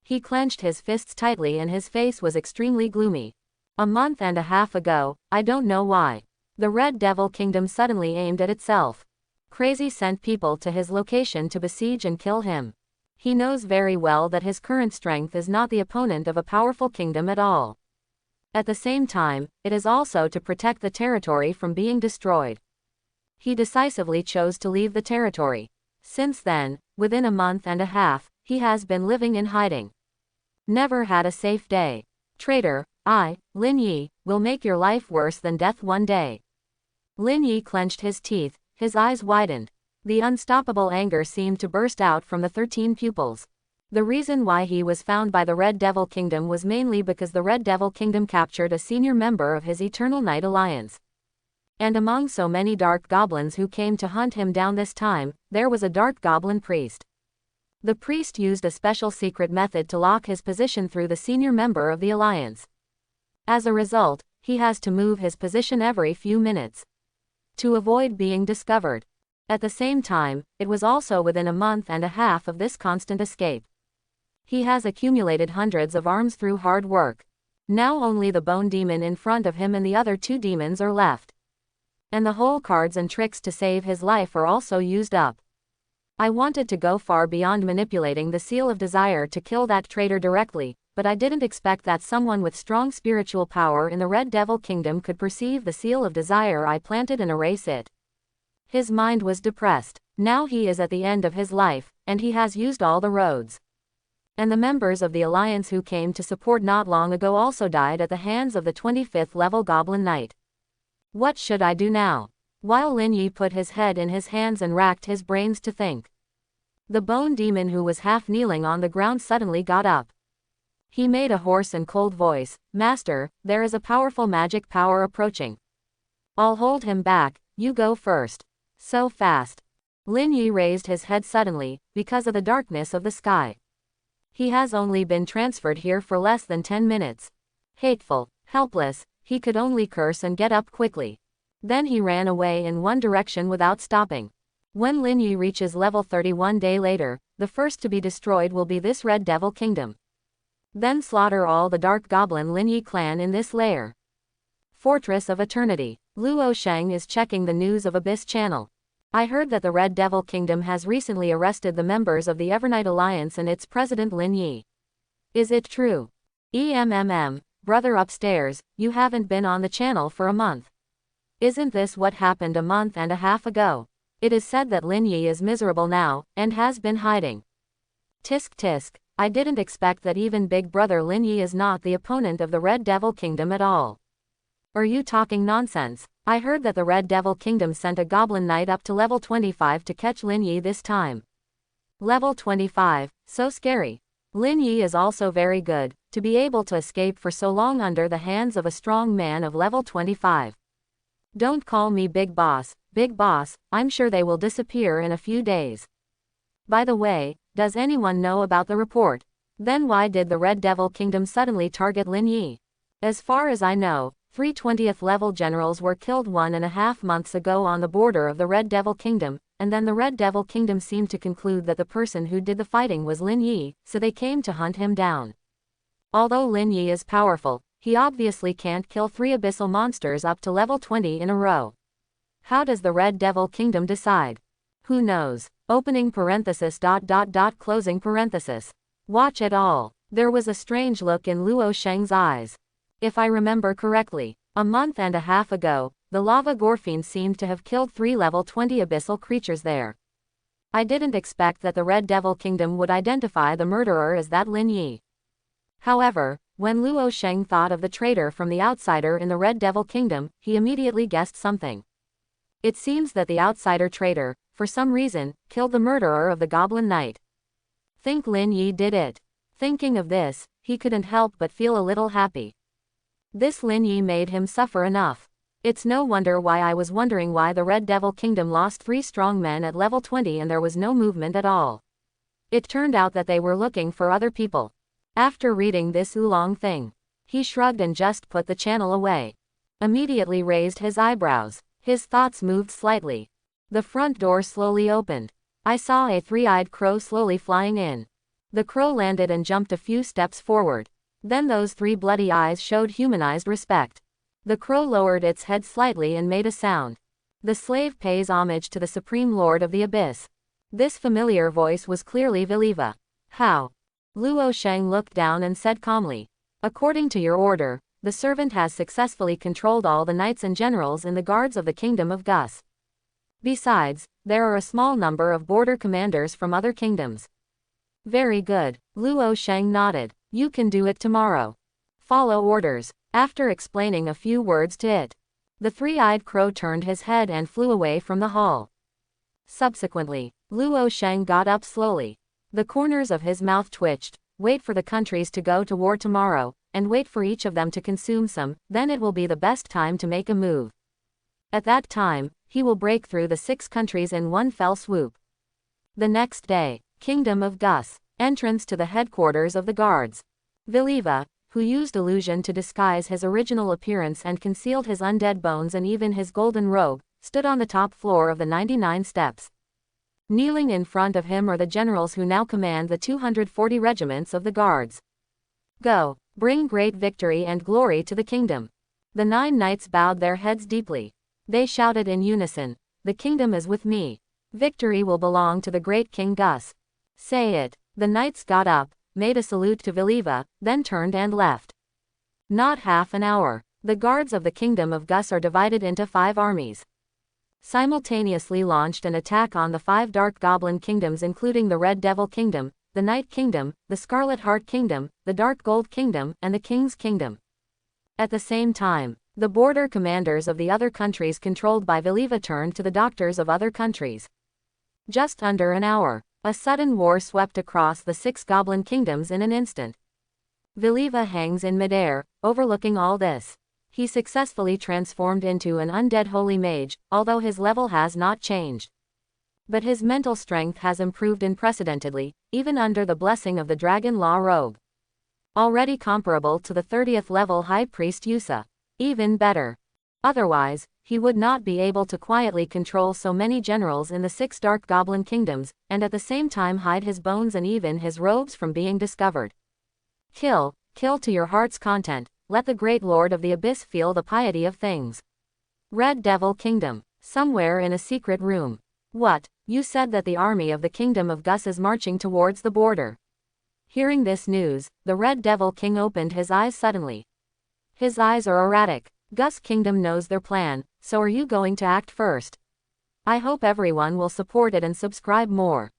He clenched his fists tightly and his face was extremely gloomy. A month and a half ago, I don't know why, the Red Devil Kingdom suddenly aimed at itself. Crazy sent people to his location to besiege and kill him. He knows very well that his current strength is not the opponent of a powerful kingdom at all. At the same time, it is also to protect the territory from being destroyed. He decisively chose to leave the territory. Since then, within a month and a half, he has been living in hiding. Never had a safe day. Traitor, I, Lin Yi, will make your life worse than death one day. Lin Yi clenched his teeth, his eyes widened. The unstoppable anger seemed to burst out from the 13 pupils. The reason why he was found by the Red Devil Kingdom was mainly because the Red Devil Kingdom captured a senior member of his Eternal Night Alliance. And among so many dark goblins who came to hunt him down this time, there was a dark goblin priest. The priest used a special secret method to lock his position through the senior member of the alliance. As a result, he has to move his position every few minutes to avoid being discovered. At the same time, it was also within a month and a half of this constant escape. He has accumulated hundreds of arms through hard work. Now only the bone demon in front of him and the other 2 demons are left. And the whole cards and tricks to save his life are also used up. I wanted to go far beyond manipulating the seal of desire to kill that traitor directly, but I didn't expect that someone with strong spiritual power in the Red Devil Kingdom could perceive the seal of desire I planted and erase it. His mind was depressed. Now he is at the end of his life, and he has used all the roads. And the members of the Alliance who came to support not long ago also died at the hands of the 25th level Goblin Knight. What should I do now? While Lin Yi put his head in his hands and racked his brains to think. The bone demon who was half kneeling on the ground suddenly got up. He made a hoarse and cold voice, "Master, there is a powerful magic power approaching. I'll hold him back, you go first." So fast. Lin Yi raised his head suddenly, because of the darkness of the sky. He has only been transferred here for less than 10 minutes. Hateful, helpless, he could only curse and get up quickly. Then he ran away in one direction without stopping. When Lin Yi reaches level 31 day later, the first to be destroyed will be this Red Devil Kingdom. Then slaughter all the Dark Goblin Lin Yi clan in this lair. Fortress of Eternity. Luoh Shang is checking the news of Abyss channel. I heard that the Red Devil Kingdom has recently arrested the members of the Evernight Alliance and its president Lin Yi. Is it true? Brother upstairs, you haven't been on the channel for a month. Isn't this what happened a month and a half ago? It is said that Lin Yi is miserable now, and has been hiding. Tisk tisk, I didn't expect that even big brother Lin Yi is not the opponent of the Red Devil Kingdom at all. Are you talking nonsense? I heard that the Red Devil Kingdom sent a Goblin Knight up to level 25 to catch Lin Yi this time. Level 25, so scary. Lin Yi is also very good, to be able to escape for so long under the hands of a strong man of level 25. Don't call me Big Boss, I'm sure they will disappear in a few days. By the way, does anyone know about the report? Then why did the Red Devil Kingdom suddenly target Lin Yi? As far as I know, 3 20th level generals were killed 1.5 months ago on the border of the Red Devil Kingdom, and then the Red Devil Kingdom seemed to conclude that the person who did the fighting was Lin Yi, so they came to hunt him down. Although Lin Yi is powerful, he obviously can't kill 3 abyssal monsters up to level 20 in a row. How does the Red Devil Kingdom decide? Who knows? Opening parenthesis ... closing parenthesis. Watch it all. There was a strange look in Luoh Shang's eyes. If I remember correctly, a month and a half ago, the lava Gorfiend seemed to have killed 3 level 20 abyssal creatures there. I didn't expect that the Red Devil Kingdom would identify the murderer as that Lin Yi. However, when Luoh Shang thought of the traitor from the outsider in the Red Devil Kingdom, he immediately guessed something. It seems that the outsider traitor, for some reason, killed the murderer of the Goblin Knight. Think Lin Yi did it. Thinking of this, he couldn't help but feel a little happy. This Lin Yi made him suffer enough. It's no wonder why I was wondering why the Red Devil Kingdom lost 3 strong men at level 20 and there was no movement at all. It turned out that they were looking for other people. After reading this oolong thing, he shrugged and just put the channel away. Immediately raised his eyebrows. His thoughts moved slightly. The front door slowly opened. I saw a 3-eyed crow slowly flying in. The crow landed and jumped a few steps forward. Then those 3 bloody eyes showed humanized respect. The crow lowered its head slightly and made a sound. The slave pays homage to the Supreme Lord of the Abyss. This familiar voice was clearly Viliva. How? Luoh Shang looked down and said calmly. According to your order, the servant has successfully controlled all the knights and generals in the guards of the Kingdom of Gus. Besides, there are a small number of border commanders from other kingdoms. Very good. Luoh Shang nodded. You can do it tomorrow. Follow orders. After explaining a few words to it, the 3-eyed crow turned his head and flew away from the hall. Subsequently, Luoh Shang got up slowly. The corners of his mouth twitched. Wait for the countries to go to war tomorrow, and wait for each of them to consume some, then it will be the best time to make a move. At that time, he will break through the 6 countries in one fell swoop. The next day, Kingdom of Gus. Entrance to the headquarters of the guards. Viliva, who used illusion to disguise his original appearance and concealed his undead bones and even his golden robe, stood on the top floor of the 99 steps. Kneeling in front of him are the generals who now command the 240 regiments of the guards. Go, bring great victory and glory to the kingdom. The 9 knights bowed their heads deeply. They shouted in unison, the kingdom is with me. Victory will belong to the great King Gus. Say it. The knights got up, made a salute to Viliva, then turned and left. Not half an hour. The guards of the kingdom of Gus are divided into 5 armies. Simultaneously launched an attack on the 5 dark goblin kingdoms, including the Red Devil Kingdom, the Night Kingdom, the Scarlet Heart Kingdom, the Dark Gold Kingdom, and the King's Kingdom. At the same time, the border commanders of the other countries controlled by Viliva turned to the doctors of other countries. Just under an hour, a sudden war swept across the 6 goblin kingdoms in an instant. Viliva hangs in midair, overlooking all this. He successfully transformed into an undead holy mage, although his level has not changed. But his mental strength has improved unprecedentedly, even under the blessing of the Dragon Law Rogue. Already comparable to the 30th level High Priest Yusa. Even better. Otherwise, he would not be able to quietly control so many generals in the 6 dark goblin kingdoms, and at the same time hide his bones and even his robes from being discovered. Kill to your heart's content, let the great Lord of the Abyss feel the piety of things. Red Devil Kingdom. Somewhere in a secret room. What? You said that the army of the kingdom of Gus is marching towards the border. Hearing this news, the Red Devil King opened his eyes suddenly. His eyes are erratic. Gus Kingdom knows their plan, so are you going to act first? I hope everyone will support it and subscribe more.